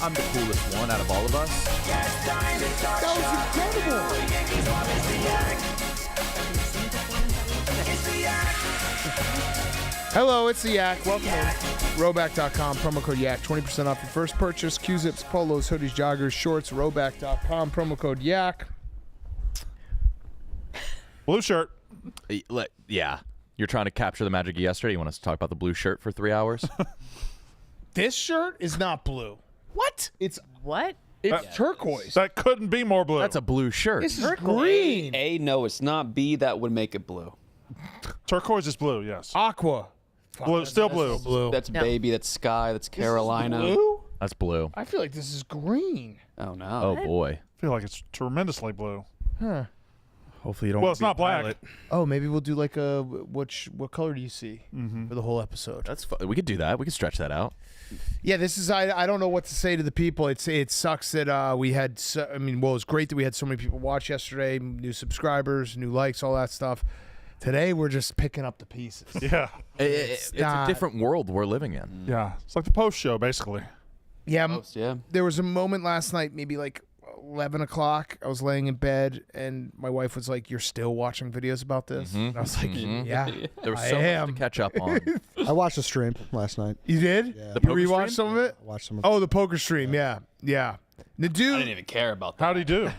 I'm the coolest one out of all of us. That was incredible. Hello, it's the Yak. Welcome in. Roback.com, promo code Yak. 20% off your first purchase. Q-zips, polos, hoodies, joggers, shorts. Roback.com, promo code Yak. Blue shirt. Yeah. You're trying to capture the magic of yesterday. You want us to talk about the blue shirt for 3 hours? This shirt is not blue. What? It's What? turquoise. That couldn't be more blue. That's a blue shirt. This is green. A, no, it's not. B, that would make it blue. Turquoise is blue, yes. Aqua. Blue, still blue. That's baby, that's sky, that's Carolina. Blue? That's blue. I feel like this is green. Oh, no. Oh, boy. I feel like it's tremendously blue. Huh. Hopefully you don't. Well, it's not black. pilot. Oh, maybe we'll do like a what color do you see for the whole episode? That's fun. We could do that. We could stretch that out. Yeah, this is I don't know what to say to the people. It sucks that we had it was great that we had so many people watch yesterday, new subscribers, new likes, all that stuff. Today we're just picking up the pieces. Yeah. It's a different world we're living in. Yeah. It's like the post show, basically. Yeah, Yeah. there was a moment last night, maybe like 11 o'clock. I was laying in bed, and my wife was like, "You're still watching videos about this?" And I was like, "Yeah, There was I so much am." to catch up on. I watched the stream last night. You did? Yeah. The You poker rewatched stream? some of it? I watched some of Oh, the poker stream. Yeah. I didn't Nadu. even care about that. How'd he do?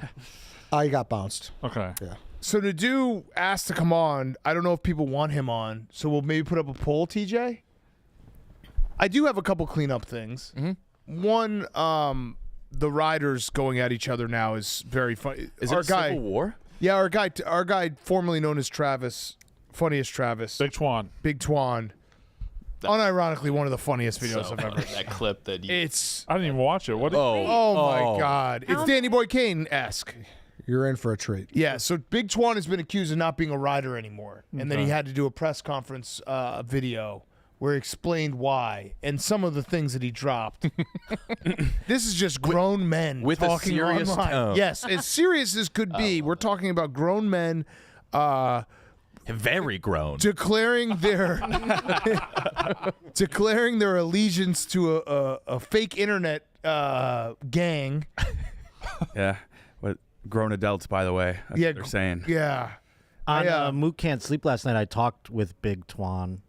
I got bounced. Okay. Yeah. So Nadu asked to come on. I don't know if people want him on, so we'll maybe put up a poll. TJ. I do have a couple cleanup things. One, the riders going at each other now is very funny. Is it a civil war? Yeah, our guy formerly known as Travis, funniest Travis, Big Twan. Big Twan. Unironically, one of the funniest videos So I've ever funny, seen. that clip that you... It's I didn't even watch it. What? oh my god, it's Danny Boy Kane-esque. You're in for a treat. Yeah, so Big Twan has been accused of not being a rider anymore, and then he had to do a press conference video where he explained why and some of the things that he dropped. This is just grown men with a talking serious online. tone. Yes, as serious as could be. We're talking about grown men Very grown. declaring their allegiance to a fake internet gang. Yeah. What grown adults, by the way. That's what they're saying. Yeah. On Moot Can't Sleep last night, I talked with Big Twan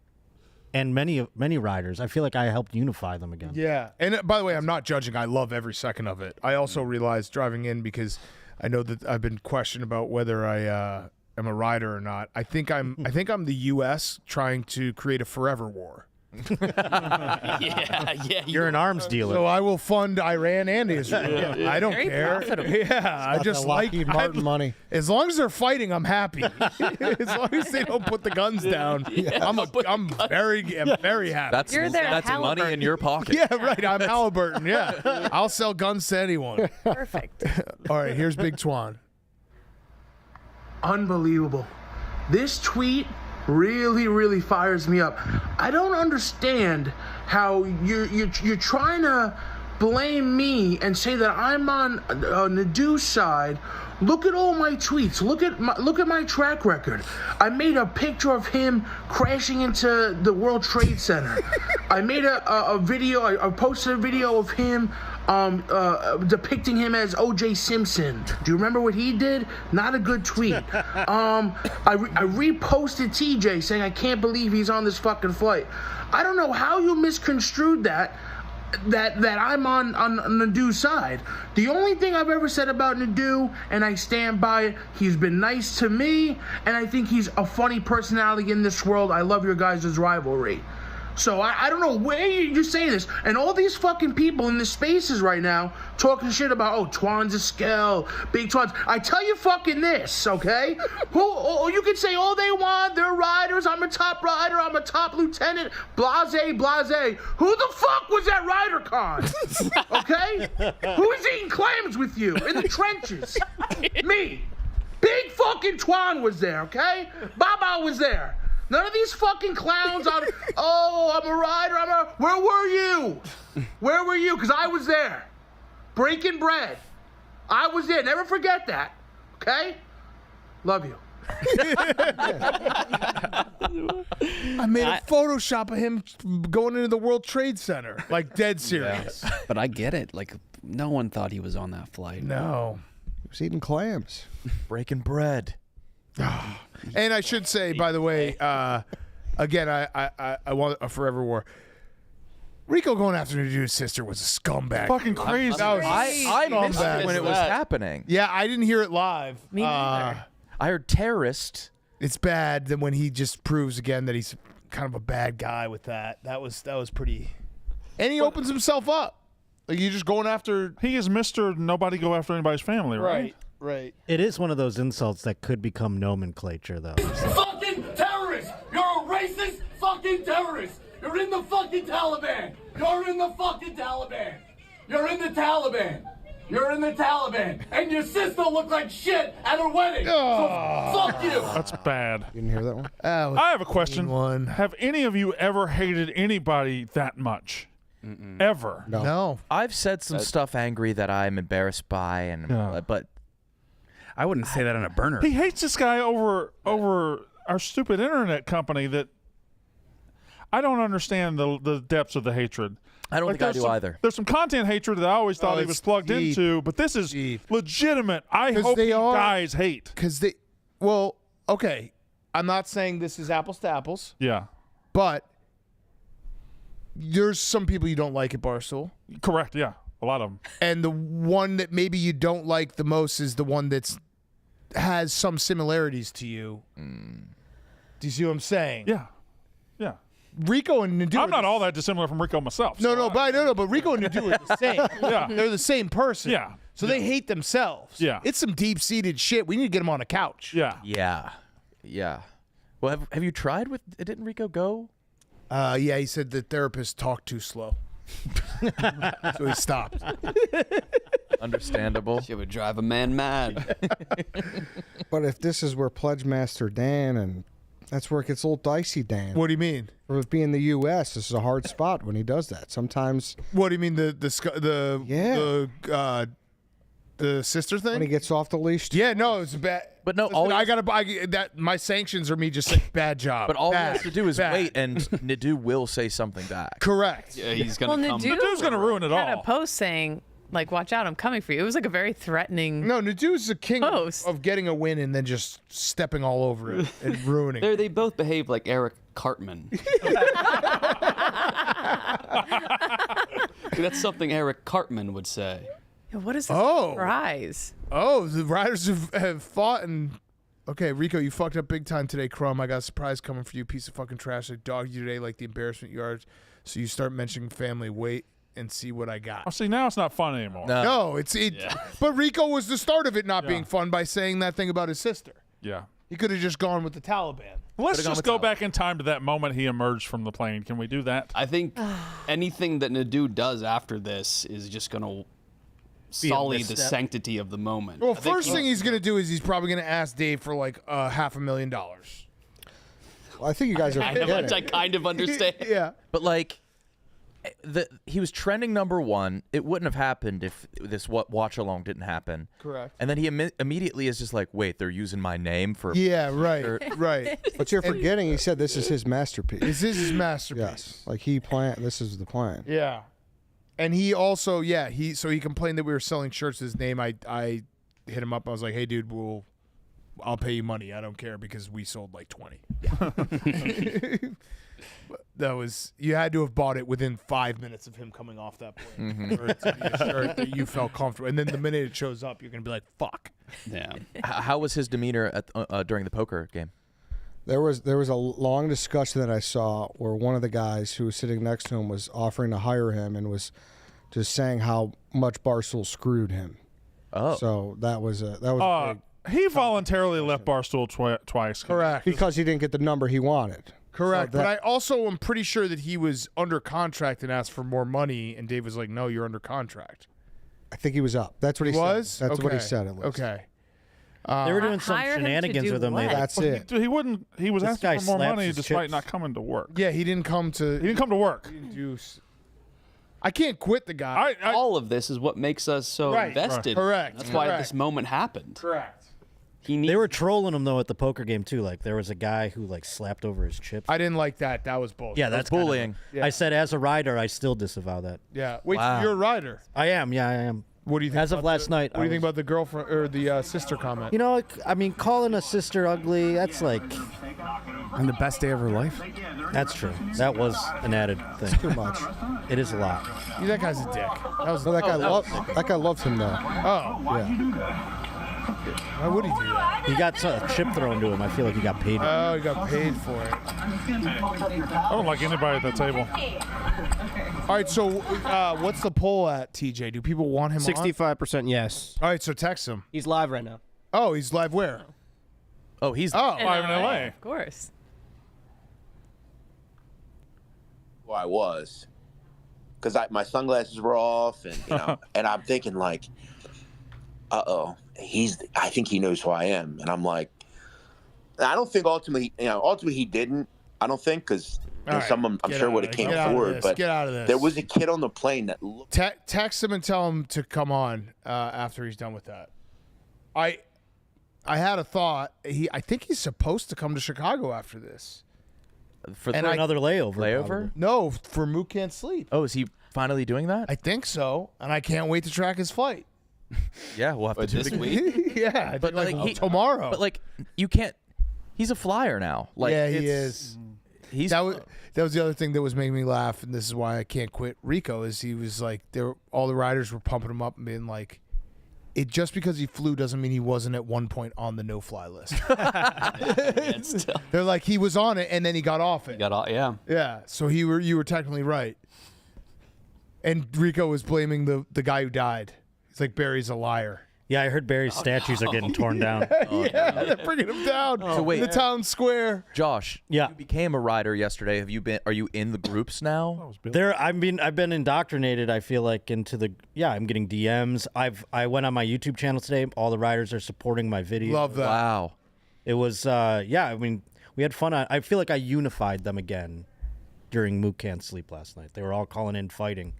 and many riders. I feel like I helped unify them again. Yeah. And by the way, I'm not judging. I love every second of it. I also realized driving in, because I know that I've been questioned about whether I am a rider or not. I think I'm the U.S. trying to create a forever war. yeah. You're an arms dealer. So I will fund Iran and Israel. I don't Very care. profitable. Yeah, I just like Lockheed Martin money. As long as they're fighting, I'm happy. As long as they don't put the guns down, I'm very happy. That's You're their money Halliburton. in your pocket. Yeah, right. I'm Halliburton. Yeah, I'll sell guns to anyone. Perfect. All right, here's Big Twan. Unbelievable. This tweet really fires me up. I don't understand how you're trying to blame me and say that I'm on Nadu's side. Look at all my tweets. Look at my track record. I made a picture of him crashing into the World Trade Center. I made a video. I posted a video of him depicting him as O.J. Simpson. Do you remember what he did? Not a good tweet. I reposted TJ saying I can't believe he's on this fucking flight. I don't know how you misconstrued that I'm on Nadu's side. The only thing I've ever said about Nadu, and I stand by it, he's been nice to me, and I think he's a funny personality in this world. I love your guys' rivalry. So I don't know where you're saying this. And all these fucking people in the spaces right now talking shit about, oh, Twan's a scale, Big Twan's. I tell you fucking this, okay? You can say all they want, they're riders, I'm a top rider, I'm a top lieutenant, blase. Who the fuck was at RiderCon? Okay? Who was eating clams with you in the trenches? Me. Big fucking Twan was there, okay? Baba was there. None of these fucking clowns on, oh, I'm a rider, where were you? Where were you? Because I was there. Breaking bread. I was there. Never forget that. Okay? Love you. I made a Photoshop of him going into the World Trade Center, like dead serious. But I get it. Like, no one thought he was on that flight. No. He was eating clams. Breaking bread. And I should say, by the way, again, I want a forever war. Rico going after Nadu's sister was a scumbag. Fucking crazy. That was I missed scumbag. it when it was happening. Yeah, I didn't hear it live. Me neither. I heard terrorist. It's bad that when he just proves again that he's kind of a bad guy with that. That was pretty. And he opens himself up. Like you're just going after. He is Mr. Nobody go after anybody's family, right? Right. It is one of those insults that could become nomenclature, though. Fucking terrorist! You're a racist fucking terrorist! You're in the fucking Taliban! You're in the fucking Taliban! You're in the Taliban! You're in the Taliban! And your sister looked like shit at her wedding! So fuck you! That's bad. You didn't hear that one? I have a question. One. Have any of you ever hated anybody that much? Ever? No. I've said some stuff angry that I'm embarrassed by, and but I wouldn't say that on a burner. He hates this guy over our stupid internet company that I don't understand the depths of the hatred. I don't think I do either. There's some content hatred that I always thought he was plugged into, but this is legitimate. I hope he dies hate. Because they, well, okay. I'm not saying this is apples to apples, Yeah. but there's some people you don't like at Barstool. Correct, yeah. A lot of them. And the one that maybe you don't like the most is the one that's has some similarities to you. Do you see what I'm saying? Yeah. Yeah. Rico and Nadu. I'm not all that dissimilar from Rico myself. No, but Rico and Nadu are the same. Yeah. They're the same person. Yeah. So they hate themselves. Yeah. It's some deep-seated shit. We need to get them on a couch. Yeah. Yeah. Well, have you tried with? Didn't Rico go? Yeah, he said the therapist talked too slow. So he stopped. Understandable. It would drive a man mad. But if this is where Pledge Master Dan, and that's where it gets a little dicey, Dan. What do you mean? For it being the U.S., this is a hard spot when he does that. Sometimes What do you mean the sister thing? when he gets off the leash. Yeah, no, it's bad. But no, Listen, all I gotta buy that. My sanctions are me just saying bad job. But all bad, he has to do is bad. wait, and Nadu will say something back. Correct. Yeah, he's going to come. Nadu's going to ruin it Had a all. post saying, like, watch out, I'm coming for you. It was like a very threatening. No, Nadu's the king Post. of getting a win and then just stepping all over it and ruining it. They both behave like Eric Cartman. That's something Eric Cartman would say. What is this Oh. surprise? Oh, the riders have fought and. Okay, Rico, you fucked up big time today, Crumb. I got a surprise coming for you, piece of fucking trash. I dogged you today like the embarrassment you are. So you start mentioning family. Wait and see what I got. Oh, see, now it's not fun anymore. No, but Rico was the start of it not being fun by saying that thing about his sister. Yeah. He could have just gone with the Taliban. Let's just go back in time to that moment he emerged from the plane. Can we do that? I think anything that Nadu does after this is just going to sully the sanctity of the moment. Well, first thing he's going to do is he's probably going to ask Dave for like $500,000. Well, I think you guys are Which I kind of understand. Yeah. But like, he was trending #1. It wouldn't have happened if this watch along didn't happen. Correct. And then he immediately is just like, wait, they're using my name for. Yeah, right, right. But you're forgetting he said this is his masterpiece. This is his masterpiece. Yes. Like he planned, this is the plan. Yeah. And he also, he complained that we were selling shirts with his name. I hit him up. I was like, hey, dude, I'll pay you money. I don't care because we sold like 20. That was, you had to have bought it within 5 minutes of him coming off that plane for it to be a shirt that you felt comfortable. And then the minute it shows up, you're going to be like, fuck. Yeah. How was his demeanor during the poker game? There was a long discussion that I saw where one of the guys who was sitting next to him was offering to hire him and was just saying how much Barstool screwed him. Oh. So that was big. He voluntarily left Barstool twice. Correct. Because he didn't get the number he wanted. Correct. So But I also am pretty sure that he was under contract and asked for more money. And Dave was like, no, you're under contract. I think he was up. That's what he was? said. That's what he Okay. said, at least. Okay. They were doing some Hire him to shenanigans do with him. what? That's it. He wouldn't. He was This guy asking for more slaps money his despite chips. not coming to work. Yeah, he didn't come to. He didn't come to work. I can't quit the guy. All of this is what makes us so Right. invested. Correct. That's why Correct. this moment happened. Correct. They were trolling him though at the poker game too. Like there was a guy who like slapped over his chips. I didn't like that. That was bullshit. Yeah, that's bullying. I said as a rider, I still disavow that. Yeah. Wait, Wow. you're a rider. I am. Yeah, I am. What do you think? As of last night, What do you think about the girlfriend or the sister comment? You know, I mean, calling a sister ugly, that's like. And the best day of her life. That's true. That was an added thing. Too much. It is a lot. Yeah, that guy's a dick. That was No, that guy loved him though. Oh. Yeah. Why would he do that? He got a chip thrown to him. I feel like he got paid. Oh, he got paid for it. I don't like anybody at the table. All right, so what's the poll at, TJ? Do people want him on? 65% yes. All right, so text him. He's live right now. Oh, he's live where? Oh, he's live in LA. Of course. Well, I was, because my sunglasses were off, and and I'm thinking like, I think he knows who I am, and I'm like, I don't think ultimately he didn't. I don't think because someone I'm sure would have came forward, but get out of this. There was a kid on the plane that looked. Text him and tell him to come on after he's done with that. I had a thought. I think he's supposed to come to Chicago after this. For another layover. Layover? No, for Mook Can't Sleep. Oh, is he finally doing that? I think so, and I can't wait to track his flight. Yeah, we'll have to do this it again. week? Yeah, but like tomorrow. But like, you can't. He's a flyer now. Like, yeah, he is. That was the other thing that was making me laugh, and this is why I can't quit Rico. Is he was like, all the riders were pumping him up and being like, it just because he flew doesn't mean he wasn't at one point on the no-fly list. They're like, he was on it and then he got off it. Yeah. So you were technically right. And Rico was blaming the guy who died. He's like, Barry's a liar. Yeah, I heard Barry's statues are getting torn down. Yeah, they're bringing him down So wait, in the town square. Josh, Yeah. you became a rider yesterday. Are you in the groups now? I've been indoctrinated. I feel like into the I'm getting DMs. I went on my YouTube channel today. All the riders are supporting my video. Love that. Wow. It was I mean, we had fun. I feel like I unified them again during Mook Can't Sleep last night. They were all calling in fighting.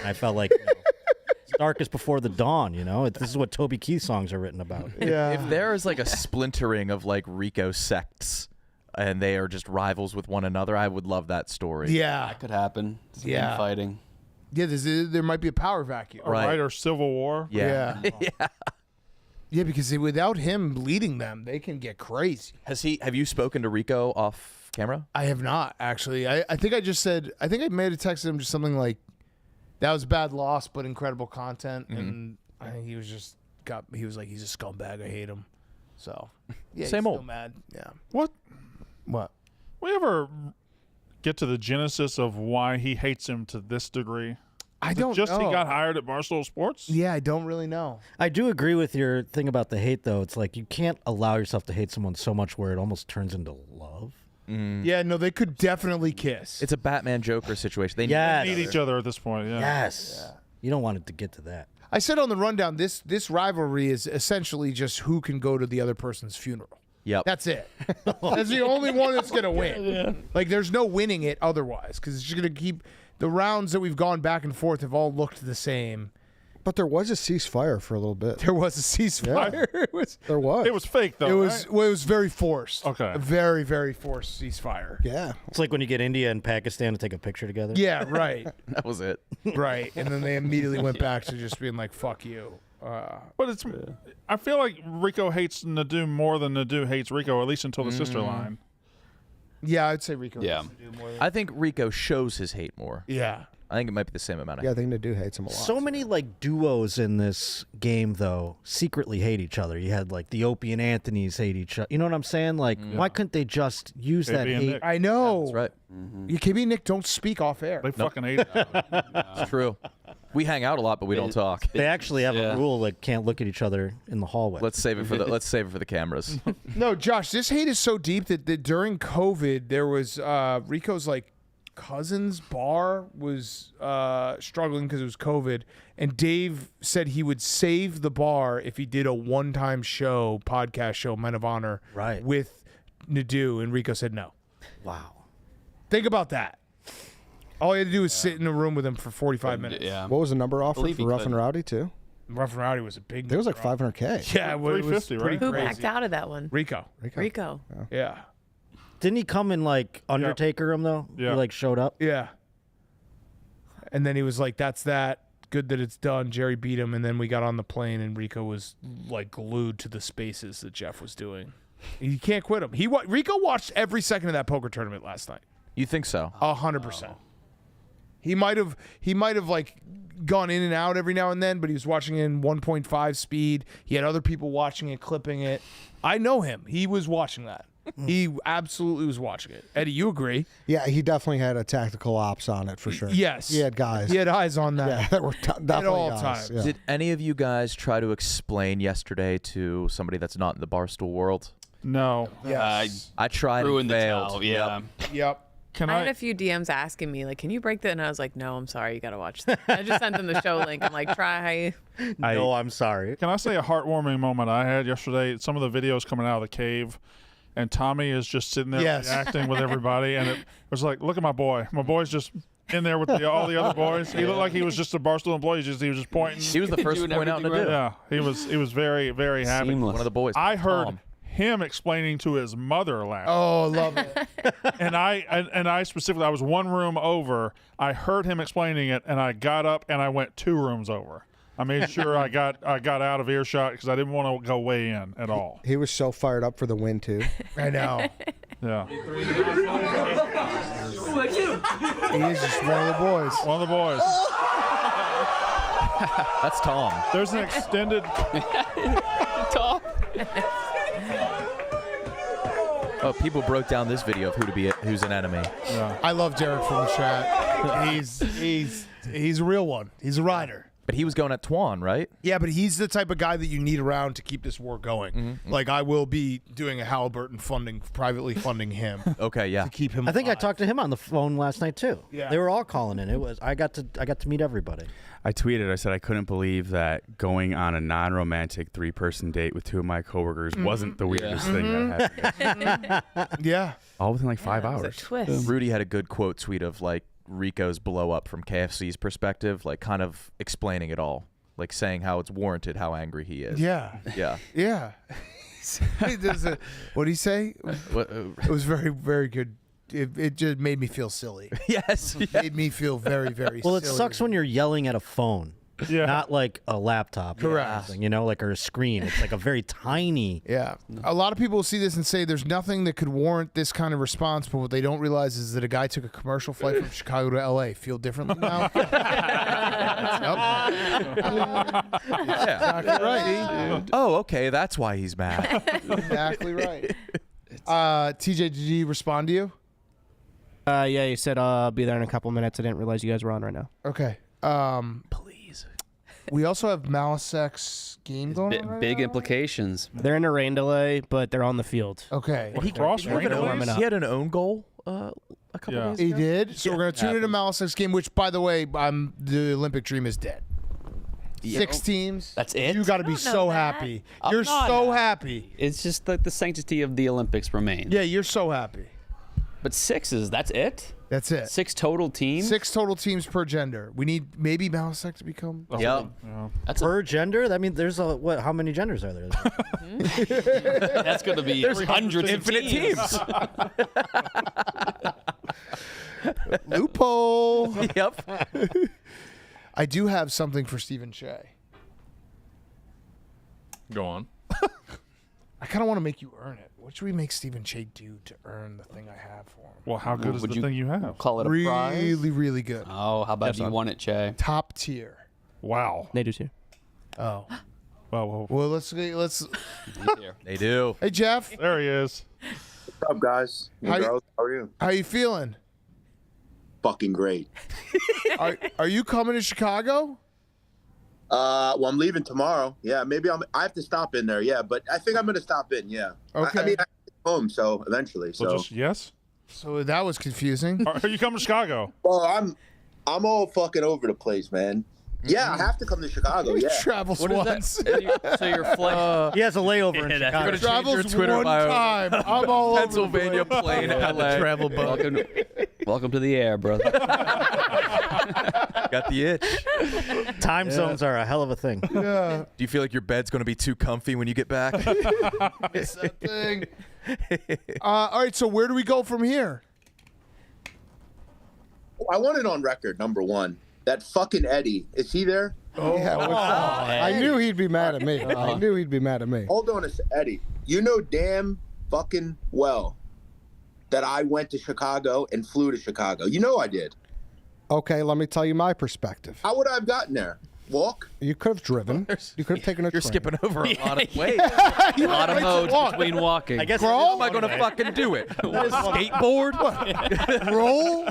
I felt like it's darkest before the dawn. This is what Toby Keith songs are written about. Yeah. If there is like a splintering of like Rico sects and they are just rivals with one another, I would love that story. Yeah. That could happen. Yeah. Fighting. Yeah, there might be a power vacuum. Right. Or civil war. Yeah. Yeah. Yeah, because without him leading them, they can get crazy. Have you spoken to Rico off camera? I have not, actually. I think I just said, I think I may have texted him just something like, that was a bad loss, but incredible content. Mm-hmm. And I think he was like, he's a scumbag. I hate him. So, yeah, Same he's old. still mad. Yeah. What? We We ever get to the genesis of why he hates him to this degree? I don't just know. he got hired at Barstool Sports? Yeah, I don't really know. I do agree with your thing about the hate, though. It's like you can't allow yourself to hate someone so much where it almost turns into love. Yeah, no, they could definitely kiss. It's a Batman Joker situation. They need each other at this point. Yeah. Yes. Yeah. You don't want it to get to that. I said on the rundown, this rivalry is essentially just who can go to the other person's funeral. Yep. That's it. That's the only one that's going to win. Yeah. Like, there's no winning it otherwise, because it's just going to keep... The rounds that we've gone back and forth have all looked the same. But there was a ceasefire for a little bit. There was a ceasefire. Yeah. There was. It was fake, though, It was, right? well, it was very forced. Okay. A very, very forced ceasefire. Yeah. It's like when you get India and Pakistan to take a picture together. Yeah, right. That was it. Right. And then they immediately went back to just being like, fuck you. But it's. I feel like Rico hates Nadu more than Nadu hates Rico, at least until the sister line. Yeah, I'd say Rico. Yeah. I think Rico shows his hate more. Yeah. I think it might be the same amount of Yeah, I think Nadu hates him a lot. So many like duos in this game though secretly hate each other. You had like the Opie and Anthony's hate each other. You know what I'm saying? Like, why couldn't they just use that KB and hate? Nick. I know. That's right. You KB and Nick don't speak off air. They fucking hate it. It's true. We hang out a lot, but we don't talk. They actually have a rule that can't look at each other in the hallway. Let's save it for the cameras. No, Josh, this hate is so deep that during COVID there was Rico's like cousin's bar was struggling because it was COVID, and Dave said he would save the bar if he did a one-time podcast show, Men of Honor, Right. with Nadu, and Rico said no. Wow. Think about that. All he had to do was sit in a room with him for 45 minutes. Yeah. What was the number offered Believe for he Rough could. and Rowdy, too? Rough and Rowdy was a big. There was like 500K. Yeah, it was 350, pretty right? Who crazy. backed out of that one? Rico. Rico. Yeah. Didn't he come and like Undertaker him though? Yeah. He like showed up. Yeah. And then he was like, "That's that. Good that it's done." Jerry beat him, and then we got on the plane, and Rico was like glued to the spaces that Jeff was doing. You can't quit him. Rico watched every second of that poker tournament last night. You think so? 100%. He might have like gone in and out every now and then, but he was watching it in 1.5 speed. He had other people watching it, clipping it. I know him. He was watching that. He absolutely was watching it. Eddie, you agree? Yeah, he definitely had a tactical ops on it for sure. Yes. He had guys. He had eyes on that. Yeah, that were definitely at all guys. times. Yeah. Did any of you guys try to explain yesterday to somebody that's not in the Barstool world? No. Yes. I tried Threw and in the failed. towel, yeah. Yep. Can I had I? a few DMs asking me, like, can you break that? And I was like, no, I'm sorry. You got to watch that. I just sent them the show link. I'm like, try. No, I'm sorry. Can I say a heartwarming moment I had yesterday? Some of the videos coming out of the cave, and Tommy is just sitting there reacting with everybody, and it was like, look at my boy. My boy's just in there with all the other boys. He looked like he was just a Barstool employee. He was just pointing. He was the first to point out Nadu. Yeah, he was very, very happy. Seamless. One of the boys. I heard Tom. him explaining to his mother last. Oh, love it. And I specifically, I was one room over. I heard him explaining it, and I got up and I went 2 rooms over. I made sure I got out of earshot because I didn't want to go way in at all. He was so fired up for the win too. I know. Yeah, He is just one of the boys. one of the boys. That's Tom. There's an extended. Tom. Oh, people broke down this video of who's an enemy. Yeah. I love Derek from the chat. He's a real one. He's a rider. But he was going at Twan, right? Yeah, but he's the type of guy that you need around to keep this war going. Like, I will be doing a Halliburton privately funding him Okay, yeah. to keep him I think I alive. talked to him on the phone last night too. Yeah. They were all calling in. I got to meet everybody. I tweeted, I said I couldn't believe that going on a non-romantic 3-person date with 2 of my coworkers wasn't the weirdest thing that happened. Yeah. All within like 5 It's a hours. twist. Rudy had a good quote tweet of like Rico's blow up from KFC's perspective, like kind of explaining it all, like saying how it's warranted how angry he is. Yeah. Yeah. Yeah. What did he say? It was very, very good. It just made me feel silly. Yes. It made me feel very, very Well, silly. it sucks when you're yelling at a phone. Yeah. Not like a laptop. Correct. Or something, like or a screen. It's like a very tiny. Yeah. A lot of people will see this and say there's nothing that could warrant this kind of response, but what they don't realize is that a guy took a commercial flight from Chicago to L.A. Feel differently now? Exactly right. Oh, okay. That's why he's mad. Exactly right. TJ, did he respond to you? Yeah, you said I'll be there in a couple minutes. I didn't realize you guys were on right now. Okay. Please. We also have Malisex game going on right Big now? implications. They're in a rain delay, but they're on the field. Okay. He crossed They're warming up. He had an own goal a couple Yeah. days He ago. did. So we're gonna tune into Malisex game, which, by the way, the Olympic dream is dead. 6 teams. That's it? You got to be don't know so that. happy. I'm You're not so happy. happy. It's just like the sanctity of the Olympics remains. Yeah, you're so happy. But 6 that's it? That's it. 6 total teams? 6 total teams per gender. We need maybe Malisex to become. Yep. That's Per gender? That means there's how many genders are there? that's going to be hundreds of Infinite teams. Loophole. Yep. I do have something for Stephen Shea. Go on. I kind of want to make you earn it. What should we make Stephen Shea do to earn the thing I have for him? Well, how good is Would the you thing you have? Call it a prize? Really, really good. Oh, how about you won it, Che? Top tier. Wow. Nadu's here. Oh. Well, Well, let's. They do. Hey, Jeff. there he is. What's up, guys? How you- Girls, how are you? How you feeling? Fucking great. Are you coming to Chicago? Well, I'm leaving tomorrow. Yeah, maybe I have to stop in there. Yeah, but I think I'm gonna stop in. Yeah. Okay. I mean, I'm home, so eventually. So So. just yes. So that was confusing. Are you coming to Chicago? Well, I'm all fucking over the place, man. Yeah, I have to come to Chicago. He Yeah. travels What is once. that? So your flight. He has a layover in Chicago. You're gonna change your Travels Twitter one bio. time. I'm all Pennsylvania plane, LA. Travel boat. Welcome to the air, brother. Got the itch. Time zones are a hell of a thing. Yeah. Do you feel like your bed's going to be too comfy when you get back? It's that thing. All right, so where do we go from here? I want it on record, number one. That fucking Eddie. Is he there? Oh, yeah, I knew he'd be mad at me. I knew he'd be mad at me. Hold on a sec, Eddie. You know damn fucking well that I went to Chicago and flew to Chicago. You know I did. Okay, let me tell you my perspective. How would I have gotten there? Walk? You could have driven. You could have taken a train. You're skipping over a lot of ways. A lot of modes between walking. I guess How am I going to fucking do it? Skateboard? Roll?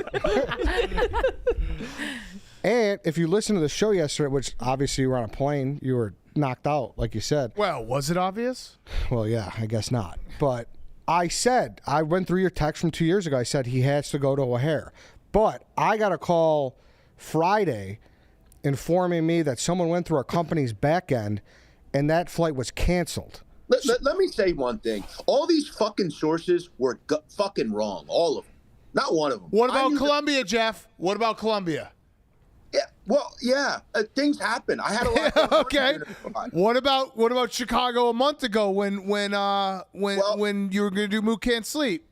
And if you listen to the show yesterday, which obviously you were on a plane, you were knocked out, like you said. Well, was it obvious? Well, yeah, I guess not. But I went through your text from 2 years ago. I said he has to go to O'Hare. But I got a call Friday informing me that someone went through our company's back end and that flight was canceled. Let me say one thing. All these fucking sources were fucking wrong. All of them. Not one of them. What about Colombia, Jeff? What about Colombia? Yeah, well, yeah. Things happen. I had a lot of okay. What about Chicago a month ago when you were going to do Moot Can't Sleep?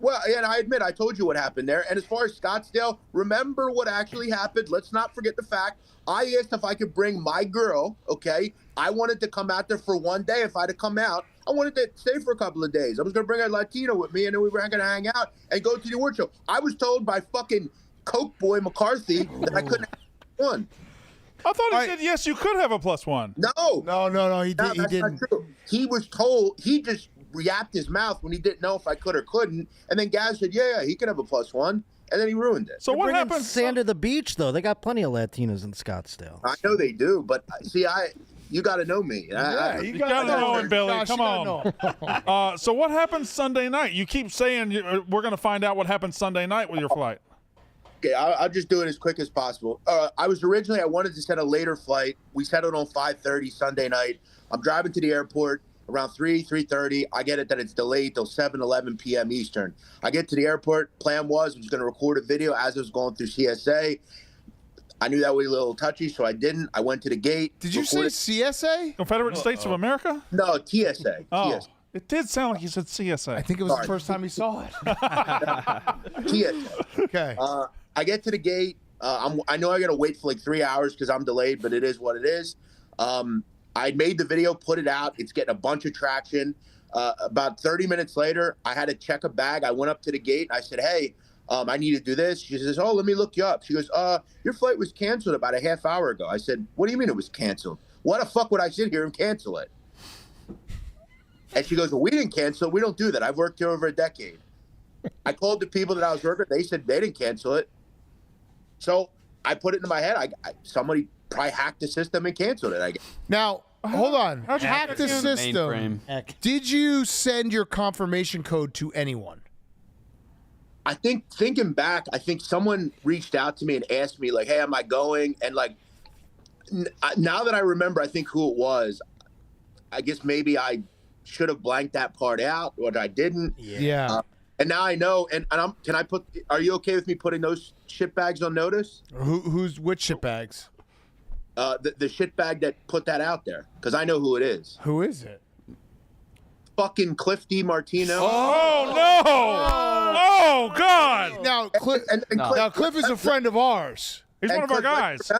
Well, and I admit, I told you what happened there. And as far as Scottsdale, remember what actually happened. Let's not forget the fact. I asked if I could bring my girl, okay? I wanted to come out there for one day. If I had to come out, I wanted to stay for a couple of days. I was going to bring a Latino with me, and then we were going to hang out and go to the award show. I was told by fucking Coke Boy McCarthy that I couldn't have one. I thought he said, yes, you could have a +1. No. He that's didn't. Not true. He was told, he just yapped his mouth when he didn't know if I could or couldn't. And then Gaz said, yeah, he can have a +1. And then he ruined it. So what happens? Sand to the beach, though. They got plenty of Latinos in Scottsdale. I know they do, but see, you got to know me. You got to know him, Billy. Come on. So what happens Sunday night? You keep saying we're going to find out what happens Sunday night with your flight. Okay, I'll just do it as quick as possible. I wanted to set a later flight. We settled on 5:30 Sunday night. I'm driving to the airport around 3:30. I get it that it's delayed till 7:11 p.m. Eastern. I get to the airport. Plan was going to record a video as I was going through CSA. I knew that was a little touchy, so I didn't. I went to the gate. Did you say CSA? Confederate States of America? No, TSA. Oh. TSA. It did sound like you said CSA. I think it was the first time he saw it. TSA. Okay. I get to the gate. I know I got to wait for like 3 hours because I'm delayed, but it is what it is. I made the video, put it out. It's getting a bunch of traction. About 30 minutes later, I had to check a bag. I went up to the gate. And I said, hey, I need to do this. She says, oh, let me look you up. She goes, your flight was canceled about a half hour ago. I said, what do you mean it was canceled? Why the fuck would I sit here and cancel it? And she goes, well, we didn't cancel. We don't do that. I've worked here over a decade. I called the people that I was working with. They said they didn't cancel it. So I put it in my head. Somebody probably hacked the system and canceled it, I guess. Now, hold on. Hack the system. Mainframe. Did you send your confirmation code to anyone? I think thinking back, I think someone reached out to me and asked me, like, hey, am I going? And, like, now that I remember, I think who it was, I guess maybe I should have blanked that part out, or I didn't. Yeah. And now I know. And are you okay with me putting those shit bags on notice? Which shit bags? The shit bag that put that out there, because I know who it is. Who is it? Fucking Cliff D. Martino. Oh, no! Oh, God! Now, Cliff is a friend of ours. He's one of our guys.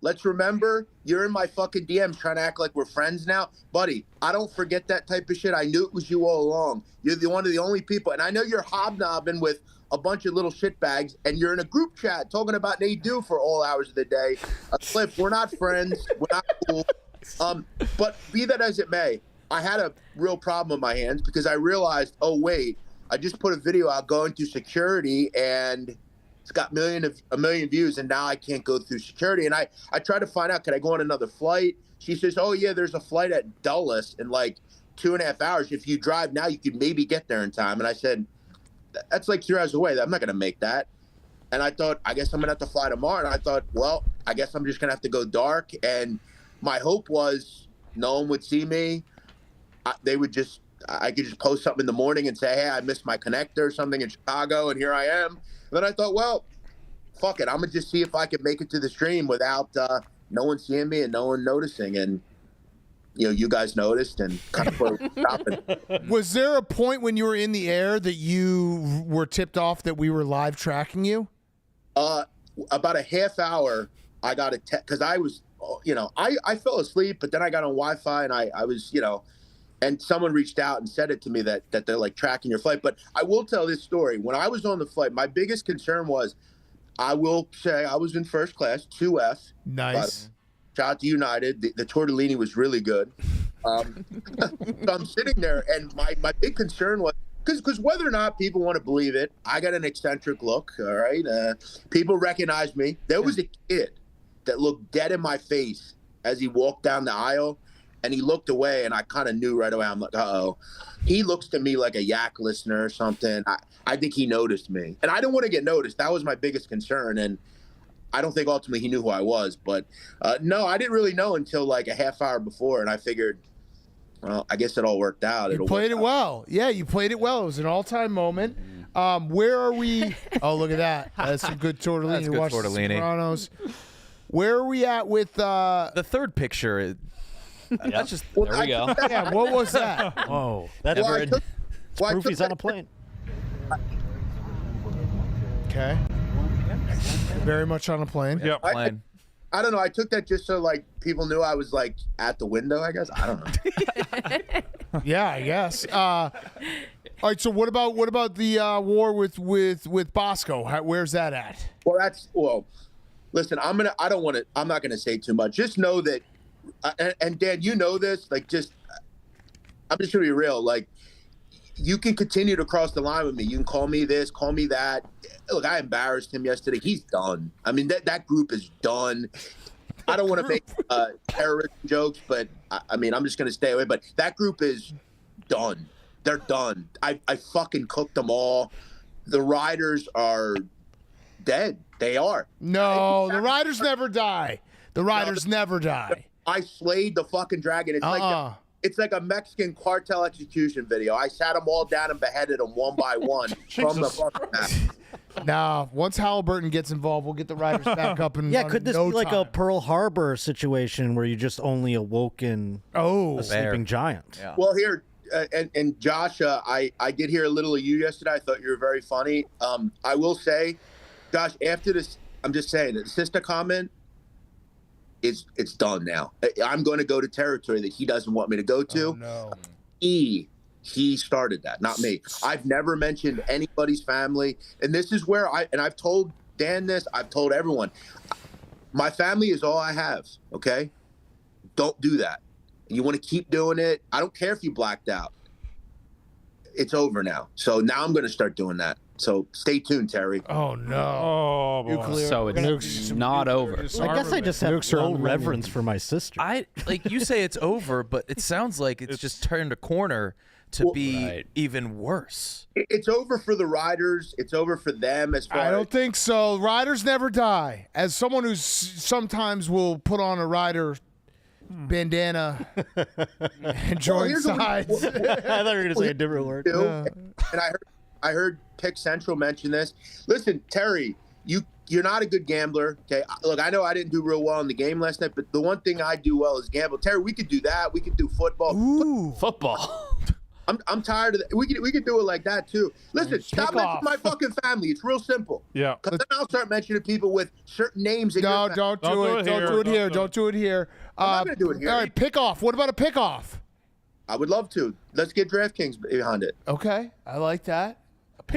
Let's remember, you're in my fucking DMs trying to act like we're friends now. Buddy, I don't forget that type of shit. I knew it was you all along. You're one of the only people. And I know you're hobnobbing with a bunch of little shit bags, and you're in a group chat talking about Nadu for all hours of the day. Cliff, we're not friends. We're not cool. But be that as it may, I had a real problem in my hands because I realized, oh, wait, I just put a video out going through security, and it's got a million views, and now I can't go through security. And I tried to find out, could I go on another flight? She says, oh, yeah, there's a flight at Dulles in like 2.5 hours. If you drive now, you could maybe get there in time. And I said, that's like 3 hours away. I'm not going to make that. And I thought, I guess I'm going to have to fly tomorrow. And I thought, well, I guess I'm just going to have to go dark. And my hope was no one would see me. I could just post something in the morning and say, hey, I missed my connector or something in Chicago, and here I am. And then I thought, well, fuck it, I'm gonna just see if I can make it to the stream without no one seeing me and no one noticing. And you guys noticed and kind of put stopping. Was there a point when you were in the air that you were tipped off that we were live tracking you? About a half hour, I got a text because I was, I fell asleep, but then I got on Wi-Fi and I was, and someone reached out and said it to me that they're like tracking your flight. But I will tell this story. When I was on the flight, my biggest concern was, I will say I was in first class, 2F. Nice. Shout out to United. The tortellini was really good. So I'm sitting there, and my big concern was, because whether or not people want to believe it, I got an eccentric look, all right? People recognize me. There was a kid that looked dead in my face as he walked down the aisle, and he looked away, and I kind of knew right away. I'm like, uh-oh. He looks to me like a Yak listener or something. I think he noticed me. And I didn't want to get noticed. That was my biggest concern, and I don't think ultimately he knew who I was. But, no, I didn't really know until like a half hour before, and I figured, well, I guess it all worked out. You played it well. Yeah, you played it well. It was an all-time moment. Where are we? Oh, look at that. That's some good tortellini. That's good tortellini. Sopranos. Where are we at with the third picture? That's just there we go. Yeah, what was that? Whoa, that's proof he's on a plane. Okay. Very much on a plane. Yep. Plane. I don't know. I took that just so like people knew I was like at the window, I guess. I don't know. Yeah, I guess. All right. So what about the war with Bosco? Where's that at? Well, listen. I'm not gonna say too much. Just know that, and Dan, you know this. Like, I'm just gonna be real. Like, you can continue to cross the line with me. You can call me this, call me that. Look, I embarrassed him yesterday. He's done. I mean, that group is done. I don't want to make terrorist jokes, but I mean, I'm just going to stay away. But that group is done. They're done. I fucking cooked them all. The riders are dead. They are. No, the riders never die. The riders never die. I slayed the fucking dragon. It's like a Mexican cartel execution video. I sat them all down and beheaded them one by one from the fucking map. Nah, once Halliburton gets involved, we'll get the riders back up and could this be like a Pearl Harbor situation where you just only awoken a sleeping giant? Yeah. Well, here, and Josh, I did hear a little of you yesterday. I thought you were very funny. I will say, Josh, after this, I'm just saying, the sister comment, it's done now. I'm going to go to territory that he doesn't want me to go to. Oh, no. He started that, not me. I've never mentioned anybody's family. And this is where I've told Dan this, I've told everyone. My family is all I have, okay? Don't do that. You want to keep doing it. I don't care if you blacked out. It's over now. So now I'm going to start doing that. So stay tuned, Terry. Oh, no. Oh, boy. Nuclear. So it's not over. I guess I just have no reverence for my sister. You say it's over, but it sounds like it's just turned a corner to be even worse. It's over for the riders. It's over for them as far I don't think so. Riders never die. As someone who sometimes will put on a rider bandana and join sides. I thought you were going to say a different word. And I heard Pick Central mention this. Listen, Terry, you're not a good gambler. Okay, look, I know I didn't do real well in the game last night, but the one thing I do well is gamble. Terry, we could do that. We could do football. Ooh. Football. I'm tired of that. We could do it like that too. Listen, stop mentioning my fucking family. It's real simple. Yeah. Because then I'll start mentioning people with certain names. No, don't do it. Don't do it here. Don't do it here. I'm not going to do it here. All right, pick off. What about a pick off? I would love to. Let's get DraftKings behind it. Okay, I like that. But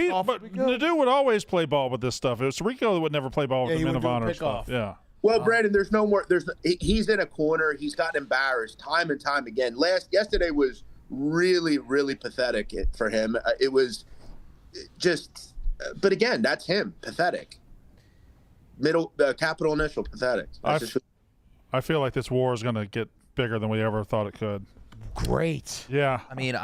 Nadu would always play ball with this stuff. It was Rico that would never play ball with the Men of Honor stuff. Yeah. Well, Brandon, there's no more. He's in a corner. He's gotten embarrassed time and time again. Yesterday was really, really pathetic for him. It was just, but again, that's him. Pathetic. Capital initial, pathetic. I feel like this war is going to get bigger than we ever thought it could. Great. Yeah. I mean,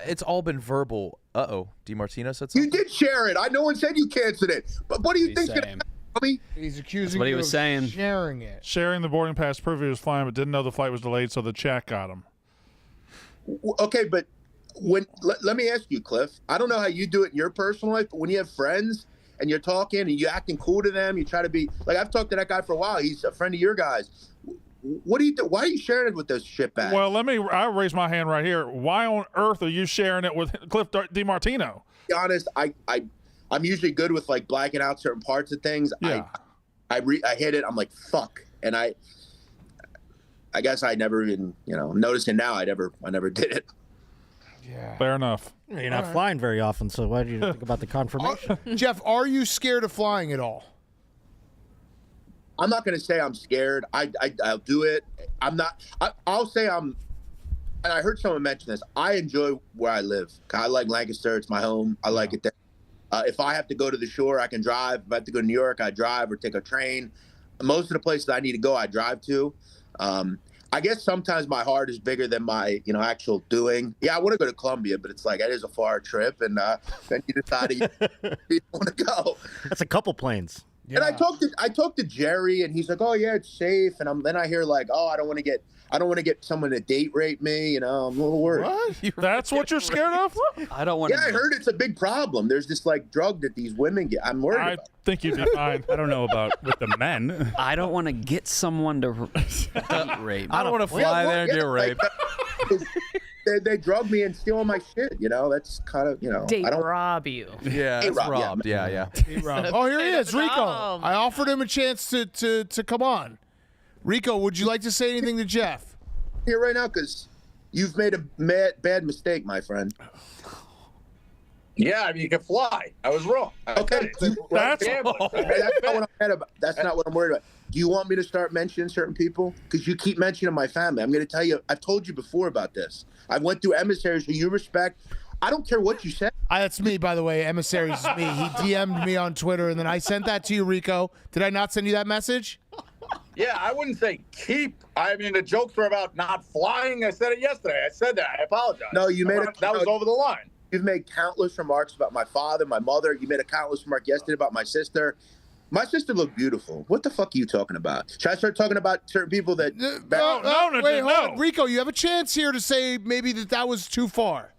it's all been verbal. Uh-oh. DiMartino said something? You did share it. No one said you canceled it. But what do you think's going to happen? He's accusing what he you was of saying. sharing it. Sharing the boarding pass proof he was flying, but didn't know the flight was delayed, so the chat got him. Okay, but let me ask you, Cliff. I don't know how you do it in your personal life, but when you have friends and you're talking and you're acting cool to them. You try to be like, I've talked to that guy for a while. He's a friend of your guys. What do you do? Why are you sharing it with those shitbags? Well, I raise my hand right here. Why on earth are you sharing it with Cliff DiMartino? To be honest, I'm usually good with like blacking out certain parts of things. Yeah. I hit it. I'm like, fuck. And I guess I never even, noticing now, I never did it. Yeah. Fair enough. You're not flying very often, so why did you think about the confirmation? Jeff, are you scared of flying at all? I'm not going to say I'm scared. I'll do it. I'm not. I'll say I'm. And I heard someone mention this. I enjoy where I live. I like Lancaster. It's my home. I like it there. If I have to go to the shore, I can drive. If I have to go to New York, I drive or take a train. Most of the places I need to go, I drive to. I guess sometimes my heart is bigger than my, actual doing. Yeah, I want to go to Colombia, but it's like it is a far trip, and then you decide you want to go. That's a couple planes. Yeah. And I talked to Jerry, and he's like, "Oh yeah, it's safe." And then I hear like, "Oh, I don't want to get someone to date rape me." I'm a little worried. What? That's what you're scared of? I don't want. Yeah, I heard it's a big problem. There's this like drug that these women get. I'm worried. I think you'd be fine. I don't know about with the men. I don't want to get someone to date rape. I don't want to fly there and get raped. They drug me and steal my shit. That's kind of Date I don't rob you. Yeah, it's robbed. Yeah. Oh, here he is, Rico. I offered him a chance to come on. Rico, would you like to say anything to Jeff? Here right now, because you've made a bad mistake, my friend. Yeah, you can fly. I was wrong. Okay, that's not what I'm worried about. Do you want me to start mentioning certain people? Because you keep mentioning my family. I'm going to tell you, I've told you before about this. I went through emissaries who you respect. I don't care what you say. That's me, by the way. Emissaries is me. He DM'd me on Twitter, and then I sent that to you, Rico. Did I not send you that message? Yeah, I wouldn't say keep. I mean, the jokes were about not flying. I said it yesterday. I said that. I apologize. No, you made it. That was over the line. You've made countless remarks about my father, my mother. You made a countless remark yesterday about my sister. My sister looked beautiful. What the fuck are you talking about? Should I start talking about certain people that... Wait, hold on. Rico, you have a chance here to say maybe that was too far.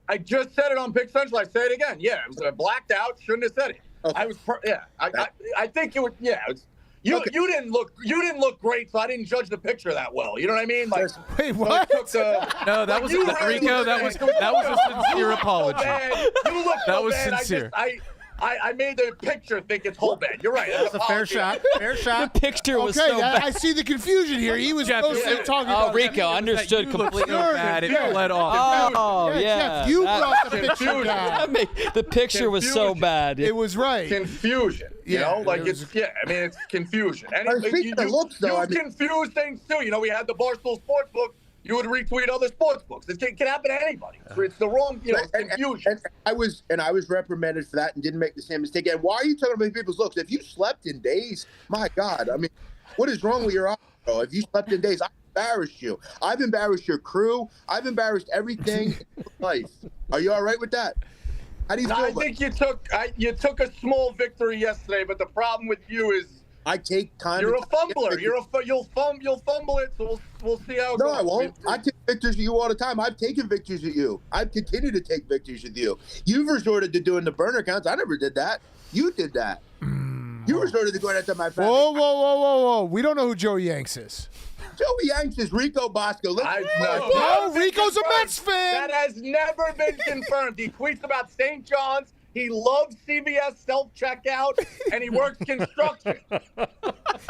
I just said it on Pick Central. I say it again. Yeah, it was blacked out. Shouldn't have said it. Okay. I think it would... Yeah, you didn't look great, so I didn't judge the picture that well. You know what I mean? Like, wait, what? No, that was Rico. That was a sincere apology. You look that was bad. sincere. I made the picture think it's whole bad. You're right. That's a fair shot. Fair shot. The picture was so bad. I see the confusion here. He was mostly talking about... Oh, Rico, understood completely. Bad. It bled off. Oh, yeah. Jeff, you brought the picture down. The picture was so bad. It was right. Confusion. It's confusion. And you confuse things too. We had the Barstool Sportsbook. You would retweet other sports books. It can happen to anybody. It's the wrong, confusion. And I was reprimanded for that and didn't make the same mistake. And why are you talking about people's looks? If you slept in days, my God, I mean, what is wrong with your eyes, bro? If you slept in days, I've embarrassed you. I've embarrassed your crew. I've embarrassed everything in life. Are you all right with that? How do you feel? I think you took a small victory yesterday, but the problem with you is I take time. You're a fumbler. You'll fumble it. So we'll see how it goes. No, I won't. I take victories at you all the time. I've taken victories at you. I've continued to take victories with you. You've resorted to doing the burner counts. I never did that. You did that. You resorted to going after my family. Whoa. We don't know who Joey Yanks is. Joey Yanks is Rico Bosco. No, Rico's a Mets fan. That has never been confirmed. He tweets about St. John's. He loves CVS self-checkout, and he works construction.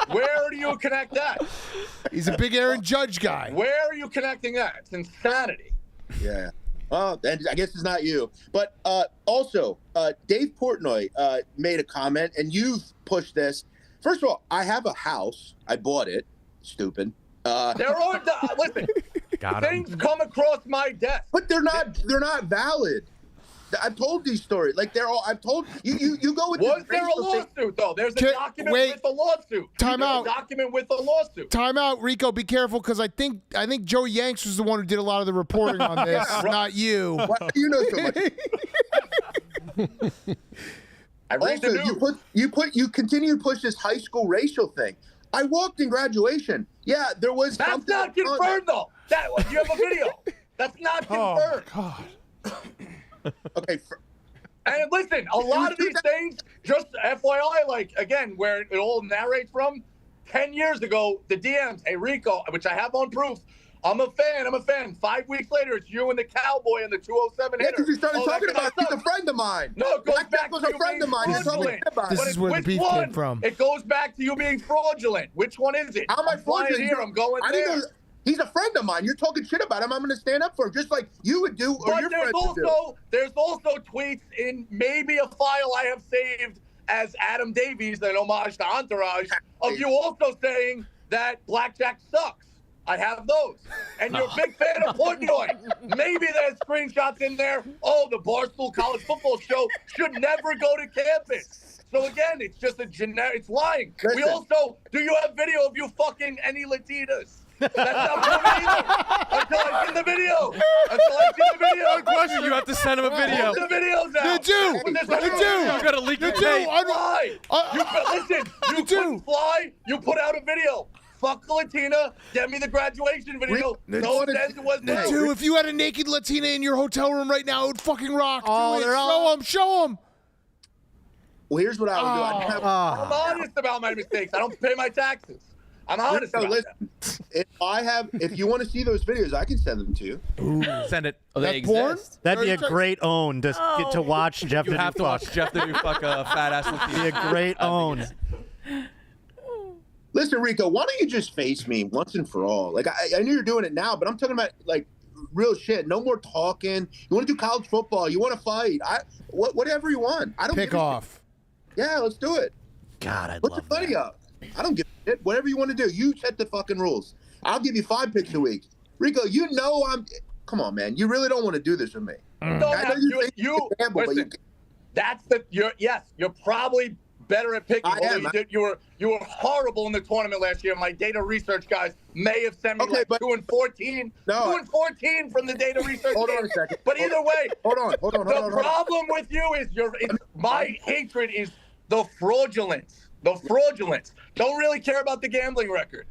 Where do you connect that? He's a big Aaron Judge guy. Where are you connecting that? It's insanity. Yeah. Well, and I guess it's not you. But also, Dave Portnoy made a comment, and you've pushed this. First of all, I have a house. I bought it. Stupid. Listen, things come across my desk. But they're not valid. I've told these stories. Like I've told you go with. Was there a lawsuit though? There's a document with a lawsuit. Time out. Document with a lawsuit. Time out, Rico. Be careful, because I think Joey Yanks was the one who did a lot of the reporting on this, not you. Why do you know so much? I read the news. You continue to push this high school racial thing. I walked in graduation. Yeah, there was. That's not confirmed though. You have a video. That's not confirmed. Oh God. Okay, And listen, a lot of these things, just FYI, like, again, where it all narrates from, 10 years ago, the DMs, hey, Rico, which I have on proof, I'm a fan. 5 weeks later, it's you and the Cowboy and the 207 hitter. Yeah, because you started talking about it. He's a friend of mine. No, it goes back was to a you friend of being mine. fraudulent. This is where the beef came from. It goes back to you being fraudulent. Which one is it? How am I I'm flying fraudulent? here. I'm going there. He's a friend of mine. You're talking shit about him. I'm going to stand up for him, just like you would do, or But your friends would do. there's also tweets in maybe a file I have saved as Adam Davies, an homage to Entourage, of you also saying that blackjack sucks. I have those. And you're a big fan of Portnoy. Maybe there's screenshots in there. Oh, the Barstool College Football Show should never go to campus. So again, it's just a generic, it's lying. Listen. We also, do you have video of you fucking any Latinas? That's not funny either. Until I see the video. No question, you have to send him a video. The videos out. You gotta leak the tape. Listen, you couldn't fly. You put out a video. Fuck the Latina. Get me the graduation video. No sense it was no. Dude, if you had a naked Latina in your hotel room right now, it would fucking rock. Oh, Show them. Well, here's what I would do. I'm honest about my mistakes. I don't pay my taxes. I'm honest about that. If you want to see those videos, I can send them to you. Send it. Oh, they exist. That'd be a great own to get to watch Jeff. You have to watch Jeff the new fuck fat ass Latina. Be a great own. Listen, Rico, why don't you just face me once and for all? Like, I knew you're doing it now, but I'm talking about, like, real shit. No more talking. You want to do college football. You want to fight. Whatever you want. I don't pick off. Yeah, let's do it. God, I'd Put love your money up. I don't give a shit. Whatever you want to do. You set the fucking rules. I'll give you 5 picks a week. Rico, you know come on, man. You really don't want to do this with me. Listen, you're probably better at picking. You were horrible in the tournament last year. My data research guys may have sent me 2-14. No. 2-14 from the data research. Hold on a second. But either way, hold on. The problem with you is my hatred is the fraudulence. The fraudulence. Don't really care about the gambling record.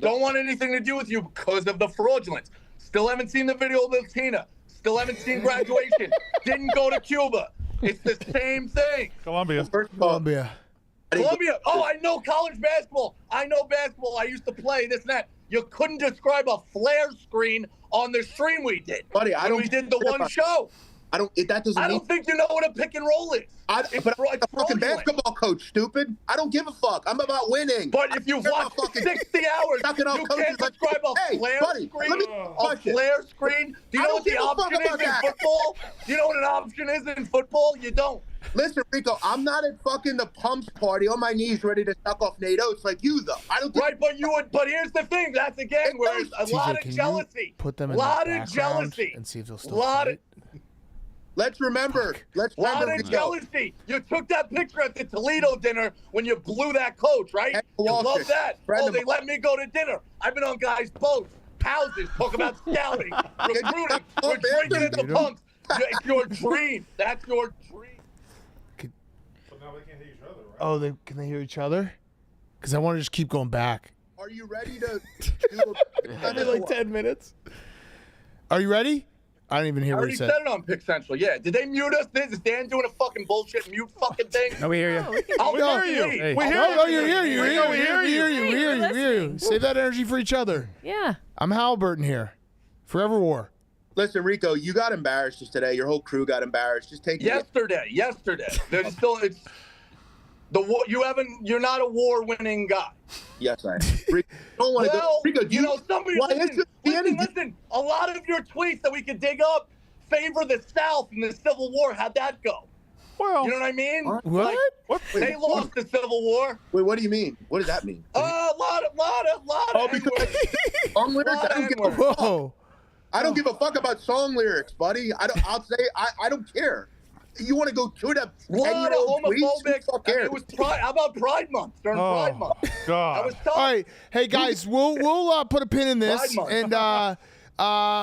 Don't want anything to do with you because of the fraudulence. Still haven't seen the video of Latina. Still haven't seen graduation. Didn't go to Cuba. It's the same thing. Columbia. Columbia. Oh, I know college basketball. I know basketball. I used to play this and that. You couldn't describe a flare screen on the stream we did. Buddy, we did the one show. I don't think you know what a pick and roll is. I'm a fucking basketball coach, stupid. I don't give a fuck. I'm about winning. But if you've watched 60 hours, you can't describe a flare screen. A flare screen. Do you know what the option is in football? Do you know what an option is in football? You don't. Listen, Rico, I'm not at fucking the pumps party on my knees ready to suck off Nadu. It's like you, though. I don't think but you would. But here's the thing. That's again where it's a lot of jealousy. Put them in lot the of jealousy and see if they'll still fight. Let's remember. Lot of jealousy. You took that picture at the Toledo dinner when you blew that coach, right? You love that. They let me go to dinner. I've been on guys' boats, houses, talk about scouting, recruiting. We're drinking at the pumps. It's your dream. That's your dream. So now they can't hear each other, right? Oh, can they hear each other? Because I want to just keep going back. Are you ready to do like 10 minutes? Are you ready? I don't even hear what he said. I already said it on Pick Central. Yeah. Did they mute us? Is Dan doing a fucking bullshit mute fucking thing? No, we hear you. We hear you. Hey. We hear you. Save that energy for each other. Yeah. I'm Halliburton here. Forever war. Listen, Rico, you got embarrassed just today. Your whole crew got embarrassed. Just take it. Yesterday. There's still you're not a war-winning guy. Yes, I am. Rico, don't want to go. Rico, listen. A lot of your tweets that we could dig up favor the South in the Civil War. How'd that go? Well, you know what I mean? What? They lost the Civil War. Wait, what do you mean? What does that mean? A lot of because song lyrics. I don't give a fuck about song lyrics, buddy. I'll say I don't care. You want to go to the 10-year-old homophobic? It was Pride. How about Pride Month? During Pride Month. God. That was tough. All right, hey guys, we'll put a pin in this and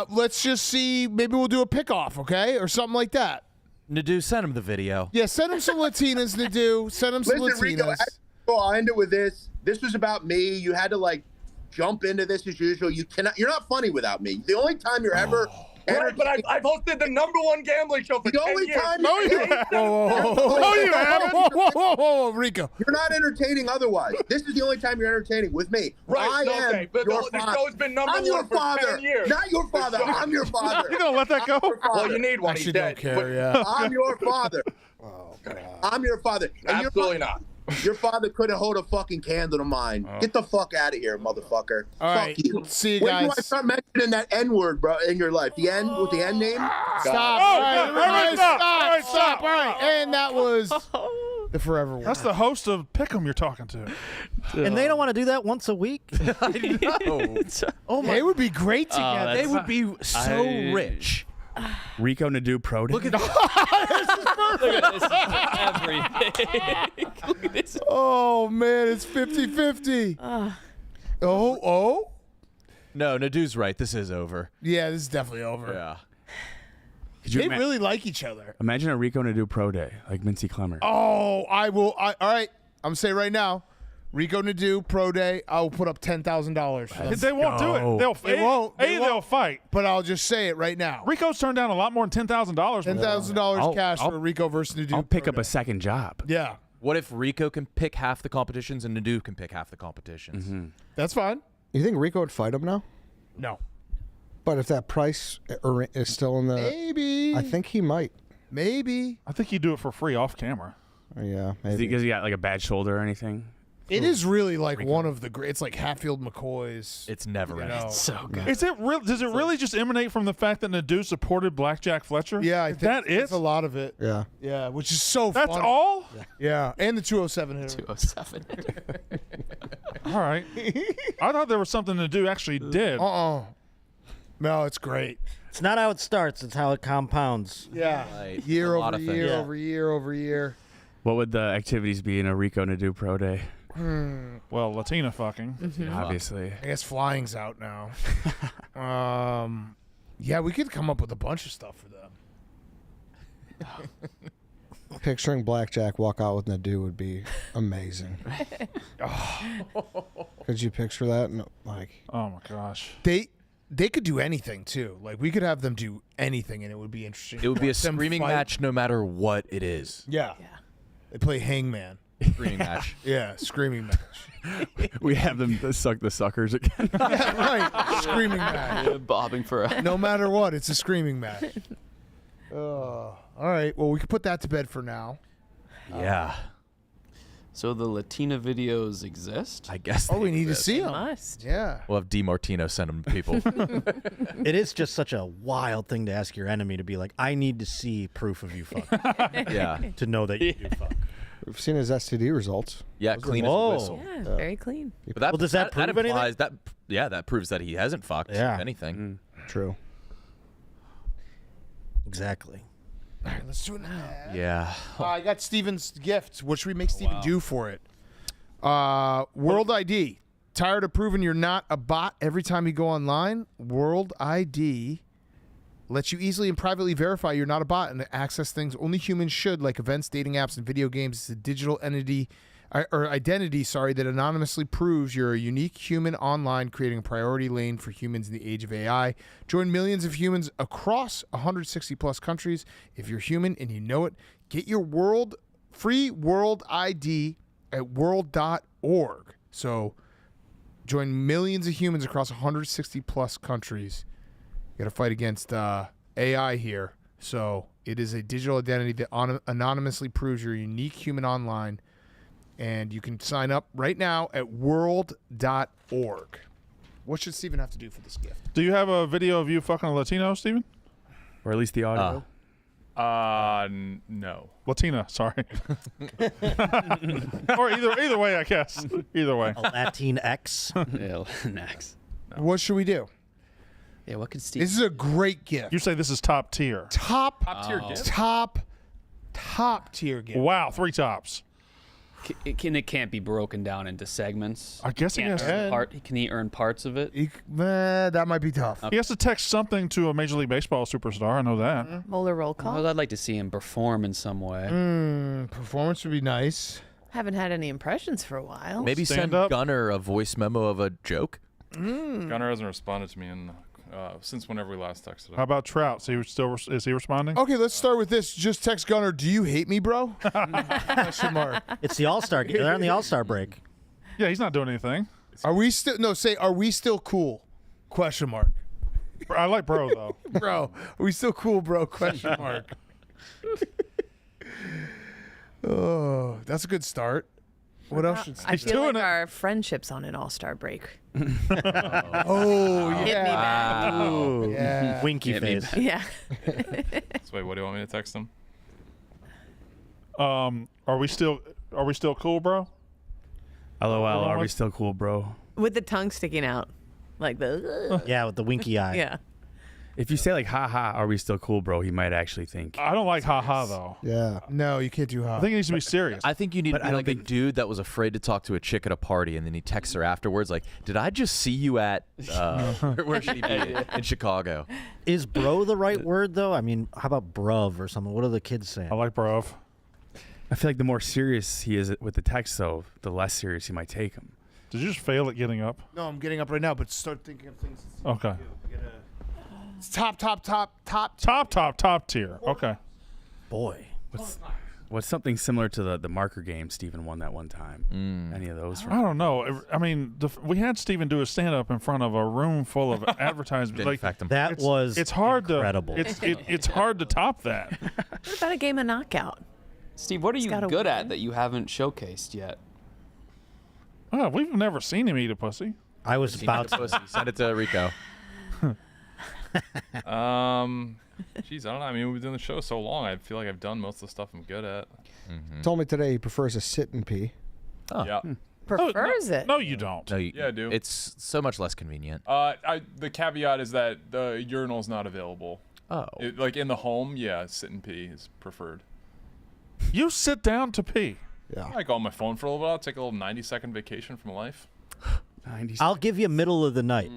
let's just see. Maybe we'll do a pick-off, okay, or something like that. Nadu, send him the video. Yeah, send him some Latinas, Nadu. Send him some Latinas. Rico, I'll end it with this. This was about me. You had to jump into this as usual. You're not funny without me. The only time you're ever Right, but I've hosted the #1 gambling show for The 10 only years. time No, you haven't. Whoa, Rico. you're not entertaining otherwise. This is the only time you're entertaining with me. Right, I am okay, but your the father. show's been I'm your #1 for father, 10 years. not your father. I'm your father. You gonna let that go? Well, you need one. Actually, He's don't dead. care. Yeah. I'm your father. I'm your father. And Absolutely not. Your father couldn't hold a fucking candle to mine. Get the fuck out of here, motherfucker. All Fuck right. you. See you When do I guys. start mentioning that N-word, bro, in your life? The N with the N name? Stop. Oh, All right, all right, stop. All right, Stop. stop. All right. And that was the Forever One. That's the host of Pick'em you're talking to. And they don't want to do that once a week. Oh my! They would be great together. They would be so rich. Rico Nadu Pro Day. Look at Look at this. Everything. Look at this. Oh man, it's 50-50. Oh. No, Nadu's right. This is over. Yeah, this is definitely over. Yeah. Could you They really like each other. imagine a Rico Nadu Pro Day, like Mincy Clemmer? Oh, I will. All right, I'm saying right now, Rico Nadu Pro Day. I will put up $10,000. They won't do it. They won't. They'll fight. But I'll just say it right now. Rico's turned down a lot more than $10,000. $10,000 cash for Rico versus Nadu. I'll pick Pro up a Day. second job. Yeah, What if Rico can pick half the competitions and Nadu can pick half the competitions? that's fine. You think Rico would fight him now? No, But if that price is still in the, maybe. I think he might. Maybe. I think he'd do it for free off camera. Yeah, Is maybe. he got like a bad shoulder or anything? It is really like one of the great. It's like Hatfield McCoy's. It's never ending. So good. Is it real? Does it really just emanate from the fact that Nadu supported Blackjack Fletcher? Yeah, I Is think that that's it? a lot of it. Yeah. Yeah, which is so That's funny. all? Yeah, and the 207 hitter. 207. All right. I thought there was something Nadu actually did. No, it's great. It's not how it starts; it's how it compounds. Yeah, Right. year A lot over of year things. over year over year. What would the activities be in a Rico Nadu Pro Day? Well, Latina fucking. Obviously. I guess flying's out now. Yeah, we could come up with a bunch of stuff for them. Picturing Blackjack walk out with Nadu would be amazing. Could you picture that? No, like, Oh my gosh. They could do anything too. Like we could have them do anything, and it would be interesting. It would be a Watch them screaming fight. match no matter what it is. Yeah. They play Hangman. Screaming match. Yeah, screaming match. We have them suck the suckers again. Right, screaming match. Bobbing for a. No matter what, it's a screaming match. All right. Well, we can put that to bed for now. Yeah. So the Latina videos exist? I guess. Oh, they we need to exist. see them. Must. Yeah. We'll have DiMartino send them to people. It is just such a wild thing to ask your enemy to be like, I need to see proof of you fuck Yeah. to know that you do fuck. we've seen his STD results. Yeah, clean as a Whoa. whistle. Yeah, very clean. But that, Well, does that prove anything? implies that that proves that he hasn't fucked. Yeah. If anything. True. Exactly. All right, let's do it now. Yeah. I got Steven's gift. What should we make Steven do for it? World ID. Tired of proving you're not a bot every time you go online? World ID lets you easily and privately verify you're not a bot and access things only humans should, like events, dating apps, and video games. It's a digital entity or identity, that anonymously proves you're a unique human online, creating a priority lane for humans in the age of AI. Join millions of humans across 160 plus countries. If you're human and you know it, get your free world ID at world.org. So join millions of humans across 160 plus countries. You got to fight against AI here. So it is a digital identity that anonymously proves you're a unique human online. And you can sign up right now at world.org. What should Steven have to do for this gift? Do you have a video of you fucking a Latino, Steven? Or at least the audio. No. Latina, sorry. Or either way, I guess. Either way. A Latinx. Yeah, next. What should we do? Yeah, what could Steve? This is a great gift. You say this is top tier. Top tier gift? Top tier gift. Wow, 3 tops. It can't be broken down into segments. I guess it can. Can he earn parts of it? That might be tough. He has to text something to a Major League Baseball superstar. I know that. Molar roll call. Well, I'd like to see him perform in some way. Performance would be nice. Haven't had any impressions for a while. Maybe Stand send up. Gunner a voice memo of a joke. Gunner hasn't responded to me in since whenever we last texted him. How about Trout? Is he responding? Okay, let's start with this. Just text Gunner, do you hate me, bro? Question mark. It's the All-Star game. They're on the All-Star break. Yeah, he's not doing anything. Are we still are we still cool? Question mark. I like bro though. Bro, are we still cool, bro? Question mark. Oh, that's a good start. What else should I feel like our friendship's on an all-star break. Oh, Hit me back. Ooh. Yeah. Winky Hit me face. back. Yeah. So wait, what do you want me to text him? Are we still cool, bro? LOL, are we still cool, bro? With the tongue sticking out. Like the... Yeah, with the winky eye. Yeah. If you say like, haha, are we still cool, bro? He might actually think. I don't like haha though. Yeah. No, you can't do I hot. think it needs to be serious. I think you need But to I be don't like a think- dude that was afraid to talk to a chick at a party, and then he texts her afterwards, like, "Did I just see you at where should he be in Chicago?" Is bro the right word though? I mean, how about bruv or something? What are the kids saying? I like bro. I feel like the more serious he is with the text, though, the less serious he might take him. Did you just fail at getting up? No, I'm getting up right now, but start thinking of things. Okay. It's top tier. Okay. Boy. What's something similar to the marker game Steven won that one time? Any of those? I don't know. I mean, we had Steven do a stand-up in front of a room full of advertisements. Didn't affect him. That was it's hard incredible. It's hard to top that. What about a game of knockout? Steve, what are you gotta good win. at that you haven't showcased yet? Oh, we've never seen him eat a pussy. I was about to. Send it to Rico. Jeez, I don't know. I mean, we've been doing the show so long. I feel like I've done most of the stuff I'm good at. Told me today he prefers a sit and pee. Oh. Yeah. Prefers it. No, you don't. No, Yeah, I do. It's so much less convenient. The caveat is that the urinal's not available. Oh. Like in the home, yeah, sit and pee is preferred. You sit down to pee. Yeah. I go on my phone for a little while, take a little 90-second vacation from life. 90s. I'll give you middle of the night.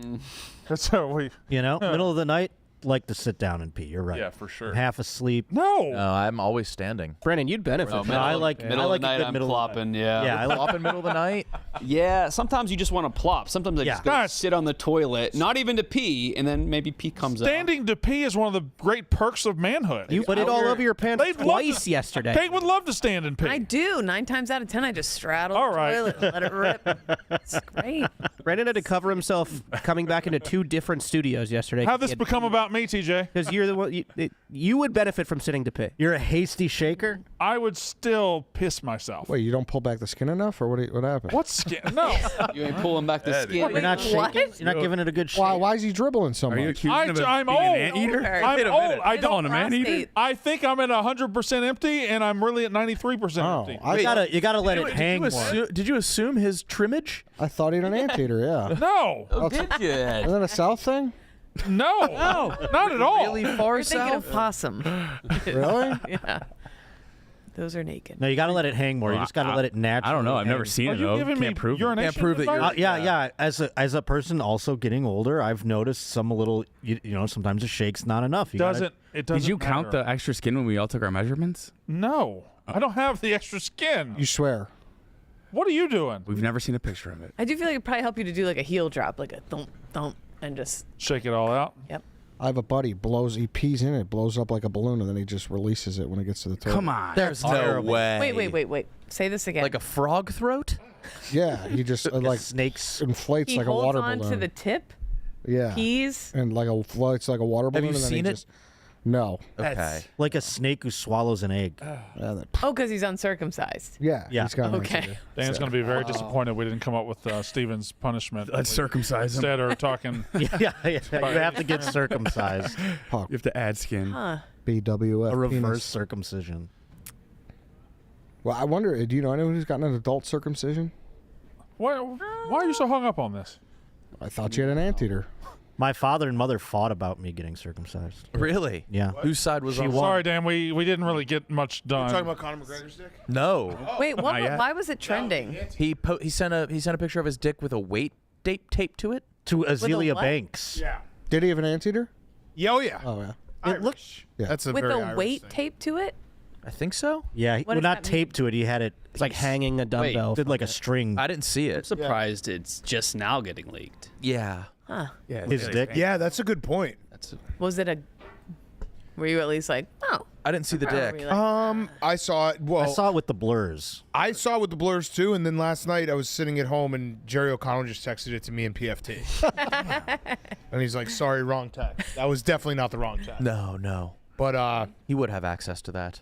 That's how we. You know, middle of the night, like to sit down and pee. You're right. Yeah, for sure. I'm half asleep. No. No, I'm always standing. Brandon, you'd benefit. Oh, from No, I that. like middle I of like the a night, good I'm middle of the plopping. night. Yeah. Yeah, I like Up in middle of the night. Yeah, sometimes you just want to plop. Sometimes I just go Guys. sit on the toilet, not even to pee, and then maybe pee comes out. Standing to pee is one of the great perks of manhood. You put it all over your pants They'd love twice to- yesterday. Kate would love to stand and pee. I do. 9 times out of 10, I just straddle All the right. toilet and let it rip. It's great. Brandon had to cover himself coming back into 2 different studios yesterday. How'd this become about me, TJ? Because you're the one. You would benefit from sitting to pee. You're a hasty shaker. I would still piss myself. Wait, you don't pull back the skin enough, or what happened? What skin? No. You ain't pulling back the skin. You're not What? shaking. You're not giving it a good shake. Why is he dribbling so Are you much? accusing him of I'm being old. an anteater? I'm Wait a old. minute. I His don't. a man-eater? prostate- I think I'm at 100% empty, and I'm really at 93% Oh, empty. You gotta let it hang more. Did you assume his trimmage? I thought he had an anteater. Yeah. No. Did you? Isn't that a South thing? No. Not at all. Really far You're thinking south? of possum. Really? Yeah. Those are naked. No, you gotta let it hang more. You just gotta let it naturally. I don't know. I've never hang. seen Are it you though. giving Can't me prove it. urination Can't prove that you're- advice? Yeah. As a person also getting older, I've noticed some little. You know, sometimes a shake's not enough. It doesn't Did you count matter. the extra skin when we all took our measurements? No. I don't have the extra skin. You swear? What are you doing? We've never seen a picture of it. I do feel like it'd probably help you to do like a heel drop, like a thump, thump, and just, Shake it all out. yep. I have a buddy. He pees in it, blows up like a balloon, and then he just releases it when it gets to the toilet. Come on. There's No way. Wait. Say this again. Like a frog throat? Yeah, he just like snakes. inflates he like a holds water on balloon. to the tip, Yeah. pees. And like floats like a water balloon. you and then seen he it? Just, no. Okay. Like a snake who swallows an egg. Oh, because he's uncircumcised. Yeah. Yeah. He's got an Okay. anteater. Dan's going to be very disappointed we didn't come up with Steven's punishment. Let's circumcise him. Instead are talking. yeah. You have to get circumcised. Puck. You have to add skin. Huh. BWF. A reverse penis. circumcision. Well, I wonder, do you know anyone who's gotten an adult circumcision? Why are you so hung up on this? I thought you had an anteater. My father and mother fought about me getting circumcised. Really? Yeah. Whose side was She on? won. Sorry, Dan. We didn't really get much done. Talking about Conor McGregor's dick? No. Wait, what? Not yet. Why was it trending? He sent a picture of his dick with a weight taped to it. To Azealia what? Banks. Yeah. Did he have an anteater? Yeah, oh yeah. Oh, yeah. It looked. Yeah. That's a With very a Irish weight thing. taped to it? I think so. Yeah. What Well, does not that taped to it. He had it. It's like hanging a dumbbell. Did from like a it. string. I didn't see I'm it. surprised it's just now getting leaked. Yeah. Huh. Yeah, His dick? Yeah, that's a good point. Was it a? Were you at least like, oh? I didn't see the Or were dick. you like, I saw it. Well, I saw it with the blurs. I saw it with the blurs too, and then last night I was sitting at home and Jerry O'Connell just texted it to me in PFT, and he's like, "Sorry, wrong text." That was definitely not the wrong text. No. But he would have access to that.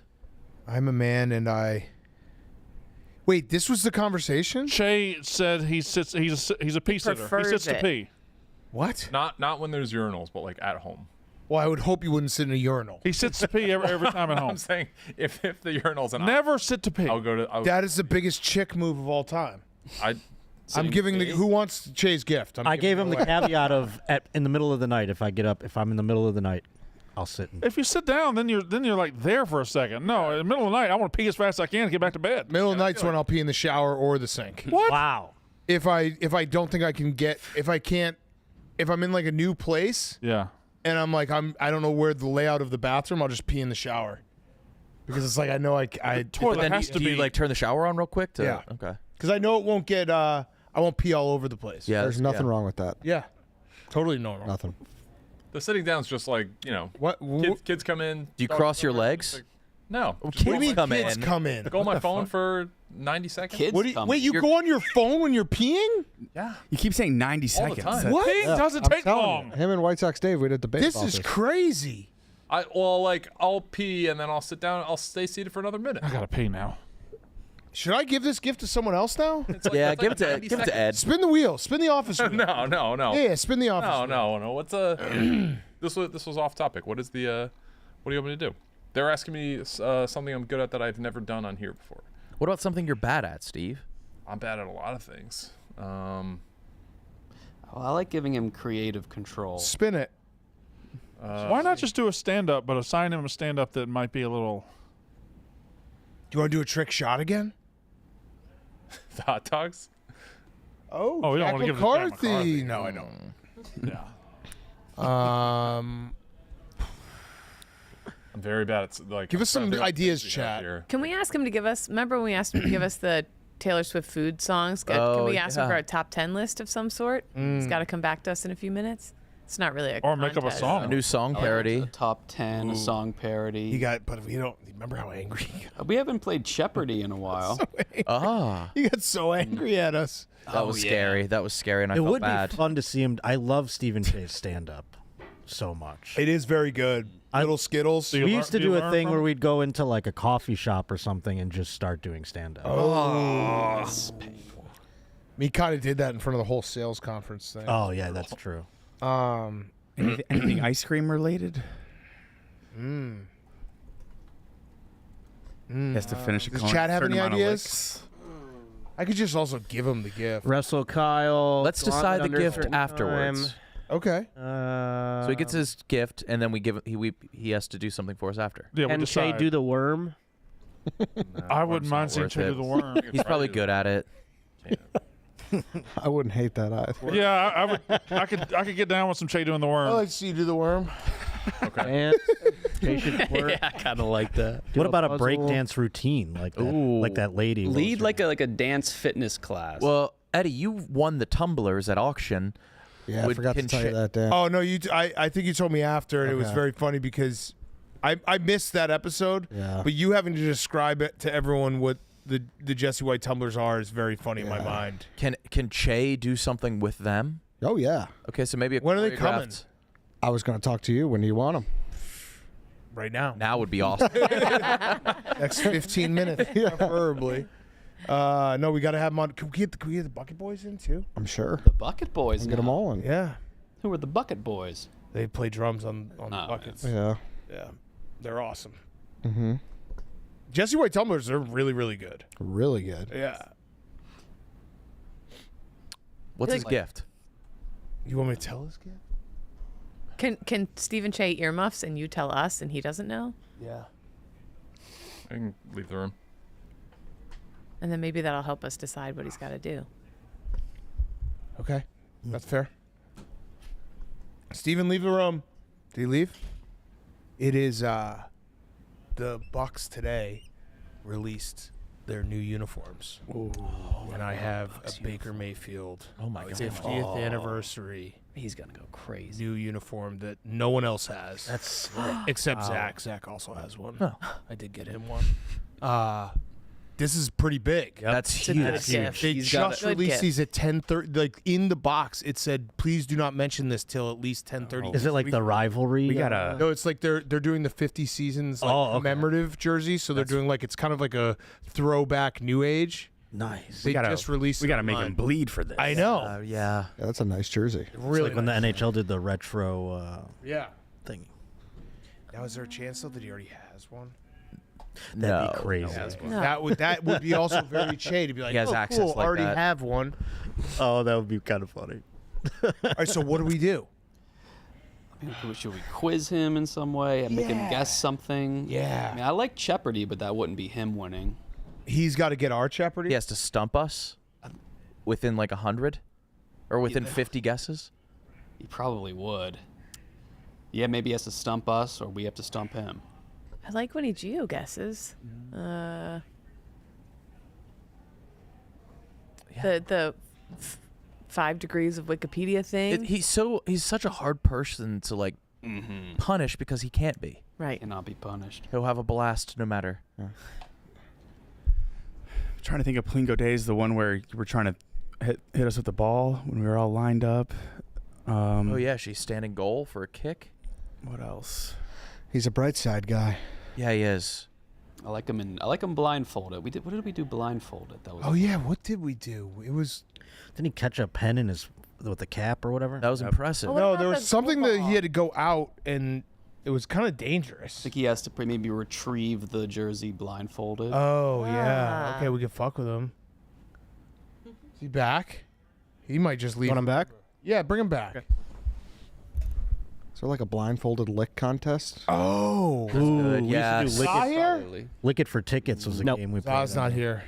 I'm a man, and I. Wait, this was the conversation? Shay said he's a pee sitter. He sits to pee. What? Not when there's urinals, but like at home. Well, I would hope you wouldn't sit in a urinal. He sits to pee every time at home. I'm saying if the urinal's an Never sit to pee. I'll go to. That is the biggest chick move of all time. I'm giving the. Who wants Jay's gift? I gave him the caveat of in the middle of the night. If I'm in the middle of the night, I'll sit. If you sit down, then you're like there for a second. No, in the middle of the night, I want to pee as fast as I can to get back to bed. Middle of the night's when I'll pee in the shower or the sink. What? Wow. If I don't think I can get if I'm in like a new place. Yeah. And I'm like I don't know where the layout of the bathroom. I'll just pee in the shower because it's like I know I toilet But then has to do you be like turn the shower on real quick? Yeah. Okay. Because I know it won't get I won't pee all over the place. Yeah. There's nothing wrong with that. Yeah. Totally normal. Nothing. The sitting down's just like What? Kids come in. Do you cross your legs? No. What do you mean come kids in? come in? Go on my phone for 90 seconds. Kids What do you, come. wait, you go on your phone when you're peeing? Yeah. You keep saying 90 All the seconds. time. What? Peeing doesn't I'm take telling long. you, him and White Sox Dave, we did debate This about is this. crazy. I'll pee and then I'll sit down. I'll stay seated for another minute. I gotta pee now. Should I give this gift to someone else now? It's like- Yeah, it's give like it to 90 give it to seconds. Ed. Spin the wheel. Spin the office wheel. No. Yeah, spin the office wheel. No. What's this was off topic. What is the what do you want me to do? They're asking me something I'm good at that I've never done on here before. What about something you're bad at, Steve? I'm bad at a lot of things. Well, I like giving him creative control. Spin it. Why not just do a stand-up, but assign him a stand-up that might be a little... Do you want to do a trick shot again? The hot dogs? Oh, we don't Jack want to give it to Jack McCarthy. McCarthy. No, I don't. Yeah. I'm very bad at like. Give us some trying to think of ideas, things we have chat. here. Can we ask him to give us? Remember when we asked him to give us the Taylor Swift food songs? Can Oh, we ask him yeah. for a top 10 list of some sort? He's got to come back to us in a few minutes. It's not really a Or make up a contest. song. A new song A parody. top 10, a song parody. But we don't remember how angry he got. We haven't played Jeopardy in a while. He got so angry at us. That was scary. That was scary, and I It felt would bad. be fun to see him. I love Stephen Chay's stand-up so much. It is very good. Little Skittles. you We lear- used to do you do a learn thing from where it? we'd go into like a coffee shop or something and just start doing stand-up. He kind of did that in front of the whole sales conference thing. Oh yeah, that's true. Anything ice cream related? He has to finish a Does con- Chad have certain any amount of ideas? licks. I could just also give him the gift. Wrestle Kyle. Let's decide the gift afterwards. Okay. So he gets his gift, and then we give he has to do something for us after. Yeah, we Can Shay decide. do the worm? I wouldn't mind seeing worth Shay do it. the worm. He's probably good at it. I wouldn't hate that either. Yeah, I would. I could get down with some Shay doing the worm. I like to see you do the worm. And Shay should work. I kind of like that. What about a puzzle. breakdance routine like that? Like that lady? What Lead was her like a dance fitness class. Well, Eddie, you won the tumblers at auction. Yeah, I Would- forgot to can tell you Shay- that, Dan. Oh no, I think you told me after, and it was Okay. very funny because I missed that episode. Yeah. But you having to describe it to everyone what the Jesse White tumblers are is very funny in my mind. Can Che do something with them? Oh yeah. Okay, so maybe a When are they coming? choreographed- I was going to talk to you when you want them. Right now. Now would be awesome. Next 15 minutes, preferably. No, we got to have them on. Can we get the Bucket Boys in too? I'm sure. the Bucket Boys. Get them now. all in. Yeah. Who are the Bucket Boys? They play drums on the buckets. Yeah. Yeah. They're awesome. Mm-hmm. Jesse White tumblers are really, really good. Really good. Yeah. What's his gift? You want me to tell his gift? Can Stephen Che earmuffs and you tell us and he doesn't know? Yeah. I can leave the room. And then maybe that'll help us decide what he's got to do. Okay. That's fair. Steven, leave the room. Did he leave? It is the Bucks today released their new uniforms. And I have a Baker Mayfield 50th anniversary He's gonna go crazy. New uniform that no one else has. That's sick. Except Zach. Zach also has one. I did get him one. This is pretty big. That's It's a good huge. gift. They He's got just it. Good released gift. these at 10:30. Like in the box, it said, "Please do not mention this till at least 10:30." Is it like the rivalry? We gotta. No, it's like they're doing the 50 seasons like okay. commemorative jersey. So they're doing like it's kind of like a throwback new age. Nice. They just released. We it gotta make online. him bleed for this. I know. Yeah. Yeah, that's a nice jersey. Really Like when the nice. NHL did the retro Yeah. thing. Now is there a chance though that he already has one? That'd No. be crazy. That would be also very Che to be like, He has oh, access cool, like already that. have one. Oh, that would be kind of funny. All right, so what do we do? Should we quiz him in some way and make him guess something? Yeah. I mean, I like Jeopardy, but that wouldn't be him winning. He's got to get our Jeopardy. He has to stump us within like 100 or within 50 guesses. He probably would. Yeah, maybe he has to stump us, or we have to stump him. I like when he geo guesses. The 5 degrees of Wikipedia thing. He's such a hard person to like punish because he can't be. Right. Cannot be punished. He'll have a blast no matter. Trying to think of Plinko Days, the one where you were trying to hit us with the ball when we were all lined up. Oh yeah, she's standing goal for a kick. What else? He's a bright side guy. Yeah, he is. I like him blindfolded. What did we do blindfolded? That was Oh yeah, what did we do? It was Didn't he catch a pen in his with the cap or whatever? That was impressive. Oh, what no. about There was the something that football? he had to go out, and it was kind of I dangerous. think he has to maybe retrieve the jersey blindfolded. Oh yeah. Ah. Okay, we can fuck with him. Is he back? He might just leave. Want him back? Yeah, bring him back. Is there like a blindfolded lick contest? Oh, Good. we Yeah. used to do Saw here? Probably. Lick It for Tickets was a Nope. game we played. Zah's not here.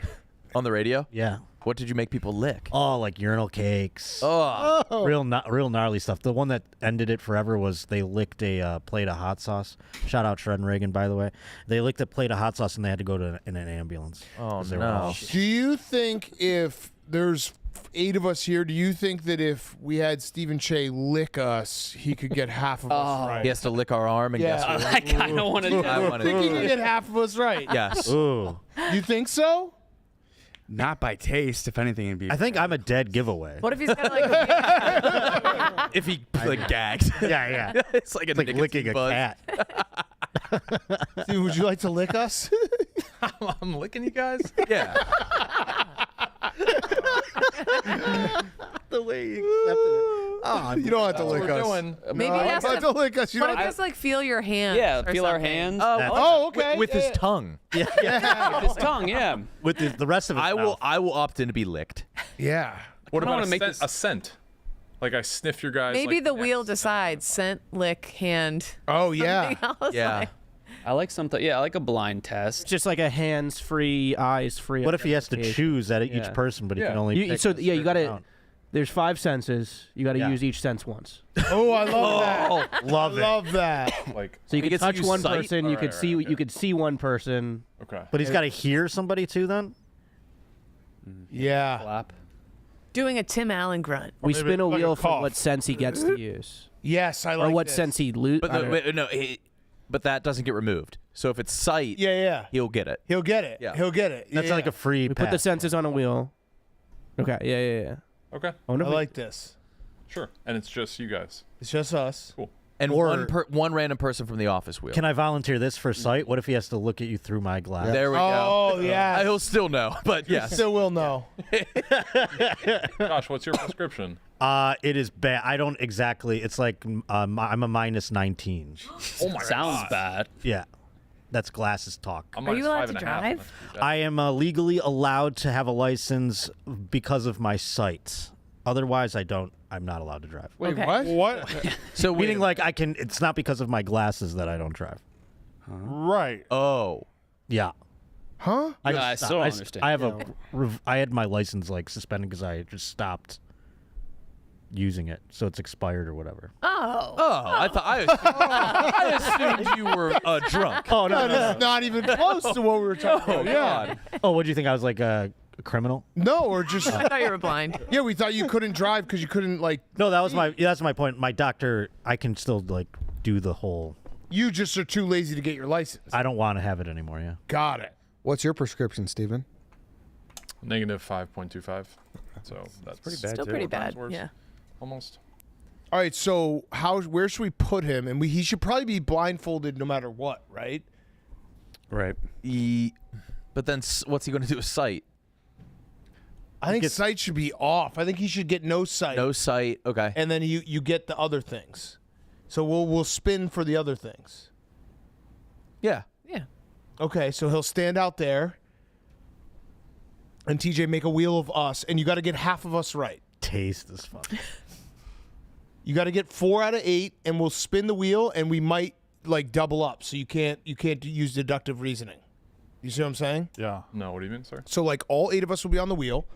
On the radio? Yeah. What did you make people lick? Oh, like urinal cakes. Oh. Real gnarly stuff. The one that ended it forever was they licked a plate of hot sauce. Shout out Shred and Reagan, by the way. They licked a plate of hot sauce and they had to go to in an ambulance. Oh, 'cause they were no. all- Do you think if there's 8 of us here, do you think that if we had Stephen Che lick us, he could get half of us right? He has to lick our arm and Yeah. guess what? I kind of want to do I I wanna think he do can it. get half of us right. Yes. Ooh. You think so? Not by taste, if anything, it'd be. I think I'm a dead giveaway. What if he's got like a If he like gags. Yeah, yeah. It's like a It's like nicotine licking a bud. cat. Dude, would you like to lick us? I'm licking you guys? Yeah. The way he accepted it. Oh, You don't have to What lick we're us. doing. maybe You he don't has have to lick us. You What don't if he has to like feel your hands? Yeah, or feel our something? hands. Oh, okay. With his tongue. yeah, yeah. His tongue, yeah. With the rest of his mouth. I will opt in to be licked. Yeah. What I about wanna a make scent, this- a scent? Like I sniff your guys. Maybe like, the neck. wheel decides scent, lick, hand. Oh, yeah. something else, Yeah. like- I like something. Yeah, I like a blind It's test. just like a hands-free, eyes-free. What if he has to identification. choose at each Yeah. person, but he Yeah. can only pick So a yeah, you certain got to. amount? There's 5 senses. You got to Yeah. use each sense once. Oh, I love that. Love it. Love that. Like So you He can gets to touch use one sight? person. You Alright, could alright, see. okay. You could see one person. okay. But he's got to hear somebody too then? Yeah. Clap. Doing a Tim Allen grunt. We maybe spin a like a wheel for cough. what sense he gets to use, Yes, I or like what this. sense he loses. But but that doesn't get removed. So if it's sight, Yeah, yeah. he'll get it. He'll get it. Yeah. He'll get it. That's yeah. like a free We pass. put the senses on a wheel. Okay. Yeah. Okay. I wonder I if we- like this. Sure. And it's just you guys. It's just us. Cool. And Or- one random person from the office wheel. Can I volunteer this for sight? What if he has to look at you through my glass? There we Oh, go. yeah. He'll still know, but yes. Still will know. Josh, what's your prescription? It is bad. I don't exactly. It's like I'm a minus 19. Oh my Sounds bad. Yeah, that's glasses talk. I'm Are you minus allowed to 5.5 on drive? this dude. I am legally allowed to have a license because of my sight. Otherwise, I'm not allowed to drive. Wait, Okay. what? What? So Meaning, like, I can. It's not because of my glasses that I don't drive. Right. Oh. Yeah. Huh? I still don't understand. I have I had my license like suspended because I just stopped using it, so it's expired or whatever. Oh. I thought I assumed you were drunk. Oh no! That is not even close to what we were talking about. Yeah. God. Oh, what do you think? I was like criminal? No, or just. I thought you were blind. Yeah, we thought you couldn't drive because you couldn't like. No, that's my point. My doctor, I can still like do the whole. You just are too lazy to get your license. I don't want to have it anymore. Yeah. Got it. What's your prescription, Steven? Negative 5.25. So that's pretty bad. Still pretty bad. Worse. Yeah. Almost. All right, so where should we put him? And he should probably be blindfolded no matter what, right? Right. But then what's he going to do with sight? I think sight should be off. I think he should get no sight. No sight. Okay. And then you get the other things. So we'll spin for the other things. Yeah. Yeah. Okay, so he'll stand out there. And TJ make a wheel of us, and you got to get half of us right. Taste this fuck. You got to get 4 out of 8, and we'll spin the wheel, and we might like double up. So you can't use deductive reasoning. You see what I'm saying? Yeah. No, what do you mean, sir? So like all 8 of us will be on the wheel.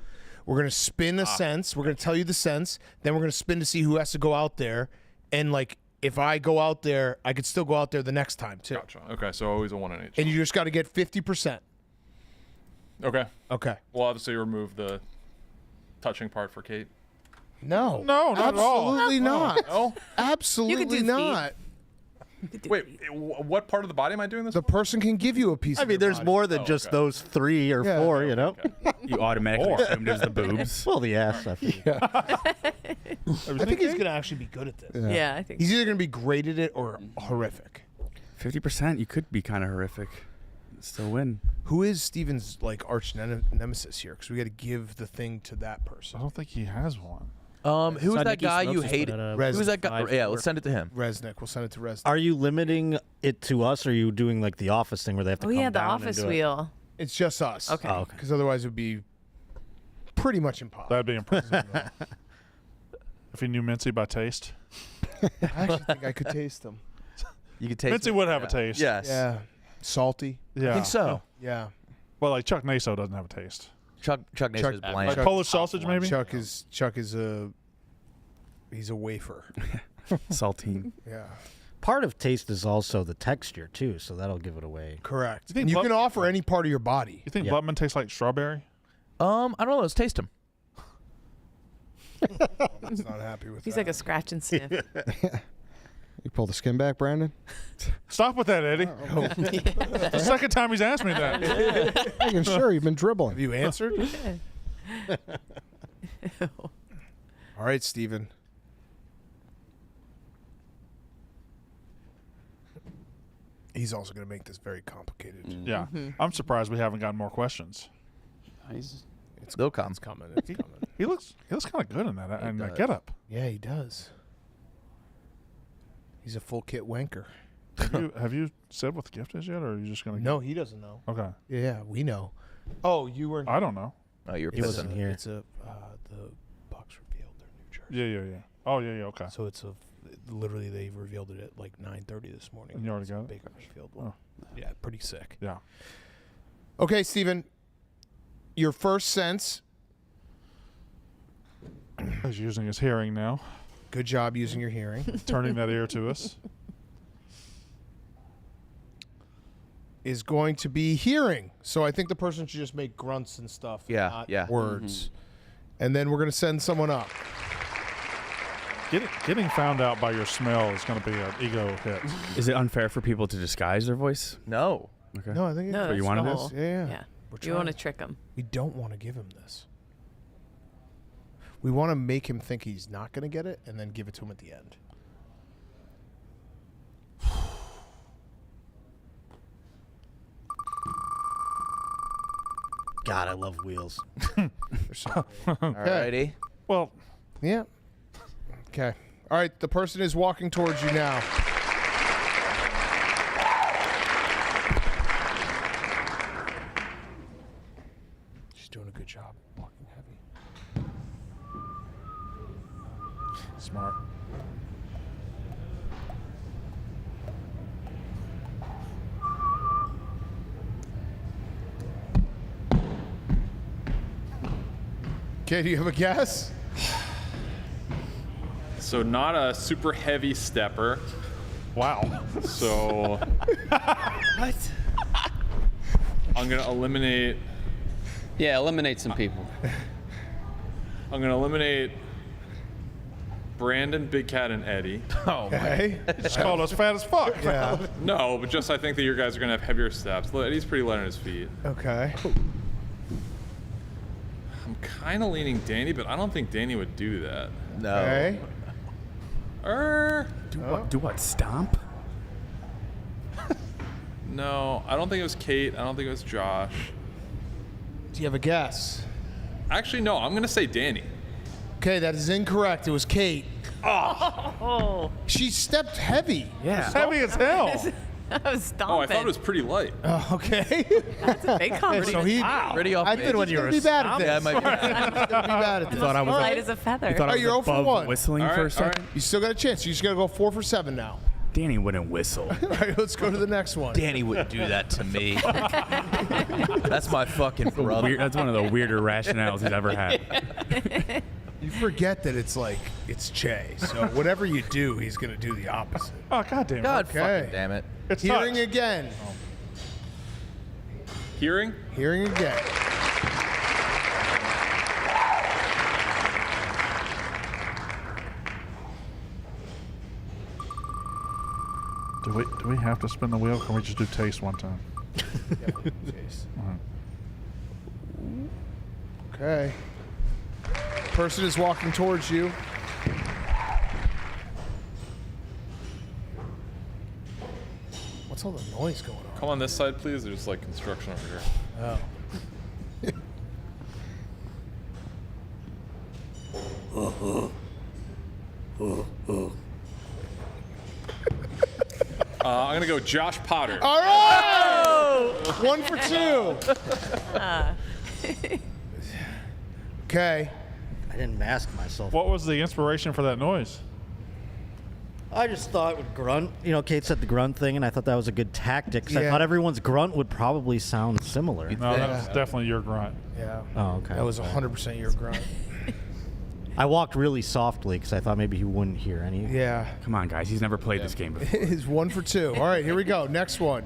We're gonna spin a sense. We're gonna tell you the sense. Then we're gonna spin to see who has to go out there. And like if I go out there, I could still go out there the next time too. Gotcha. Okay, so always a 1 in each. And you just got to get 50%. Okay. Okay. We'll obviously remove the touching part for Kate. No. No, not at all. Absolutely not. No? Absolutely not. Wait, what part of the body am I doing this? The person can give you a piece. I mean, there's more than just those 3 or 4. You know. You automatically assumed it was the boobs. Well, the ass. I think. I think he's gonna actually be good at this. Yeah, I think He's either gonna be great at it or horrific. 50%. You could be kind of horrific. Still win. Who is Steven's like arch nemesis here? Because we got to give the thing to that person. I don't think he has one. Who was So that Nikki guy you Smokes has hated? put out a Who was that guy? 5 Yeah, for- let's send it to him. Resnick. We'll send it to Resnick. Are you limiting it to us, or are you doing like the office thing where they have to Oh come yeah, the down office and do it? wheel. It's just us. Okay. Oh, okay. Because otherwise it would be pretty much impossible. That'd be impressive. If he knew Mincy by taste. I actually think I could taste them. You could taste Mincy it. would have a Yeah. taste. Yes. Yeah. Salty. Yeah. I think so. Yeah. Well, like Chuck Naso doesn't have a taste. Chuck Naso is bland. Like Polish sausage, maybe? Chuck is he's a wafer. Saltine. Yeah. Part of taste is also the texture too, so that'll give it away. Correct. You think And you Bub- can offer any part of your body. You think Yeah. Butman tastes like strawberry? I don't know. Let's taste him. He's not happy with He's that. like a scratch and sniff. You pull the skin back, Brandon? Stop with that, Eddie. The second time he's asked me that. Making sure you've been Have dribbling. you answered? All right, Steven. He's also going to make this very complicated. Yeah. I'm surprised we haven't gotten more questions. They'll come. It's coming. It's coming. He looks kind of good in that and that does. getup. Yeah, he does. He's a full kit wanker. Have you said what the gift is yet, or are you just gonna? No, he doesn't know. Okay. Yeah, we know. Oh, you were. I don't know. Oh, you're He wasn't pissing. here. It's the Bucks revealed their new jersey. Yeah. Oh, yeah. Okay. So it's literally they revealed it at like 9:30 this morning. And you already It's got a it? Bakersfield Oh. one. Yeah, pretty sick. Yeah. Okay, Steven. Your first sense. He's using his hearing now, Good job using your hearing. turning that ear to us. Is going to be hearing. So I think the person should just make grunts and stuff. Yeah, not yeah. Words. And then we're going to send someone up. Getting found out by your smell is going to be an ego hit. Is it unfair for people to disguise their voice? No. Okay. No, I think No, what you that's wanted the is? whole- Yeah. Yeah. We're You want to trying. trick him. We don't want to give him this. We want to make him think he's not going to get it and then give it to him at the end. God, I love wheels. Alrighty. Well, Yeah. Okay. All right. The person is walking towards you now. She's doing a good job walking heavy. smart. Okay, do you have a guess? So not a super heavy stepper. Wow. So What? I'm gonna eliminate Yeah, eliminate some people. I'm gonna eliminate Brandon, Big Cat, and Eddie. Oh my! It's called us fat as fuck. Yeah. No, but just I think that your guys are gonna have heavier steps. Eddie's pretty light on his feet. Okay. I'm kind of leaning Danny, but I don't think Danny would do that. No. Okay. Do what? Stomp? No, I don't think it was Kate. I don't think it was Josh. Do you have a guess? Actually, no. I'm gonna say Danny. Okay, that is incorrect. It was Kate. Oh. She stepped heavy. It's heavy as hell. That was stomping. Oh, I thought it was pretty light. Okay. That's a big compliment. So he Pretty off. I think when you were be bad at this. Yeah, it might be. He's gonna be bad at this. thought I was light as a feather. thought I was you're 0 for above 1. Whistling All for a right, all second? right. You still got a chance. You just gotta go 4 for 7 now. Danny wouldn't whistle. All right, let's go to the next one. Danny wouldn't do that to me. That's my fucking brother. That's one of the weirder rationales he's ever had. You forget that it's Che. So whatever you do, he's gonna do the opposite. Oh, goddamn. God Okay. fucking damn it. It's Hearing touch. again. Hearing? Hearing again. Do we have to spin the wheel? Can we just do taste one time? Okay. Person is walking towards you. What's all the noise going on? Come on this side, please. There's like construction over here. Oh. I'm gonna go Josh Potter. All right! 1 for 2. Okay. I didn't mask myself. What was the inspiration for that noise? I just thought with grunt, Kate said the grunt thing, and I thought that was a good tactic. 'Cause I Yeah. thought everyone's grunt would probably sound similar. No, that was definitely your grunt. Yeah. Oh, okay. That was 100% your grunt. I walked really softly because I thought maybe he wouldn't hear any. Yeah. Come on, guys. He's never played this game before. It's 1 for 2. All right, here we go. Next one.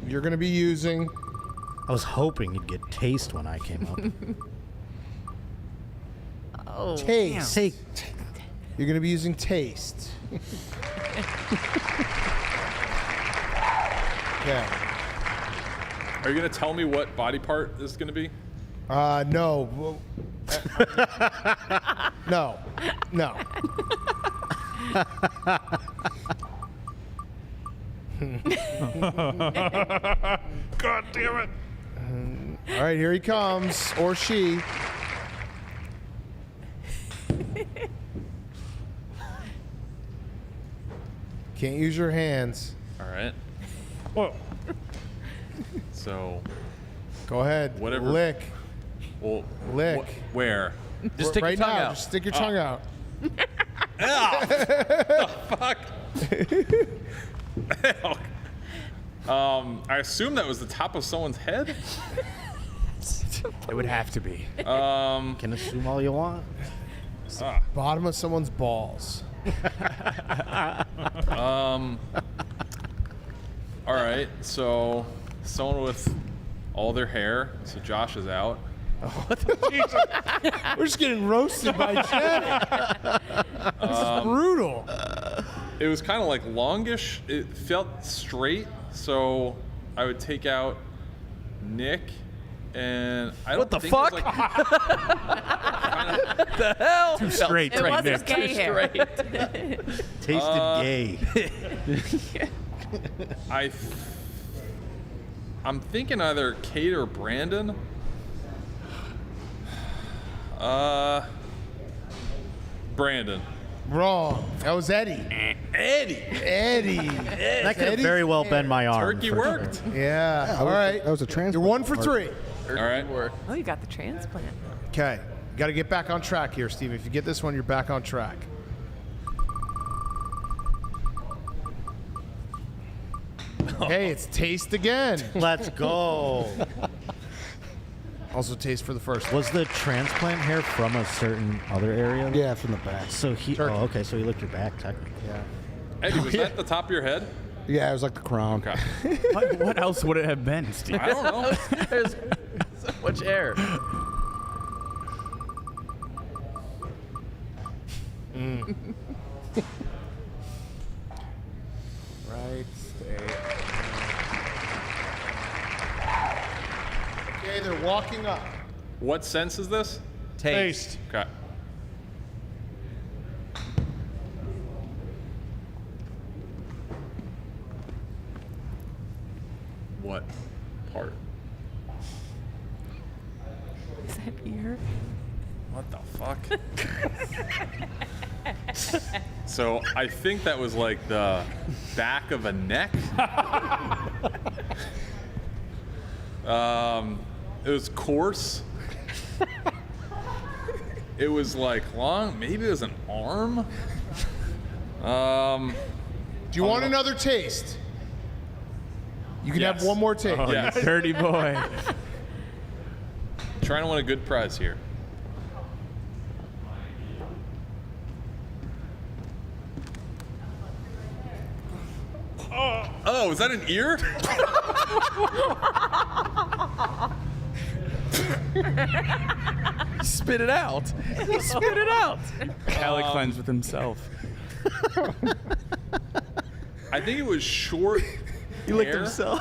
You're going to be using. I was hoping he'd get taste when I came up. Oh. Taste. Say, You're going to be using taste. Okay. Are you gonna tell me what body part this is gonna be? No. No. No. God damn it. All right, here he comes, or she. Can't use your hands. All right. Whoa. So, Go ahead. Whatever. Lick. well, Lick. Where? Just stick right your tongue now. out. Just stick your tongue out. Fuck. I assume that was the top of someone's head. It would have to be. can assume all you want. Bottom of someone's balls. All right. So, someone with all their hair. So Josh is out. We're just getting roasted by Jen. This is brutal. It was kind of like longish. It felt straight. So I would take out Nick. And I don't What the think fuck? It was like, The hell? Too straight, It right, wasn't Nick. gay hair. Tasted gay. I'm thinking either Kate or Brandon. Brandon. Wrong. That was Eddie. Eddie. That could have very well been my arm. Turkey for worked. sure. Yeah. All right. That was a transplant. You're 1 for 3. All right. Oh, you got the transplant. Okay. You got to get back on track here, Steve. If you get this one, you're back on track. Hey, it's taste again. Let's go. Also taste for the first one. Was the transplant hair from a certain other area? Yeah, from the back. So he. Turkey. Oh, okay. So he licked your back, technically. Yeah. Eddie, was that the top of your head? Yeah, it was like the crown. Okay. What else would it have been, Steve? I don't know. There's so much air. Right. Okay, they're walking up. What sense is this? Taste. Okay. What part? Is that ear? What the fuck? So I think that was like the back of a neck. It was coarse. It was like long. Maybe it was an arm. Do you want another taste? You can have Yes. one more taste. Oh, Yes. you dirty boy. Trying to win a good prize here. Oh, is that an ear? Spit it out. Spit it out. Palate cleanse with himself. I think it was short. He licked hair. himself.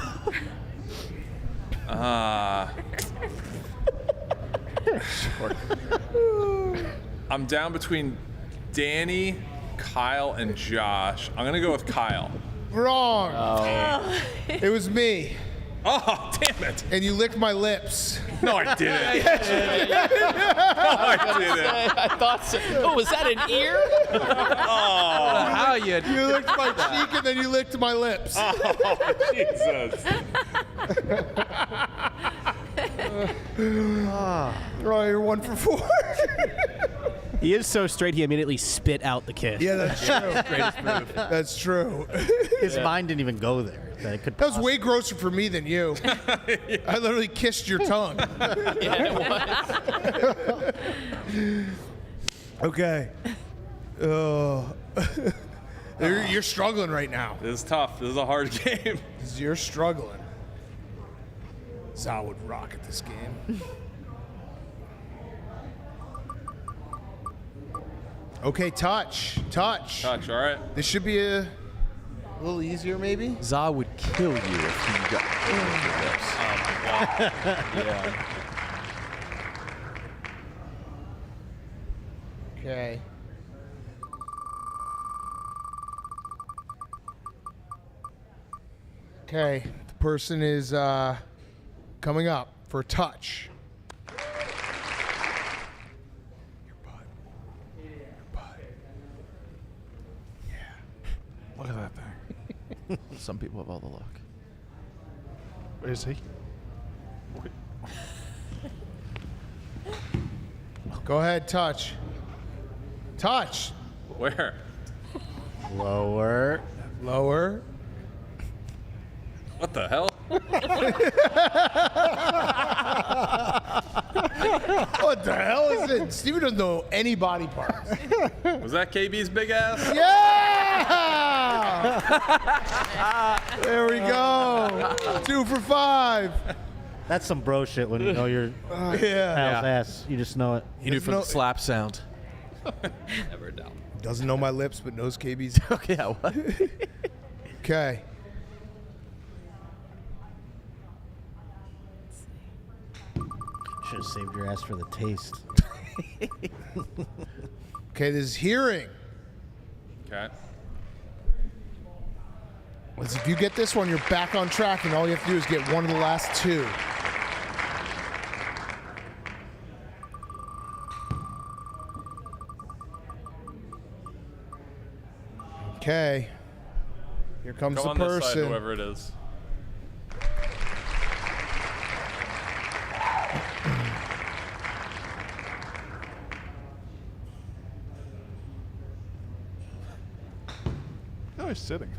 I'm down between Danny, Kyle, and Josh. I'm gonna go with Kyle. Wrong. It was me. Oh, damn it! And you licked my lips. No, I didn't. No, I didn't. I thought so. Oh, was that an ear? Oh, How you? You licked my cheek and then you licked my lips. oh, Jesus. Oh, you're 1 for 4. He is so straight, he immediately spit out the kiss. Yeah, that's true. Greatest move. That's true. His mind didn't even go there. That could That was way grosser for me than you. I literally kissed your tongue. Yeah, it was. Okay. You're struggling right now. This is tough. This is a hard game. You're struggling. Zal would rock at this game. Okay, touch. Touch, all right. This should be a little easier, maybe. Za would kill you if he got your lips. Yeah. Okay. Okay, the person is coming up for a touch. Your butt. Your butt. Look at that thing. Some people have all the luck. Where is he? Go ahead, touch. Touch. Where? lower. Lower. What the hell? What the hell is it? Steven doesn't know any body parts. Was that KB's big ass? Yeah! There we go. 2 for 5. That's some bro shit when you know your pal's Yeah. ass. You just know it. He knew from the slap sound. Never doubt. Doesn't know my lips, but knows KB's. Okay, yeah, what? Okay. Should have saved your ass for the taste. Okay, this is hearing. Okay. If you get this one, you're back on track, and all you have to do is get one of the last 2. Okay. Here comes Go the on this side, person. whoever it is. No, he's sitting.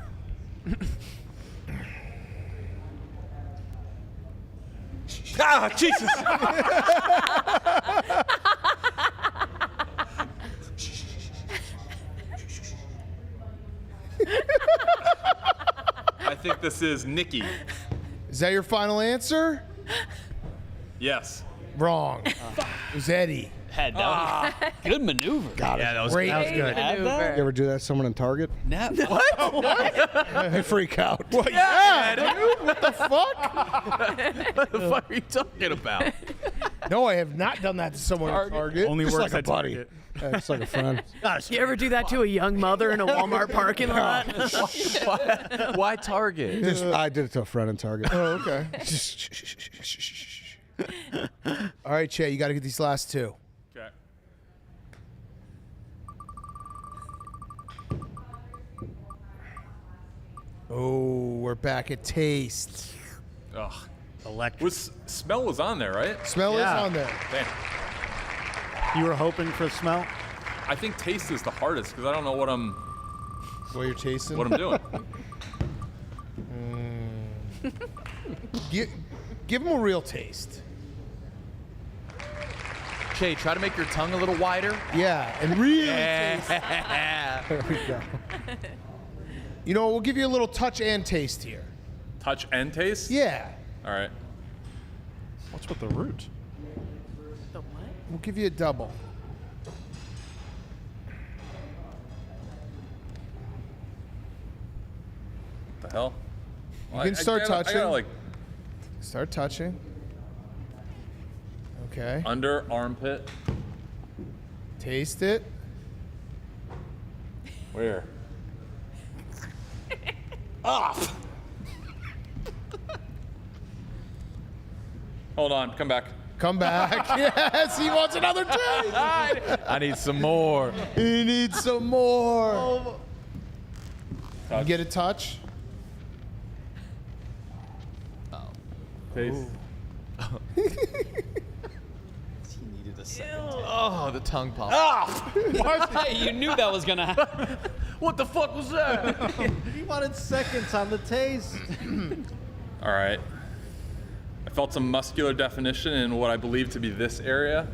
Ah, Jesus! think this is Nikki. Is that your final answer? Yes. Wrong. It was Eddie. Had that. Good maneuver. Got it. Yeah, that was Great. good. That was good. Maneuver. You ever do that to someone in Target? What? I freak out. Yeah, dude. What the fuck? What the fuck are you talking about? No, I have not done that to someone at Target. Only Just works like a at buddy. Target. It's like a friend. You ever do that to a young mother in a Walmart parking lot? Why Target? I did it to a friend in Target. Oh, okay. All right, Che, you got to get these last two. Okay. Oh, we're back at taste. Ugh. Electric. Smell was on there, right? Smell Yeah. is on there. Damn. You were hoping for smell? I think taste is the hardest because I don't know what I'm What you're tasting? doing. Give them a real taste. Che, try to make your tongue a little wider. Yeah, and really taste. There we go. You know, we'll give you a little touch and taste here. Touch and taste? Yeah. All right. What's with the root? The what? We'll give you a double. What the hell? You can start touching. I gotta, like, Start touching. Okay. under armpit. Taste it. Where? Hold on. Come back. Come back. Yes, he wants another taste. I need some more. He needs some more. You get a touch. Taste. He needed a second. Oh, the tongue pop. You knew that was gonna happen. What the fuck was that? He wanted seconds on the taste. All right. I felt some muscular definition in what I believe to be this area.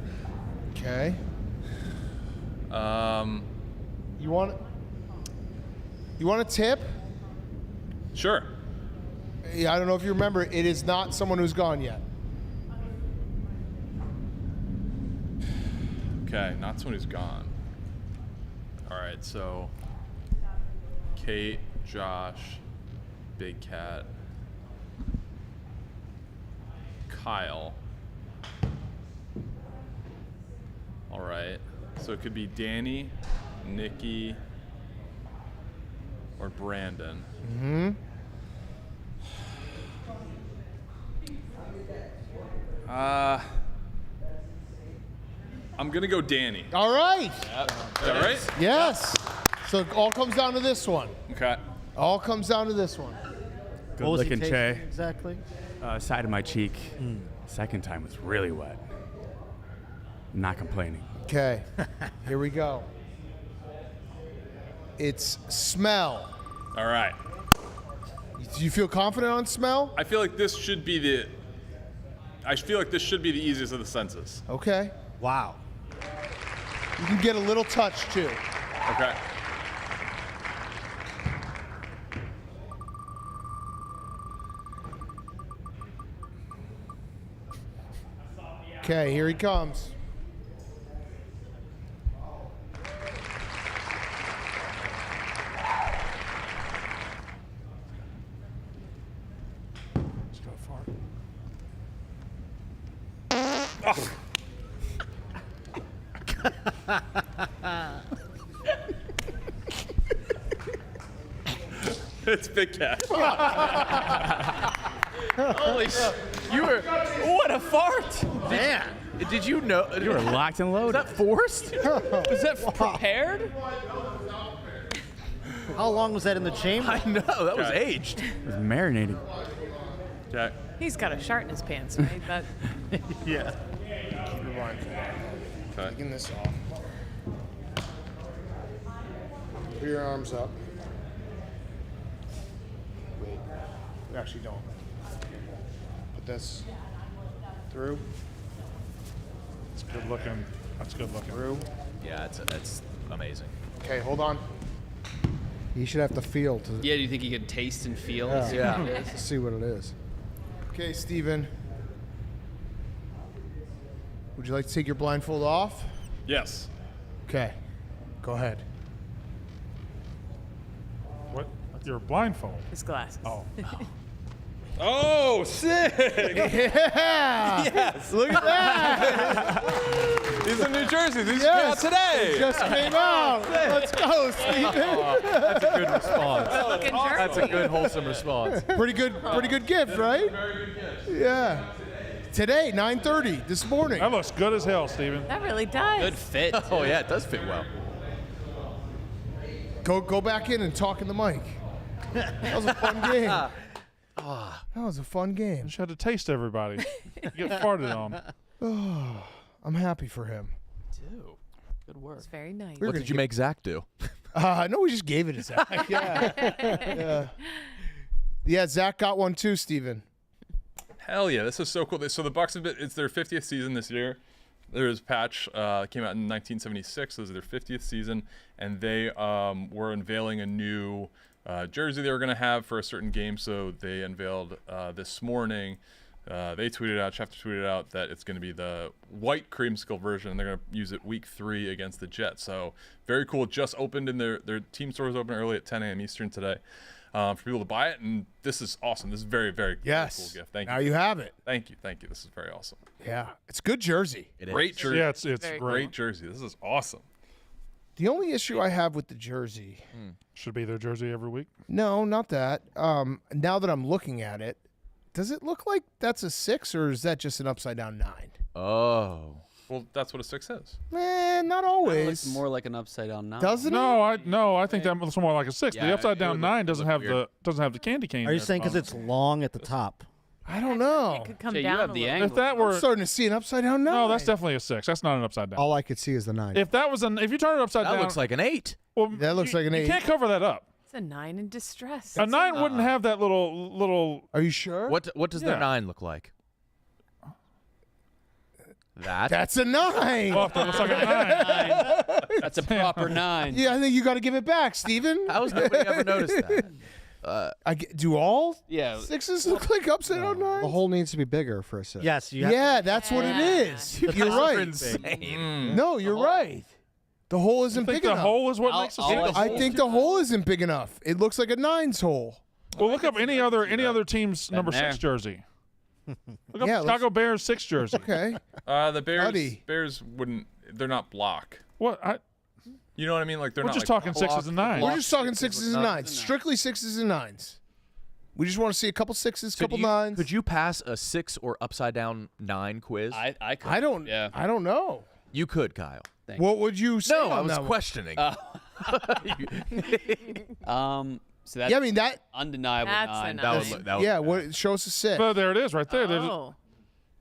Okay. You want a tip? Sure. Yeah, I don't know if you remember. It is not someone who's gone yet. Okay, not someone who's gone. All right, so Kate, Josh, Big Cat, Kyle. All right, so it could be Danny, Nikki, or Brandon. Mm-hmm. I'm gonna go Danny. All right. Is that right? Yes. So it all comes down to this one. Okay. All comes down to this one. Good What was he looking, tasting Che. exactly? Side of my cheek. Second time was really wet. Not complaining. Okay. Here we go. It's smell. All right. Do you feel confident on smell? I feel like this should be the. I feel like this should be the easiest of the senses. Okay. Wow. You can get a little touch too. Okay. Okay, here he comes. Let's go far. It's Big Cat. Holy shit. You were. What a fart. Man. Did you know? You were locked and Was loaded. that forced? Was that prepared? How long was that in the chamber? I know. That was Okay. aged. It was marinating. Okay. He's got a shirt in his pants, right? That, Yeah. Rewind. Okay. Taking this off. Put your arms up. Wait. We actually don't. Put this through. It's good looking. That's good looking. Through. Yeah, it's amazing. Okay, hold on. He should have to feel to Yeah, do you think he could taste and feel? Yeah. to see what it is. Okay, Steven. Would you like to take your blindfold off? Yes. Okay. Go ahead. What? You're blindfold. His glasses. Oh. Oh, sick! Yeah! Yes. Look at that! He's in New Jersey. These Yes. came out today. Just came out. Let's go, Steven. That's a good response. Looking jerky. That's a good, wholesome response. Pretty good gift, right? Very good gift. Yeah. Today, 9:30 this morning. That looks good as hell, Steven. That really does. Good fit. Oh, yeah, it does fit well. Go back in and talk in the mic. That was a fun game. That was a fun You game. just had to taste everybody. You get farted on. Oh, I'm happy for him. Too. Good work. It's very nice. What did you make Zach do? No, we just gave it to Zach. Yeah. Yeah, Zach got one too, Steven. Hell yeah, this is so cool. So the Bucks have been, it's their 50th season this year. There's Patch came out in 1976. This is their 50th season, and they were unveiling a new jersey they were going to have for a certain game. So they unveiled this morning. They tweeted out, Schefter tweeted out that it's going to be the white creamsicle version, and they're going to use it week 3 against the Jets. So very cool. Just opened in their team stores open early at 10 a.m. Eastern today. For people to buy it, and this is awesome. This is very, very cool gift. Thank you. Now you have it. Thank you. This is very awesome. Yeah, it's good jersey. Great jersey. Yeah, it's Very great. Jersey. This is awesome. The only issue I have with the jersey, Should be their jersey every week. no, not that. Now that I'm looking at it, does it look like that's a 6 or is that just an upside down 9? Oh. Well, that's what a 6 is. Not It always. looks more like an upside down 9. Doesn't it? I think that looks more like a 6. Yeah, the upside it down would 9 doesn't look have weird. the candy cane. Are you there. saying because it's long at the top? I don't know. It could come Jay, you down have a the little. angle. If that I'm were starting to see an upside down 9. no, that's definitely a 6. That's not an upside down. All I could see is the 9. If that was if you turn it upside That down, looks like an 8. well, That looks like an You 8. can't cover that up. It's a 9 in distress. A 9 wouldn't have that little. Are you sure? What does their Yeah. 9 look like? That? That's a 9. Well, that looks like a 9. That's a proper 9. Yeah, I think you got to give it back, Steven. How has nobody ever noticed that? Do all Yeah. 6s look like upside down 9s? The hole needs to be bigger for a 6. Yes. You have Yeah, that's what it is. You're right. Insane. No, you're right. The hole I isn't think big the enough. hole is what makes a 6. I think the hole isn't big enough. It looks like a 9's hole. Well, look up any other team's number there. 6 jersey. Look up Yeah, Chicago Bears 6 jersey. Okay. The Buddy. Bears wouldn't. They're not block. What? You know what I mean? Like they're We're not just like talking 6s and 9s. We're just talking 6s and 9s. Strictly 6s and 9s. We just want to see a couple 6s, couple 9s. Could you pass a 6 or upside down 9 quiz? I could. I don't. Yeah. I don't know. You could, Kyle. Thank What would you say? No, I on was that one? questioning. So that's Yeah, I mean that. undeniable That's 9. a 9. that would, that would, Yeah, what show us a 6. But there it is, right there. Oh.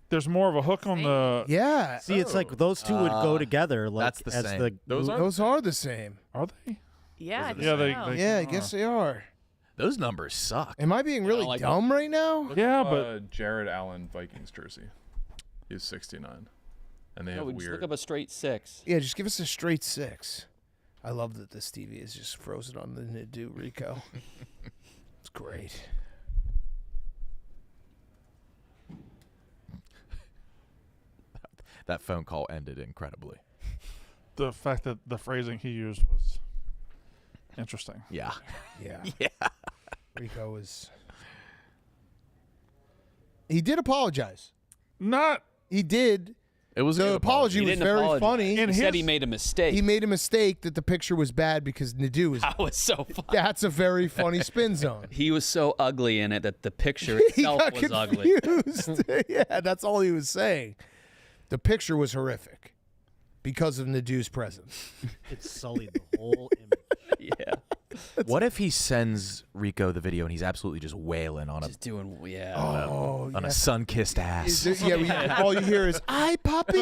There's more of a hook on the. Yeah, See, it's like those two would go together. Like that's the as same. the those are the same. Are they? Yeah. I think Yeah, they- so. they- Yeah, I guess they are. those numbers suck. Am I being really like dumb right now? Yeah, but Jared Allen Vikings jersey. He's 69, and they No, have we just weird. look up a straight 6. Yeah, just give us a straight 6. I love that this TV is just frozen on the Nadu Rico. It's great. That phone call ended incredibly. the fact that the phrasing he used was interesting. Yeah. Yeah. Yeah. Rico is. He did apologize. Not. He did. It was a The good apology He was didn't very apologize. funny. He said he made a mistake. He made a mistake that the picture was bad because Nadu was. That was so funny. That's a very funny spin zone. He was so ugly in it that the picture He itself got was ugly. confused. Yeah, that's all he was saying. The picture was horrific because of Nadu's presence. it sullied the whole image. Yeah. What if he sends Rico the video and he's absolutely just wailing on Just doing, yeah. on a sun-kissed ass? All you hear is "I puppy,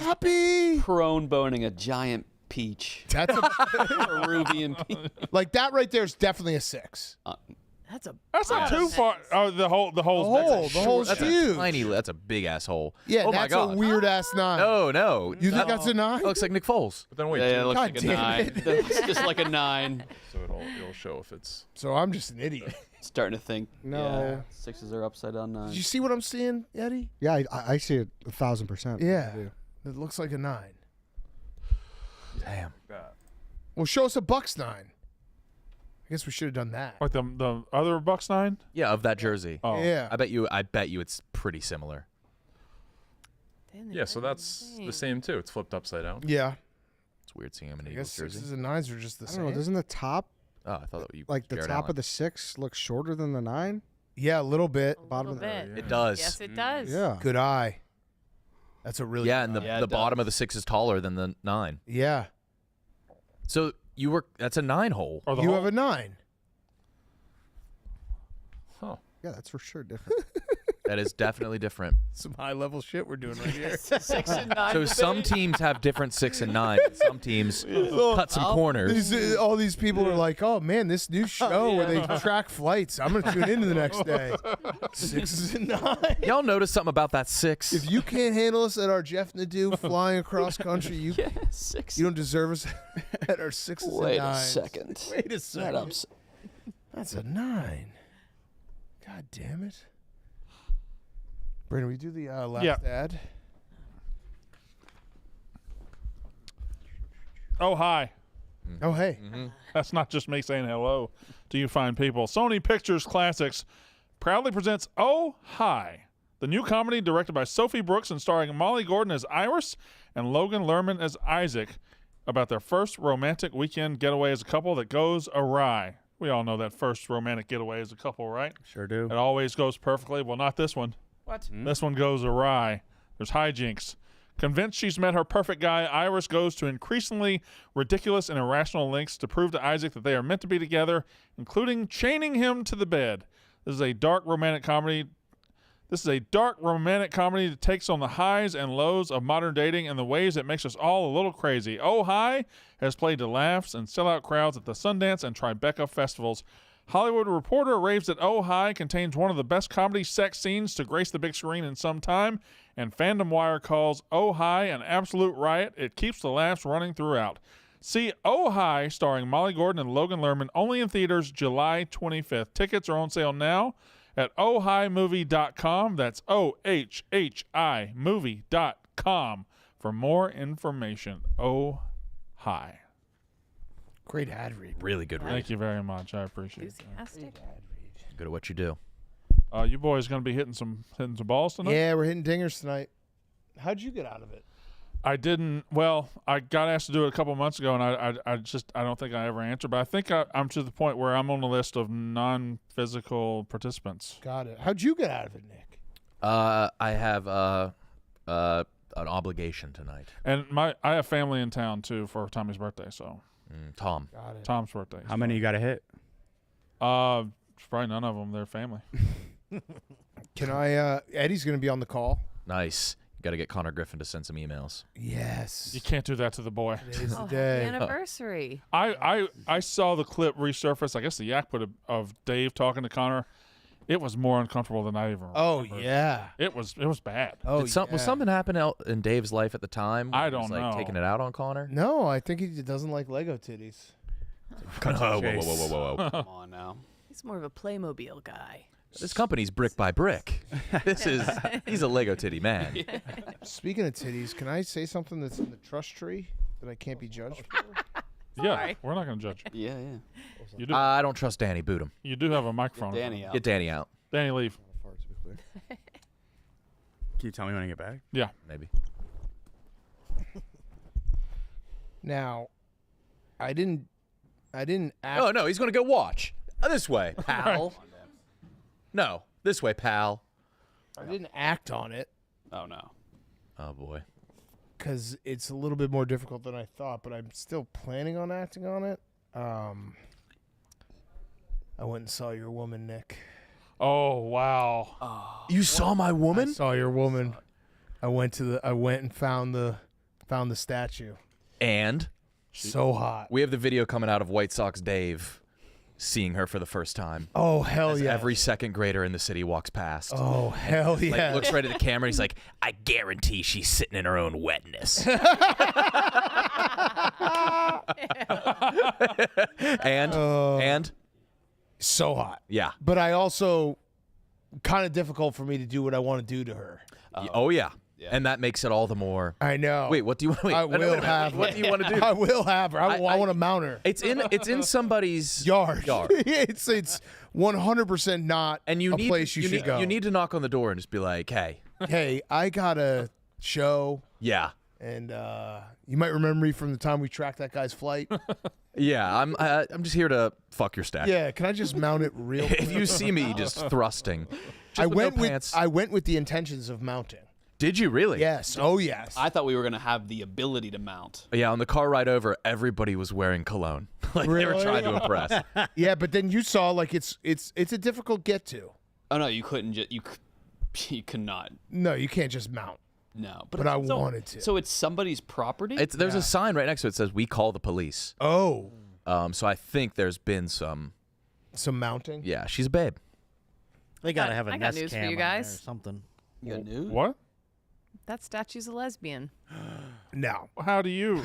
puppy." Prone boning a giant peach. That's a, Peruvian peach. like that right there is definitely a 6. That's not too far. Oh, the hole's That's a tiny. That's a big ass hole. Yeah, oh my that's God. a weird ass 9. No. You think that's a 9? Looks like Nick Foles. But then wait, Yeah, it looks God like a damn 9. it. It's just like a 9. So it'll show if it's. So I'm just an idiot. Starting to think. No. Yeah, 6s are upside down 9. Did you see what I'm seeing, Eddie? Yeah, I see it 1,000%. Yeah. I do. It looks like a 9. Damn. Well, show us a Bucks 9. I guess we should have done that. Like the other Bucks 9? Yeah, of that jersey. Oh. Yeah. I bet you it's pretty similar. Yeah, so that's the same too. It's flipped upside down. Yeah. It's weird seeing him in I an guess Eagles jersey. 6s and 9s are just the I same. don't know. Doesn't the top, Oh, I thought that you like the Jared top Allen. of the 6 look shorter than the 9? Yeah, a little bit. Bottom of the bit. It does. Yes, it does. Yeah. Good eye. That's a really Yeah, good and eye. the bottom of the 6 is taller than the 9. Yeah. So that's a 9 hole. Or the You hole? have a 9. Huh. Yeah, that's for sure different. That is definitely different. Some high level shit we're doing right here. 6 and 9. So some teams have different 6 and 9. And some teams cut some corners. All these people are like, oh man, this new show where they track flights. I'm gonna tune in the next day. 6s and 9s. Y'all notice something about that 6? If you can't handle us at our Jeff Nadu flying across country, you don't deserve us at our 6s and 9s. Wait a second. Wait a second. That's a 9. God damn it. Brandon, we do the last ad. Oh, hi. Oh, hey. That's not just me saying hello to you fine people. Sony Pictures Classics proudly presents Oh, Hi, the new comedy directed by Sophie Brooks and starring Molly Gordon as Iris and Logan Lerman as Isaac about their first romantic weekend getaway as a couple that goes awry. We all know that first romantic getaway as a couple, right? Sure do. It always goes perfectly. Well, not this one. What? This one goes awry. There's hijinks. Convinced she's met her perfect guy, Iris goes to increasingly ridiculous and irrational lengths to prove to Isaac that they are meant to be together, including chaining him to the bed. This is a dark romantic comedy that takes on the highs and lows of modern dating in the ways that makes us all a little crazy. Oh Hi has played to laughs and sellout crowds at the Sundance and Tribeca festivals. Hollywood Reporter raves that Oh Hi contains one of the best comedy sex scenes to grace the big screen in some time, and Fandom Wire calls Oh Hi an absolute riot. It keeps the laughs running throughout. See Oh Hi, starring Molly Gordon and Logan Lerman, only in theaters July 25th. Tickets are on sale now at ohhimovie.com. That's OHHI movie.com for more information. Oh Hi. Great ad read. Really good read. Thank you very much. I appreciate it. Enthusiastic. Good at what you do. You boys going to be hitting some balls tonight? Yeah, we're hitting dingers tonight. How'd you get out of it? I didn't. Well, I got asked to do it a couple months ago, and I don't think I ever answered. But I think I'm to the point where I'm on the list of non-physical participants. Got it. How'd you get out of it, Nick? I have an obligation tonight. And I have family in town too for Tommy's birthday, so Tom. Got it. Tom's birthday. How many you got to hit? Probably none of them. They're family. Can I? Eddie's going to be on the call. Nice. You got to get Connor Griffin to send some emails. Yes. You can't do that to the boy. Today's the Oh, day. happy anniversary. I saw the clip resurface. I guess the yak put of Dave talking to Connor. It was more uncomfortable than I even Oh remembered. yeah. It was bad. Oh Was yeah. something happen out in Dave's life at the time? I where he was, don't like, know. Taking it out on Connor? No, I think he doesn't like Lego titties. Whoa. Come on now. He's more of a Playmobil guy. This company's brick by brick. He's a Lego titty man. Speaking of titties, can I say something that's in the trust tree that I can't be judged for? Yeah, Sorry. we're not going to judge you. Yeah, yeah. You do. I don't trust Danny. Boot him. You do have a microphone. Danny out. Get Danny out. Danny, leave. Can you tell me when I get back? Yeah. Maybe. Now, I didn't act. Oh, no, he's going to go watch. This way, pal. No, this way, pal. I didn't act on it Oh no. Oh, boy. because it's a little bit more difficult than I thought, but I'm still planning on acting on it. I went and saw your woman, Nick. Oh wow. You saw my I woman? saw your woman. I went and found the statue. And So hot. we have the video coming out of White Sox Dave seeing her for the first time. Oh, hell As yeah. every second grader in the city walks past. Oh, hell yeah. Like, looks right at the camera and he's like, I guarantee she's sitting in her own wetness. and so hot. Yeah. But I also kind of difficult for me to do what I want to do to her. Oh yeah. And that makes it all the more. I know. Wait, what do you want? Wait, I will have her. What do you want to do? I will have her. I want to mount her. It's in somebody's yard. It's 100% not and you a need, place you should go. You need to knock on the door and just be like, hey. Hey, I got a show. Yeah. And you might remember me from the time we tracked that guy's flight. Yeah, I'm just here to fuck your stack. Yeah, can I just mount it real quick? If you see me just thrusting, just I went with the intentions of mounting. Did you really? Yes. Oh, yes. I thought we were gonna have the ability to mount. Yeah, on the car ride over, everybody was wearing cologne. Like they were trying to impress. Yeah, but then you saw like it's a difficult get to. Oh no, you couldn't just you could not. No, you can't just mount. No, but I wanted to. So it's somebody's property. There's a sign right next to it that says "We call the police." Oh. So I think there's been some mounting. Yeah, she's a babe. They gotta have a I got Nest news for cam you on there guys. or something. You got news? What? That statue's a lesbian. No. How do you?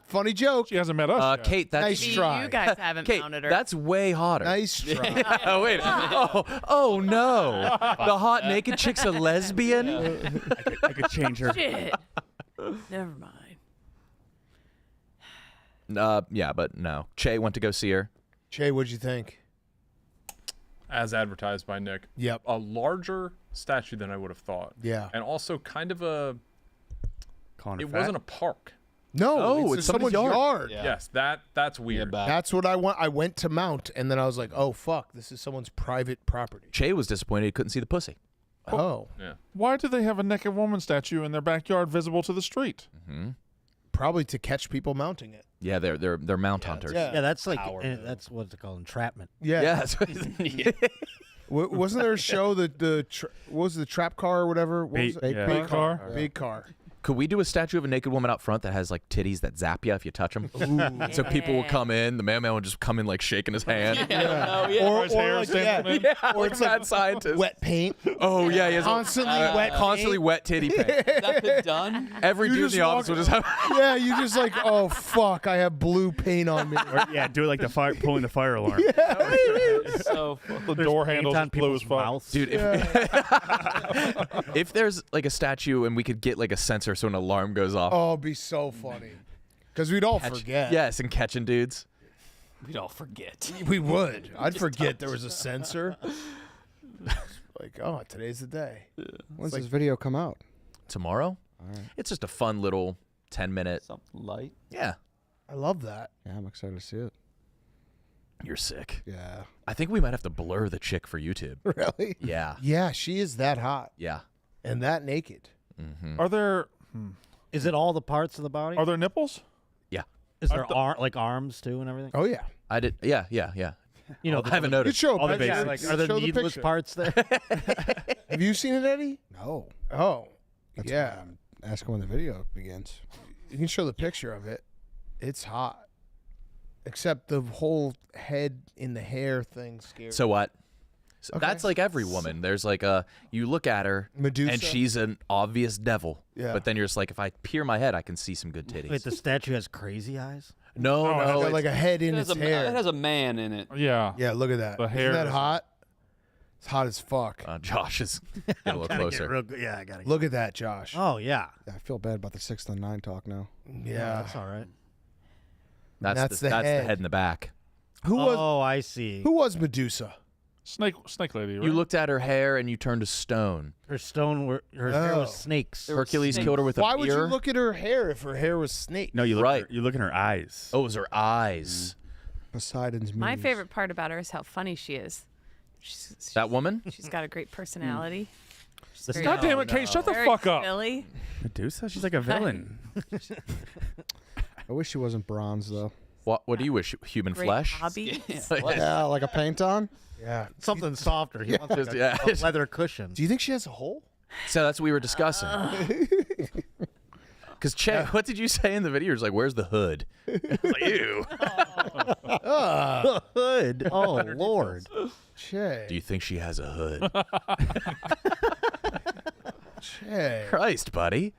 Funny joke. She hasn't met us yet. Kate, that's nice try. You guys haven't Kate, mounted her. that's way hotter. Nice try. Oh wait. Oh no. The hot naked chick's a lesbian. I could change her. Shit. Never mind. Yeah, but no. Che went to go see her. Che, what'd you think? As advertised by Nick. Yep. A larger statue than I would have thought. Yeah. And also kind of a. Calling her It fat? wasn't a park. No, it's someone's yard. Yeah. Yes, that's weird. That's what I want. I went to mount, and then I was like, "Oh fuck, this is someone's private property." Che was disappointed he couldn't see the pussy. Oh, Yeah. Why do they have a naked woman statue in their backyard visible to the street? probably to catch people mounting it. Yeah, they're mount hunters. Yeah, that's like that's what's it called, entrapment. Yeah. Yes. Wasn't there a show that what was the trap car or whatever? What was it? Bait car. Big car. Could we do a statue of a naked woman out front that has like titties that zap you if you touch them? So people will come in, the man will just come in like shaking his hand. Or his hair like, standing yeah. in. Or it's mad like scientist. wet paint. Oh yeah, he has Constantly wet titty paint. Has that been done? Every You dude in just the office will just have. Yeah, you just like, oh fuck, I have blue paint on me. Or, yeah, do it like the fire, pulling the fire alarm. So The door handles on blue as people's fuck. mouths. Dude, if there's like a statue and we could get like a sensor so an alarm goes off. Oh, it'd be so funny. Because we'd all forget. Yes, and catching dudes. we'd all forget. We would. I'd forget there was a sensor. Like, oh, today's the day. When's this video come out? Tomorrow? All right. It's just a fun little 10-minute. Something light. Yeah. I love that. Yeah, I'm excited to see it. You're sick. Yeah. I think we might have to blur the chick for YouTube. Really? Yeah. Yeah, she is that hot Yeah. and that naked. Are there Is it all the parts of the body? are there nipples? Yeah. Is there like arms too and everything? Oh yeah. I did. Yeah. You know, I haven't You noticed. show all the picture. basics. Are there Show the needless picture. parts there? Have you seen it, Eddie? No. Oh, That's yeah. why I'm asking when the video begins. You can show the picture of it. It's hot. Except the whole head in the hair thing scares So what? So Okay. That's like every woman. There's like you look at her, Medusa? and she's an obvious devil. Yeah. But then you're just like, if I peer my head, I can see some good titties. Wait, the statue has crazy eyes? No, Oh, It's no. got like a head in It its has, hair. it has a man in it. Yeah. Yeah, look at that. The hair Isn't that is- hot? It's hot as fuck. Josh is get a little closer. Yeah, I got to Look at that, Josh. Oh, yeah. Yeah, I feel bad about the 6th and 9 talk now. Yeah. That's all right. That's the that's head. the head in the back. Who was Oh, I see. Medusa? Snake lady, right? You looked at her hair and you turned to stone. Her her hair Oh. was snakes. Hercules snakes. killed her with Why a would you beer. look at her hair if her hair was snake? No, you look. Right. At her, you look in her eyes. Oh, it was her eyes. Poseidon's My muse. favorite part about her is how funny she is. She's That woman? She's got a great personality. She's The very- God damn it, Kate! Shut the very fuck up. silly. Medusa? She's like a villain. I wish she wasn't bronze, though. What do you wish? Human Great flesh? hobby. Yeah, like a paint on? Yeah. Something softer. He wants like Yeah. a leather cushion. Do you think she has a hole? So that's what we were discussing. Because Che, what did you say in the video? It was like, "Where's the hood?" I was like, ew. Hood. Oh, Lord. Che. Do you think she has a hood? Che. Christ, buddy.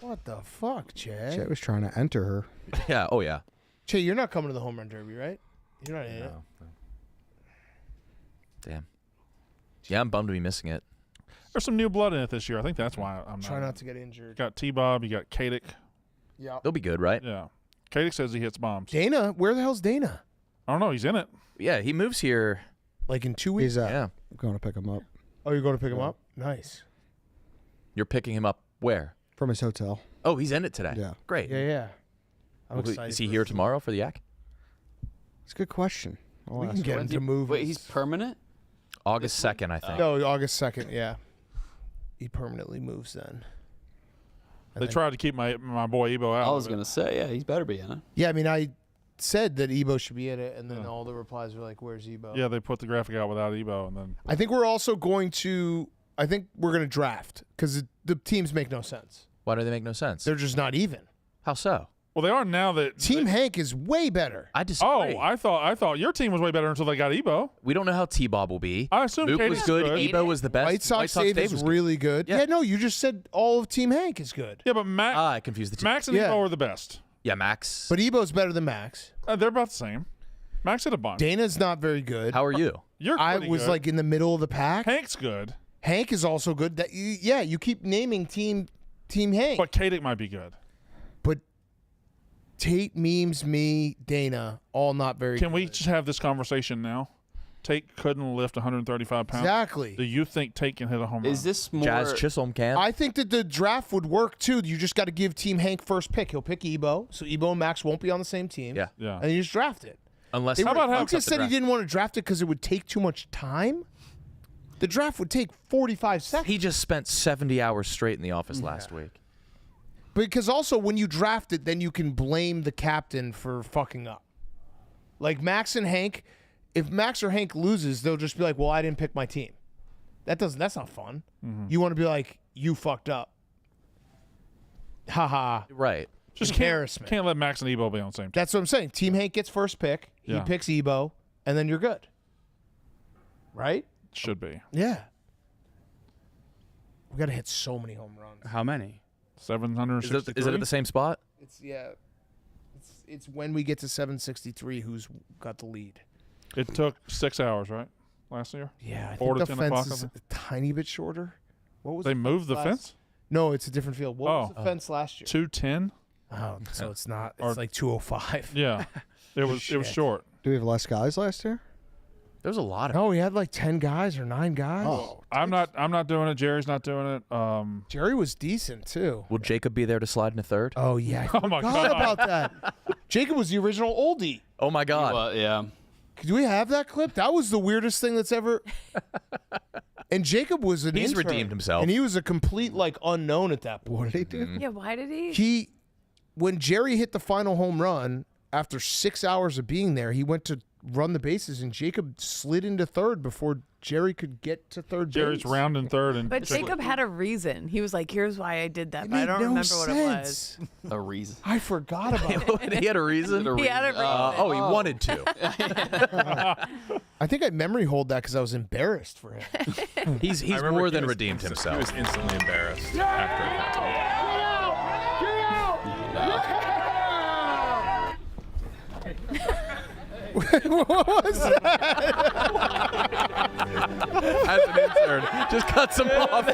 What the fuck, Che? Chet was trying to enter her. Yeah. Oh yeah. Che, you're not coming to the home run derby, right? You're not in it. Damn. Yeah, I'm bummed to be missing it. There's some new blood in it this year. I think that's why I'm Try not to get injured. You got T-Bob. You got Kadick. Yeah. He'll be good, right? Yeah. Kadick says he hits bombs. Dana, where the hell's Dana? I don't know. He's in it. Yeah, he moves here. Like in 2 weeks? He's Yeah. going to pick him up Oh, you're going to pick him up? Nice. You're picking him up where? from his hotel. Oh, he's in it today. Yeah. Great. Yeah. I'm Well, excited. is he for here this. tomorrow for the yak? It's a good question. I'll We ask can get him. him to move. Wait, he's permanent? August 2nd, I think. No, August 2nd, yeah. He permanently moves then. They tried to keep my boy Ebo out. I was going to say, yeah, he's better be in it. Yeah, I mean, I said that Ebo should be in it, and then all the replies were like, where's Ebo? Yeah, they put the graphic out without Ebo, and then I think we're also going to, draft because the teams make no sense. Why do they make no sense? They're just not even. How so? well, they are now that Team Hank is way better. I disagree. Oh, I thought your team was way better until they got Ebo. We don't know how T-Bob will be. I assume Luke was Katie's good. good. Ebo was the best. White Sox Dave is was good. really good. Yeah. Yeah, no, you just said all of Team Hank is good. Yeah, but Max, I confused the two. Max and Yeah. Ebo are the best. Yeah, Max. But Ebo's better than Max. They're about the same. Max hit a bunch. Dana's not very good. How are you? You're I pretty was good. like in the middle of the pack. Hank's good, Hank is also good. That you keep naming Team Hank. but Kadick might be good. But Tate, Memes, me, Dana, all not very Can good. we just have this conversation now? Tate couldn't lift 135 pounds. Exactly. Do you think Tate can hit a home run? Is this more... Jazz Chisholm can. I think that the draft would work too. You just got to give Team Hank first pick. He'll pick Ebo, so Ebo and Max won't be on the same team. Yeah. Yeah. And you just draft it. Unless How about how- Luke just said he didn't want to draft it because it would take too much time. The draft would take 45 seconds. he just spent 70 hours straight in the office last week. Because also when you draft it, then you can blame the captain for fucking up. Like Max and Hank, if Max or Hank loses, they'll just be like, "Well, I didn't pick my team." That's not fun. You want to be like, "You fucked up." Haha. Right. Just Embarrassment. can't let Max and Ebo be on the same team. That's what I'm saying. Team Hank gets first pick. He Yeah. picks Ebo, and then you're good. Right? Should be. Yeah. We got to hit so many home runs. How many? 763. Is it at the same spot? It's when we get to 763 who's got the lead. It took 6 hours, right? Last year? Yeah, I 4 think to the 10 o'clock. fence is I a think. tiny bit shorter. What was They the moved the last- fence? No, it's a different field. What was Oh. the fence last year? 210? Oh, so it's not. It's Or- like 205. Yeah. It was Shit. short. Do we have less guys last year? There was a lot of. No, we had like 10 guys or 9 guys. Oh, I'm not doing it. Jerry's not doing it. Jerry was decent too. Will Jacob be there to slide in a third? Oh yeah, I Oh, my forgot God. about that. Jacob was the original oldie. Oh my God. yeah. Do we have that clip? That was the weirdest thing that's ever. And Jacob was an He's intern, redeemed himself. and he was a complete like unknown at that point. what did he do? Yeah, why did he? He, when Jerry hit the final home run after 6 hours of being there, he went to run the bases, and Jacob slid into third before Jerry could get to third Jerry's base. rounding third. And But Jacob had a reason. He was like, "Here's why I did that," It but I made don't no remember what it was. sense. A reason. I forgot about it. He had a reason. He had a reason. Oh, he wanted to. I think I memory hold that because I was embarrassed for him. He's I remember more he than was redeemed He himself. was instantly embarrassed after it happened. What was that? As an intern, just cuts him off.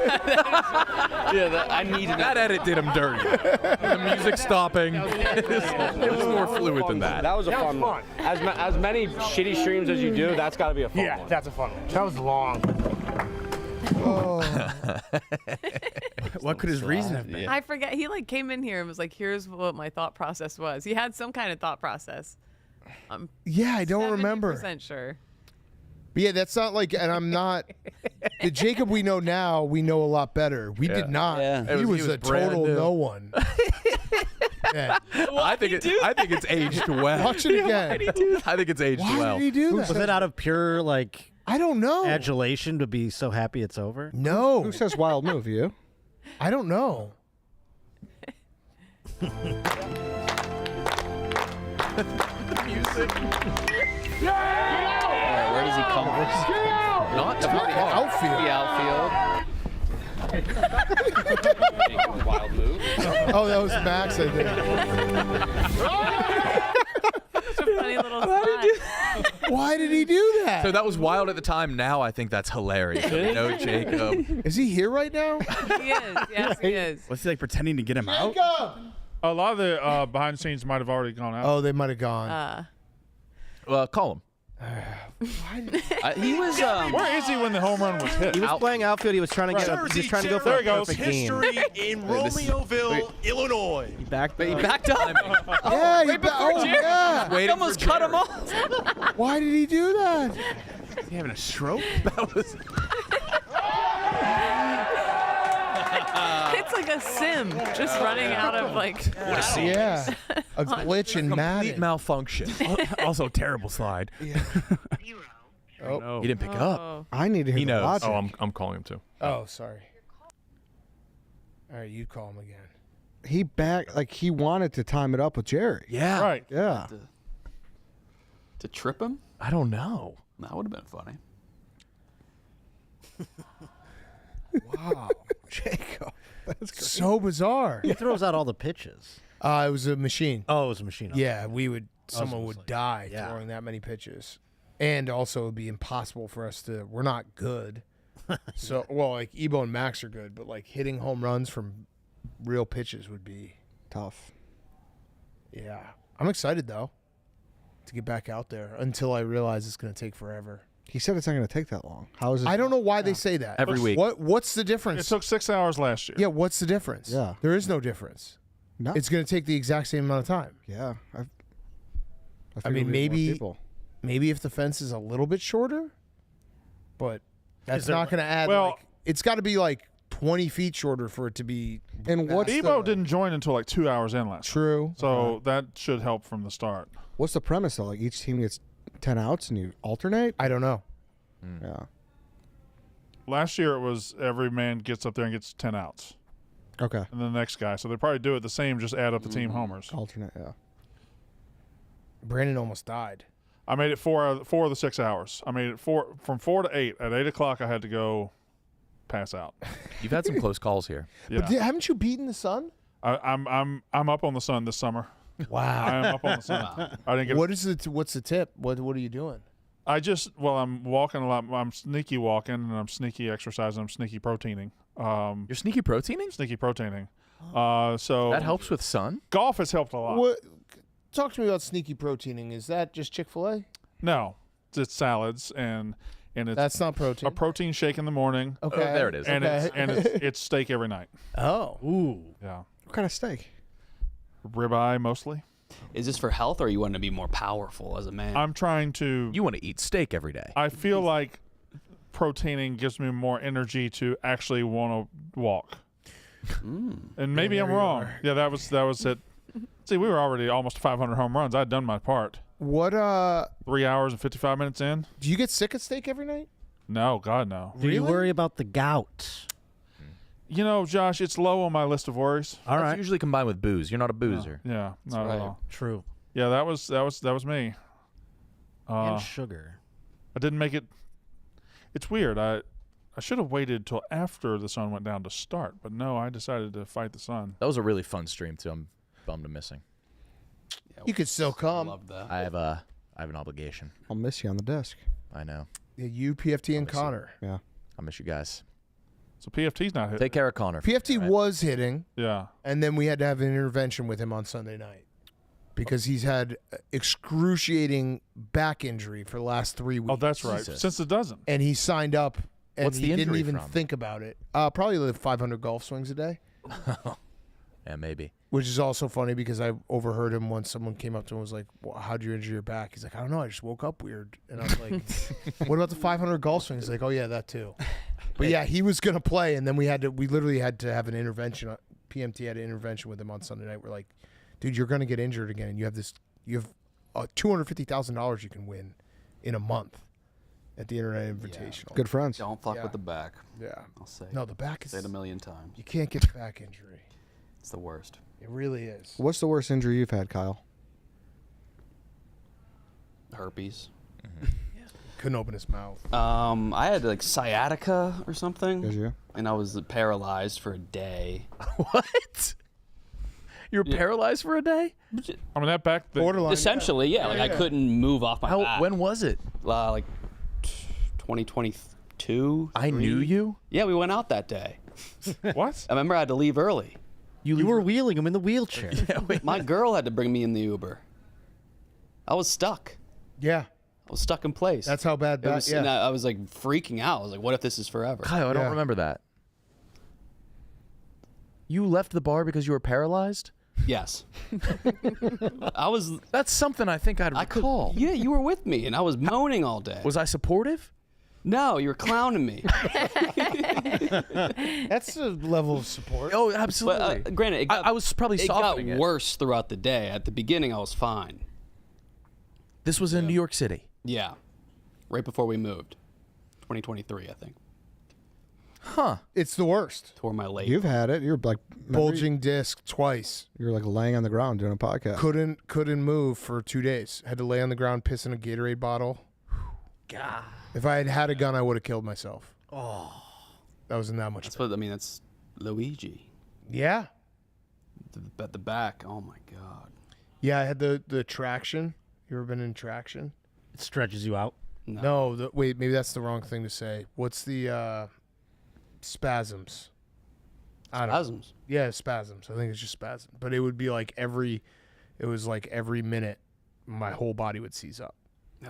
Yeah, I needed That edit did him dirty. The music stopping. It was more fluid than that. That was a fun one. As many shitty streams as you do, that's got to be a fun one. Yeah, that's a fun one. That was long. What could his reason have been? I forget. He like came in here and was like, "Here's what my thought process was." He had some kind of thought process. Yeah, I don't remember. 70% sure. But yeah, that's not like, and I'm not. The Jacob we know now, we know a lot better. We did not. Yeah. He was a brand total new. no one. Yeah. I think it's aged well. Watch it again. I think it's aged Why well. did he do Was that? it out of pure like I don't know. adulation to be so happy it's over? No, Who says wild move? You? I don't know. Music. Where does he come from? Not too far. The outfield. Wild move. Oh, that was Max, I think. Such a funny little spot. Why did he do that? So that was wild at the time. Now I think that's hilarious. No, Jacob. Is he here right now? He is. Yes, he is. Was he like pretending to get him out? A lot of the behind the scenes might have already gone out. Oh, they might have gone. Call him. He was. Where is he when the home run was hit? He was playing outfield. He was trying to get. He was trying to go for There a he goes. perfect game. in Romeoville, Illinois. He backed He up. backed up. Yeah, Yeah. Waiting He almost for cut him Jared. off. Why did he do that? Is he having a stroke? That was. It's like a sim, just running out of like. Yeah, a glitch in Complete Madden. malfunction. Also, terrible slide. Oh, No. He didn't pick up. I need to hear He the knows. logic. Oh, I'm calling him too. oh, sorry. All right, you call him again. He he wanted to time it up with Jerry. Yeah. Right. Yeah. To trip him? I don't know. That would have been funny. Wow. Jacob. That's crazy. So bizarre. He throws out all the pitches. It was a machine. Oh, it was a machine. Yeah, someone was would like- die yeah. throwing that many pitches. And also it'd be impossible for us to, we're not good. So, well, like Ebo and Max are good, but like hitting home runs from real pitches would be Tough. Yeah. I'm excited though to get back out there until I realize it's going to take forever. He said it's not going to take that long. How is it? I don't know why they say that. Every week. What's the It difference? took 6 hours last year. Yeah, what's the difference? Yeah. There is no difference. No. It's going to take the exact same amount of time. Yeah. I figured mean, we'd get more maybe people. if the fence is a little bit shorter, but that's there not going to add. well- like, it's got to be like 20 feet shorter for it to be. And what's Ebo the, didn't join until like 2 hours in last year. True. So that should help from the start. what's the premise though? Like each team gets 10 outs and you alternate? I don't know. Yeah. Last year it was every man gets up there and gets 10 outs. Okay. And then the next guy. So they probably do it the same, just add up the team homers. Alternate. Yeah. Brandon almost died. I made it 4 of the 6 hours. I made it from 4 to 8. At 8 o'clock I had to go pass out. You've had some close calls here. Yeah. But haven't you beaten the Sun? I'm up on the Sun this summer. Wow. I am up on the Sun. I didn't get What's the tip? What are you doing? I'm walking a lot. I'm sneaky walking and I'm sneaky exercising. I'm sneaky proteining. You're sneaky proteining? Sneaky proteining. So That helps with sun? golf has helped a lot. What? Talk to me about sneaky proteining. Is that just Chick-fil-A? No, it's salads and it's That's not protein. a protein shake in the morning. Okay. Oh, there it is. And Okay. it's steak every night. Oh. Ooh. Yeah, What kind of steak? ribeye mostly. Is this for health, or you want to be more powerful as a man? I'm trying to. You want to eat steak every day. I feel like proteining gives me more energy to actually want to walk. And maybe I'm wrong. Yeah, that was it. See, we were already almost 500 home runs. I'd done my part. What? 3 hours and 55 minutes in. Do you get sick of steak every night? No, God, no. Do you worry about the gout? You know, Josh, it's low on my list of worries. All That's right. usually combined with booze. You're not a boozer. Yeah, not right. at all. True. Yeah, that was me. And sugar. I didn't make it. It's weird. I should have waited till after the sun went down to start, but no, I decided to fight the sun. That was a really fun stream too. I'm bummed I'm missing. You could still come. Love that. I have an obligation. I'll miss you on the desk. I know. Yeah, you, PFT, and Connor. Yeah. I miss you guys. So PFT's not hitting. Take care of Connor. PFT was hitting, Yeah. and then we had to have an intervention with him on Sunday night because he's had excruciating back injury for the last 3 weeks. Oh, that's right. Jesus. Since it doesn't. And he signed up, and What's he the didn't injury even from? think about it. Probably like 500 golf swings a day. Yeah, maybe. Which is also funny because I overheard him once someone came up to him and was like, well, how'd you injure your back? He's like, I don't know. I just woke up weird. And I was like, what about the 500 golf swings? He's like, oh, yeah, that too. But yeah, he was going to play. And then we literally had to have an intervention. PMT had an intervention with him on Sunday night. We're like, dude, you're going to get injured again. And you have $250,000 you can win in a month at the Internet Invitational. Good friends. Don't fuck Yeah. with the back. Yeah. I'll say. No, the back is. Say it a million times. You can't get the back injury. It's the worst. It really is. What's the worst injury you've had, Kyle? Herpes. Couldn't open his mouth. I had like sciatica or something. Did you? And I was paralyzed for a day. What? You were paralyzed for a day? I mean, that back. Borderline. Essentially, yeah. Like I couldn't move off my back. When was it? Like 2022. I knew you? Yeah, we went out that day. What? I remember I had to leave early. You were wheeling him in the wheelchair. My girl had to bring me in the Uber. I was stuck. Yeah. I was stuck in place. That's how bad that. And Yeah. I was like freaking out. I was like, what if this is forever? Kyle, I don't remember that. You left the bar because you were paralyzed? Yes. I was. That's something I think I'd recall. Yeah, you were with me, and I was moaning all day. Was I supportive? No, you were clowning me. That's a level of support. Oh, absolutely. But, granted, I was probably softening it got worse throughout the day. At the beginning, I was fine. This was in New York City. Yeah, right before we moved, 2023, I think. Huh? It's the worst. Tore my leg. You've had it. You're like Bulging disc twice. You're like laying on the ground doing a podcast. Couldn't move for 2 days. Had to lay on the ground, piss in a Gatorade bottle. God. If I had had a gun, I would have killed myself. Oh, that wasn't that much. That's what I mean. That's Luigi. Yeah. At the back. Oh my God. Yeah, I had the traction. You ever been in traction? It stretches you out. No. Wait, maybe that's the wrong thing to say. What's the spasms? Spasms? Yeah, spasms. I think it's just spasms. But it would be like every minute, my whole body would seize up.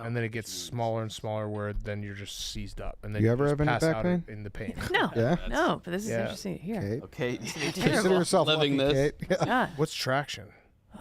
And then it gets smaller and smaller where then you're just seized up. And then You you ever just have any pass back out pain? in the pain. No. Yeah? No, but this is interesting. Here. Okay. Consider yourself living lucky, this. Kate. God. What's traction?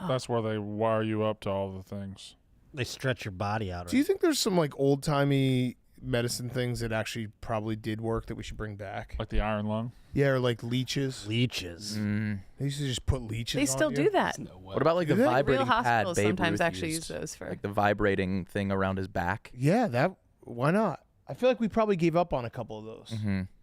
That's where they wire you up to all the things. They stretch your body out. Do you think there's some like old timey medicine things that actually probably did work that we should bring back? Like the iron lung? Yeah, or like leeches. Leeches. They used to just put leeches. They still on do you. that. What about like the Do they? vibrating Real pad hospitals Babe sometimes Ruth actually used? use those for. Like the vibrating thing around his back? Yeah, why not? I feel like we probably gave up on a couple of those.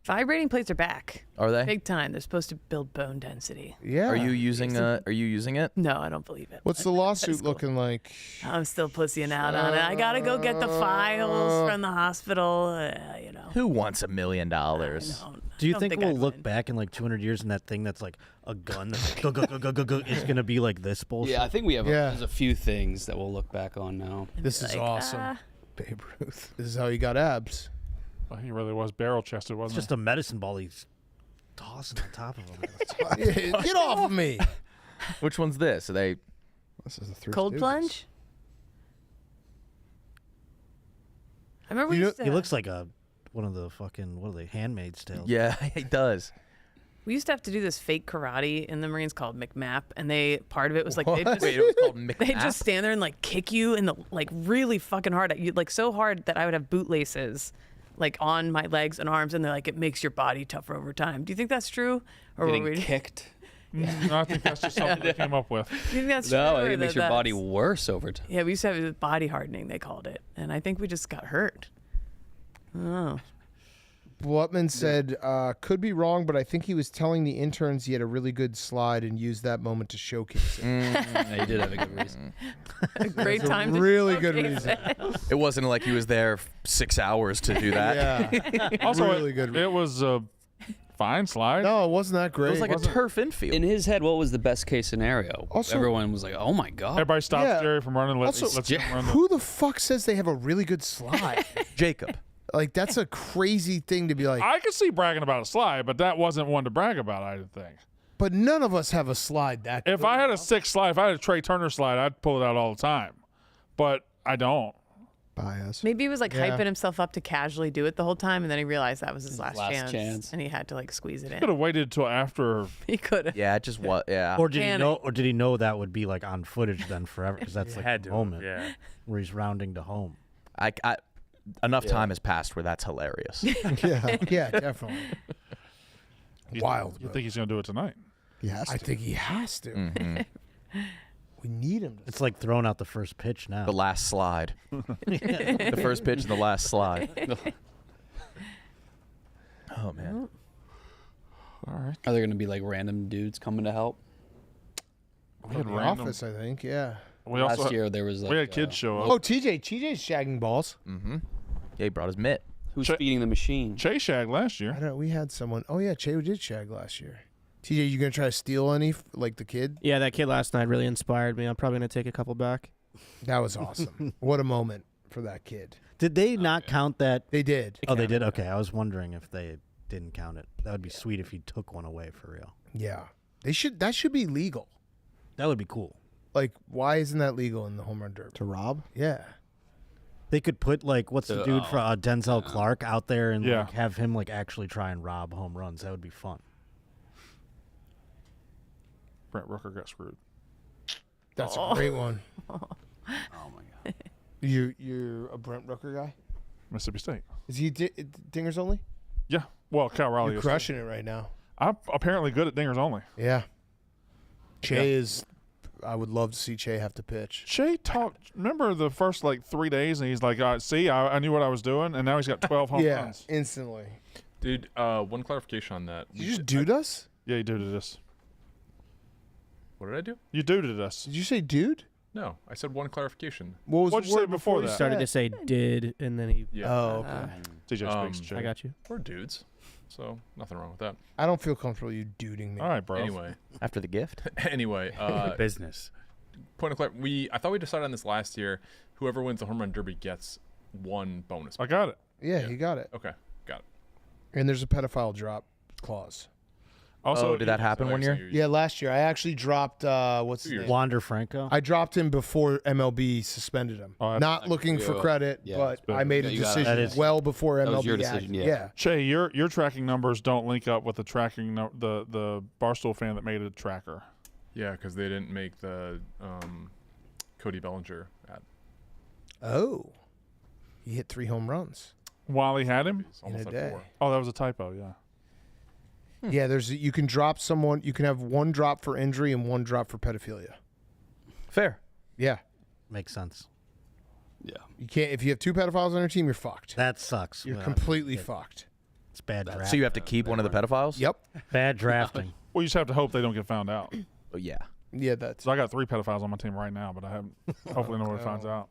Vibrating plates are back. Are they? Big time. They're supposed to build bone density. Yeah. Are you using it? No, I don't believe it. What's the lawsuit looking like? I'm still pussying out on it. I gotta go get the files from the hospital. You know. Who wants $1 million? Do you don't think think we'll I'd look win. back in like 200 years and that thing that's like a gun that's like, go, go, go, go, go, go, it's going to be like this bullshit? Yeah, I think we have Yeah. there's a few things that we'll look back on now. This is Like, awesome. Babe Ruth. This is how you got abs. Well, he really was barrel chested, It's wasn't just a medicine ball he's tossing on top of him. Get off of me. Which one's this? Are they? This is the Three Cold Stooges. plunge? I remember we You know- used to, He looks like one of the fucking, what are they, Handmaid's Tale. Yeah, he does. we used to have to do this fake karate in the Marines called McMap, and part of it was like they just Wait, it was called McMap? they just stand there and like kick you in the like really fucking hard, you like so hard that I would have bootlaces like on my legs and arms, and they're like, it makes your body tougher over time. Do you think that's true, or Getting were we? kicked. No, I think that's just something they came up with. Do you think that's No, true? I think or it makes that your body that's- worse over time. Yeah, we used to have body hardening, they called it, and I think we just got hurt. Oh. Blutman said, could be wrong, but I think he was telling the interns he had a really good slide and used that moment to showcase it. Yeah, you did have a good reason. A great time. really to good showcase reason. it. It wasn't like he was there 6 hours to do that. Yeah. Also, really good. it was a fine slide. No, it wasn't that great. It was like a turf infield. In his head, what was the best case scenario? Also- Everyone was like, "Oh my god!" Everybody stopped Yeah. Jerry from running. Let's Also, him run the Who the fuck says they have a really good slide? Jacob. Like, that's a crazy thing to be like, I could see bragging about a slide, but that wasn't one to brag about, I didn't think. but none of us have a slide that If good. I had a 6 slide, if I had a Trey Turner slide, I'd pull it out all the time. But I don't. Bias. Maybe he was like Yeah. hyping himself up to casually do it the whole time, and then he realized that was his last last chance, chance. and he had to like squeeze it Could in. have waited till after. He could have. Yeah, it just was. Yeah. Or did he Panic. know? Or did he know that would be like on footage then forever? Because that's like had the to, moment yeah. where he's rounding to home. Enough time has passed where that's hilarious. Yeah, definitely. Wild. You bro. think he's going to do it tonight? Yes. I think he has to. Mhm. We need him to. It's like throwing out the first pitch now. The last slide. The first pitch and the last slide. Oh man. All right. Are there gonna be like random dudes coming to help? We had The random. office, I think. Yeah. Last year there was we had kids show up. Oh, TJ's shagging balls. Mm-hmm. Yeah, he brought his mitt. Who's feeding the machine? Che shagged last year. I don't. We had someone. Oh yeah, Che did shag last year. TJ, you gonna try to steal any like the kid? Yeah, that kid last night really inspired me. I'm probably gonna take a couple back. That was awesome. What a moment for that kid. Did they not count that? They did. Oh, they did? Okay. I was wondering if they didn't count it. That would be sweet if you took one away for real. Yeah. They should. That should be legal. That would be cool. Like, why isn't that legal in the home run derby? To rob? Yeah. They could put like what's the dude for Denzel Clark out there and Yeah. like, have him like actually try and rob home runs. That would be fun. Brent Rooker got screwed. That's a great one. Oh my god. You're a Brent Rooker guy? Mississippi State. Is he dingers only? Yeah. Well, Cal Raleigh You're is crushing it right now. I'm apparently good at dingers only. Yeah. Che is. I would love to see Che have to pitch. Che talked. Remember the first like 3 days, and he's like, "See, I knew what I was doing," and now he's got 12 home Yeah, runs. instantly. Dude, one clarification on that. Did you just dude us? Yeah, you duded us. What did I do? You duded us. Did you say dude? No, I said one clarification. What was What'd the you say word before you that? Started to said? say did, and then he. Yeah. Oh, okay. TJ speaks. Che. I got you. We're dudes, so nothing wrong with that. I don't feel comfortable you duding me. All right, bro. Anyway, After the gift. anyway, Business. point of I thought we decided on this last year. Whoever wins the home run derby gets one bonus. I got it. Yeah, he got it. Okay, got it. And there's a pedophile drop clause. Also, did that happen one year? Yeah, last year I actually dropped what's his name? Wander Franco. I dropped him before MLB suspended him. Oh, Not looking for credit, but I made a decision well before MLB. That was your acted. decision, yeah. Che, your tracking numbers don't link up with the tracking the Barstool fan that made a tracker. Yeah, because they didn't make the Cody Bellinger ad. Oh, he hit 3 home runs While he had him? in a day. Oh, that was a typo, yeah. Yeah, you can drop someone. You can have 1 drop for injury and 1 drop for pedophilia. Fair. Yeah, Makes sense. Yeah. you can't. If you have 2 pedophiles on your team, you're fucked. That sucks. You're Well, completely fucked. It's bad drafting. So you have to keep one of the pedophiles? Yep. Bad drafting. Well, you just have to hope they don't get found out. Oh, yeah. Yeah, that's. So I got 3 pedophiles on my team right now, but I haven't. Hopefully nobody finds out.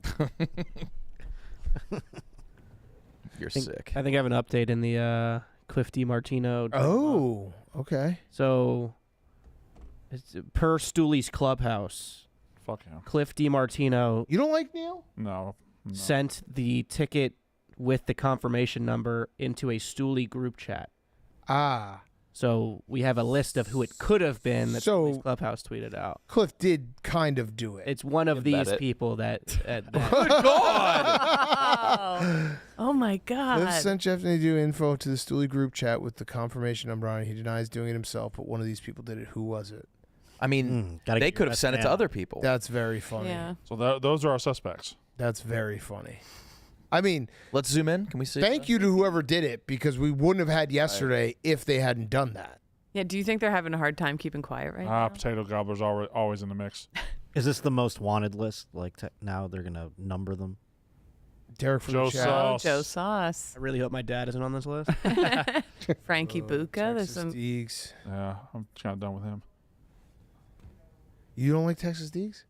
You're sick. I think I have an update in the Cliff DiMartino. Oh, okay. So, it's per Stooley's Clubhouse, Fuck him. Cliff DiMartino You don't like Neil? No. sent the ticket with the confirmation number into a Stooley group chat. Ah, So we have a list of who it could have been that So- Stooley's Clubhouse tweeted out. Cliff did kind of do it. It's one of these bet it. people that. that Oh my Cliff God. sent Jeff Nadu info to the Stooley group chat with the confirmation number on it. He denies doing it himself, but one of these people did it. Who was it? I mean, gotta they get could your have best sent it man to out. other people. That's very funny. Yeah. So those are our suspects. That's very funny. I mean, Let's zoom in. Can we see? thank you to whoever did it because we wouldn't have had yesterday if they hadn't done that. Yeah. Do you think they're having a hard time keeping quiet right now? Potato gobblers always in the mix. Is this the most wanted list? Like now they're gonna number them. Derek from Joe the chat. Sauce. Joe Sauce. I really hope my dad isn't on this list. Frankie Bucca. There's Texas some. Deegs. Yeah, I'm kind of done with him. You don't like Texas Deegs?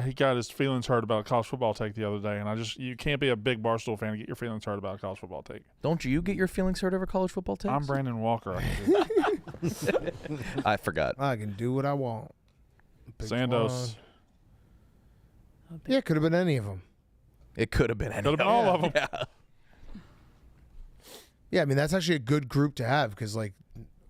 He got his feelings hurt about a college football take the other day, and you can't be a big Barstool fan and get your feelings hurt about a college football take. Don't you get your feelings hurt over college football takes? I'm Brandon Walker. I can do that. I forgot. I can do what I want. Big Sandos. Twan. Yeah, it could have been any of them. It could have been any. Could have been all of them. Yeah. Yeah, I mean, that's actually a good group to have because, like,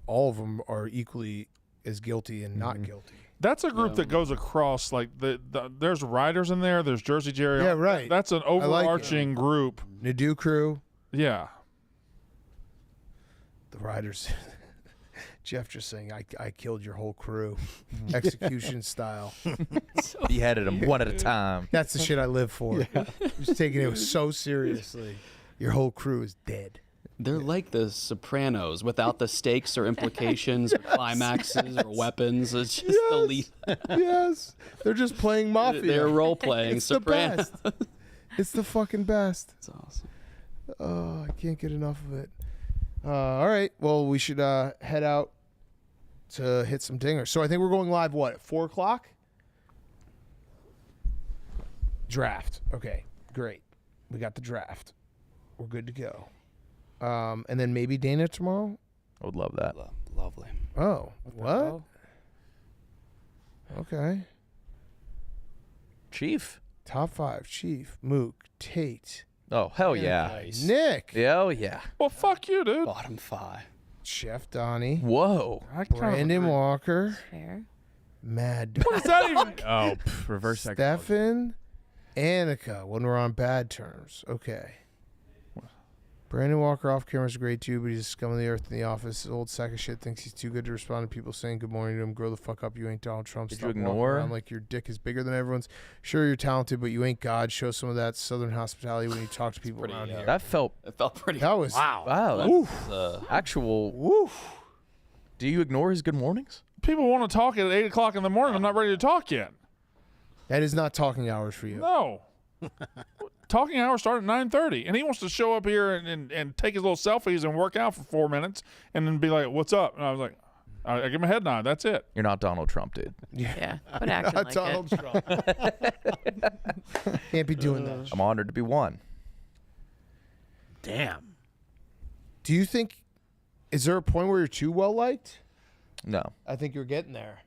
all of them are equally as guilty and not guilty. That's a group that goes across, like, there's riders in there, there's Jersey Jerry. Yeah, right. That's an overarching group. Nadu crew. Yeah. The riders. Jeff just saying, I killed your whole crew. Execution style. Beheaded them one at a time. That's the shit I live for. Just taking it so seriously. Your whole crew is dead. They're like the Sopranos without the stakes or implications or climaxes or weapons. It's just the lead. Yes. They're just playing Mafia. They're role playing It's Sopranos. the best. It's the fucking best. That's awesome. Oh, I can't get enough of it. All right. Well, we should head out to hit some dingers. So I think we're going live, what, at 4 o'clock? Draft. Okay, great. We got the draft. We're good to go. And then maybe Dana tomorrow? I would love that. Lovely. Oh, what? Okay. Chief. Top 5, Chief, Mook, Tate. Oh, hell yeah. Nice. Nick. Hell yeah. Well, fuck you, dude. Bottom 5. Chef Donnie. Whoa. Brandon Walker. Fair. Mad Dog. What is that even? Oh, reverse Stefan. Annika, when we're on bad terms. Okay. Brandon Walker off camera is great too, but he's a scum of the earth in the office. His old sack of shit thinks he's too good to respond to people saying good morning to him. Grow the fuck up, you ain't Donald Trump. Did Stop you walking ignore? around like your dick is bigger than everyone's. Sure, you're talented, but you ain't God. Show some of that southern hospitality when you talk to people around here. That felt pretty. That was wow. Actual. Woof. Do you ignore his good mornings? People want to talk at 8 o'clock in the morning. I'm not ready to talk yet. That is not talking hours for you. No. Talking hours start at 9:30, and he wants to show up here and take his little selfies and work out for 4 minutes, and then be like, "What's up?" And I was like, I give him a head nod. That's it. You're not Donald Trump, dude. Yeah, but acting Not like Donald it. Trump. Can't be doing that. I'm honored to be one. Damn. Do you think, is there a point where you're too well liked? No. I think you're getting there.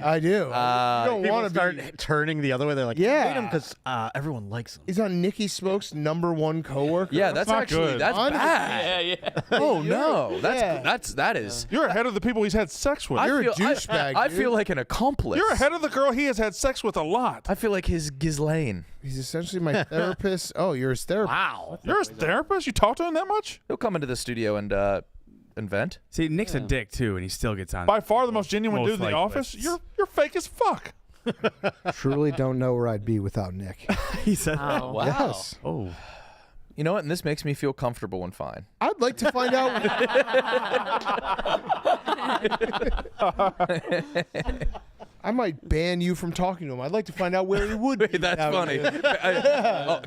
I do. You don't People want to start be. turning the other way. They're like, Yeah. hate him because everyone likes him. He's on Nikki Smoke's #1 coworker. Yeah, that's not actually good. that's Honestly. bad. Yeah. Oh no, Yeah. that is. You're ahead of the people he's had sex with. You're a feel- douchebag, I dude. feel like an accomplice. You're ahead of the girl he has had sex with a lot. I feel like his Ghislaine. He's essentially my therapist. Oh, you're his therapist. Wow. You're his therapist? You talk to him that much? He'll come into the studio and vent. See, Nick's a dick too, and he still gets on. By far the most genuine Most dude in the likely. office? You're fake as fuck. Truly don't know where I'd be without Nick. He said, Oh. Wow. Yes. "Oh, You know what? And this makes me feel comfortable and fine. I'd like to find out. I might ban you from talking to him. I'd like to find out where he would be. That's funny.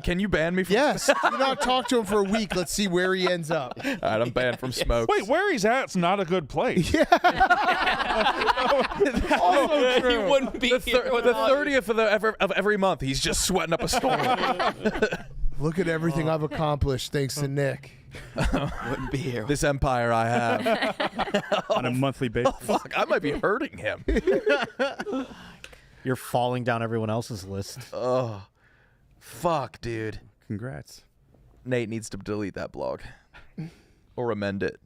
Can you ban me from? Yes. Do not talk to him for a week. Let's see where he ends up. All right, I'm banned from smoke. Wait, where he's at's not a good place. Also He true. wouldn't be here The without 30th of every month, he's just sweating up a storm. Look at everything I've accomplished thanks to Nick. wouldn't be here. This empire I have. on a monthly basis." Fuck, I might be hurting him. You're falling down everyone else's list. Oh, fuck, dude. Congrats. Nate needs to delete that blog or amend it.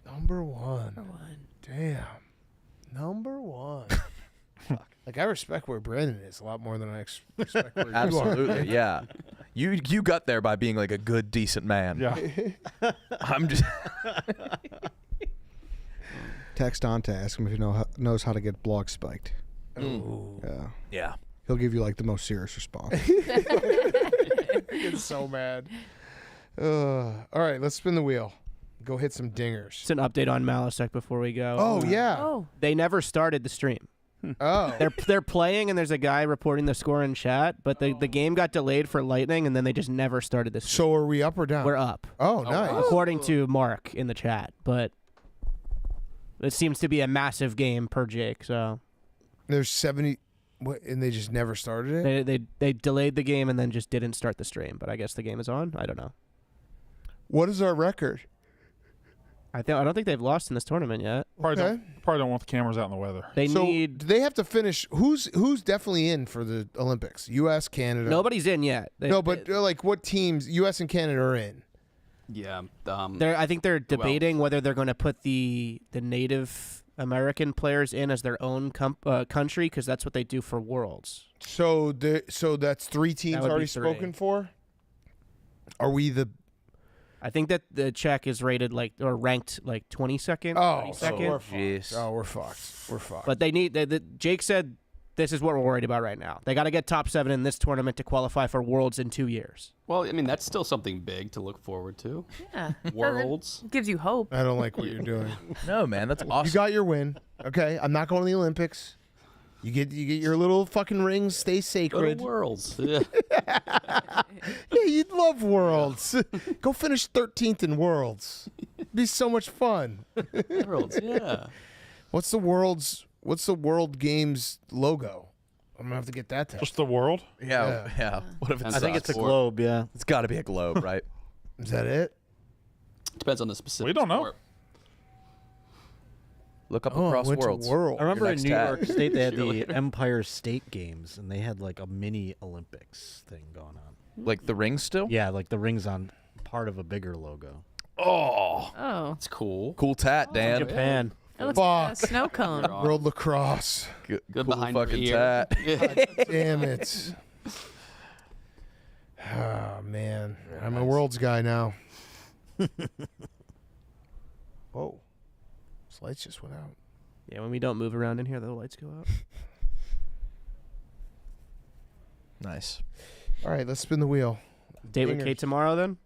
#1. Damn. #1. Like, I respect where Brandon is a lot more than I respect where you are. Absolutely, yeah. You got there by being like a good, decent man. Yeah. I'm just. Text on to ask him if he knows how to get blog spiked. Yeah. Yeah. He'll give you like the most serious response. It's so mad. All right, let's spin the wheel. Go hit some dingers. It's an update on Malasek before we go. Oh, yeah. Oh. They never started the stream. Oh. They're playing, and there's a guy reporting the score in chat, but the game got delayed for lightning, and then they just never started this. So are we up or down? We're up. Oh, nice. According to Mark in the chat, but it seems to be a massive game per Jake. So There's 70. What? And they just never started it? they delayed the game and then just didn't start the stream. But I guess the game is on. I don't know. What is our record? I don't think they've lost in this tournament yet. Probably, Okay. probably don't want the cameras out in the weather. They So need. do they have to finish? Who's definitely in for the Olympics? U.S., Canada. Nobody's in yet. No, but like what teams? U.S. and Canada are in. Yeah. I think they're debating whether they're going to put the Native American players in as their own country, because that's what they do for Worlds. So that's 3 teams That would be already 3. spoken for. Are we the? I think that the Czech is rated ranked like 22nd. Oh, 22nd. so we're fucked. Jeez. Oh, we're fucked. We're fucked. But they need. Jake said this is what we're worried about right now. They got to get top 7 in this tournament to qualify for Worlds in 2 years. Well, I mean, that's still something big to look forward to. Yeah. Worlds. It gives you hope. I don't like what you're doing. No, man, that's awesome. You got your win. Okay, I'm not going to the Olympics. You get your little fucking rings. Stay Go to sacred. Worlds. Yeah. Yeah, you'd love Worlds. Go finish 13th in Worlds. It'd be so much fun. Worlds. Yeah. What's the World Games logo? I'm gonna have to get that test. Just the world? Yeah. What if it's I think it's a globe, yeah. It's got to be a globe, right? Is that it? Depends on the specific. We don't know. sport. Look up across went to worlds. world. I remember Your in next New tat. York State they had the Empire State Games, and they had like a mini Olympics thing going on. Like the ring still? Yeah, like the ring's on part of a bigger logo. Oh. It's cool. Cool tat, Dan. Japan. It looks like a Fuck. snow cone. World lacrosse. Good cool behind your fucking ear. tat. Damn it. Oh, man. I'm a world's guy now. Whoa. Those lights just went out. Yeah, when we don't move around in here, the lights go out. Nice. All right, let's spin the wheel. Date with Dingers. Kate tomorrow, then?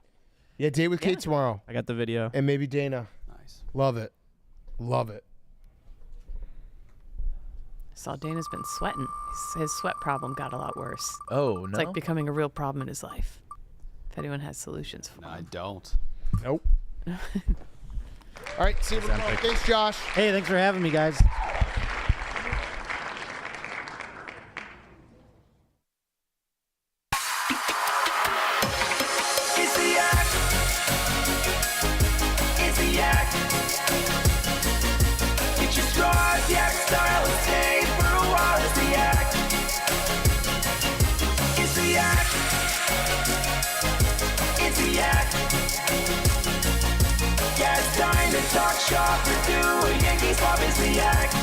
Yeah, date with Kate tomorrow. I got the video. And maybe Dana. Nice. Love it. Love it. Saw Dana's been sweating. His sweat problem got a lot worse. Oh, no. It's like becoming a real problem in his life. If anyone has solutions for No, I him. don't. Nope. All right, see you tomorrow. Thanks, Josh. Hey, thanks for having me, guys. It's the act. It's the act. Get your straws, yak style, and stay for a while. It's the act. It's the act. It's the act. Yeah, it's time to talk shop or do a Yankees pop. It's the act.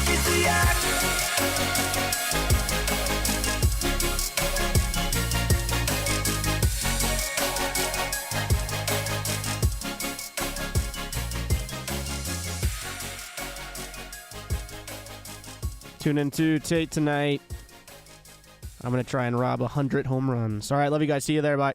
It's the act. Tune into Tate tonight. I'm going to try and rob 100 home runs. All right, love you guys. See you there. Bye.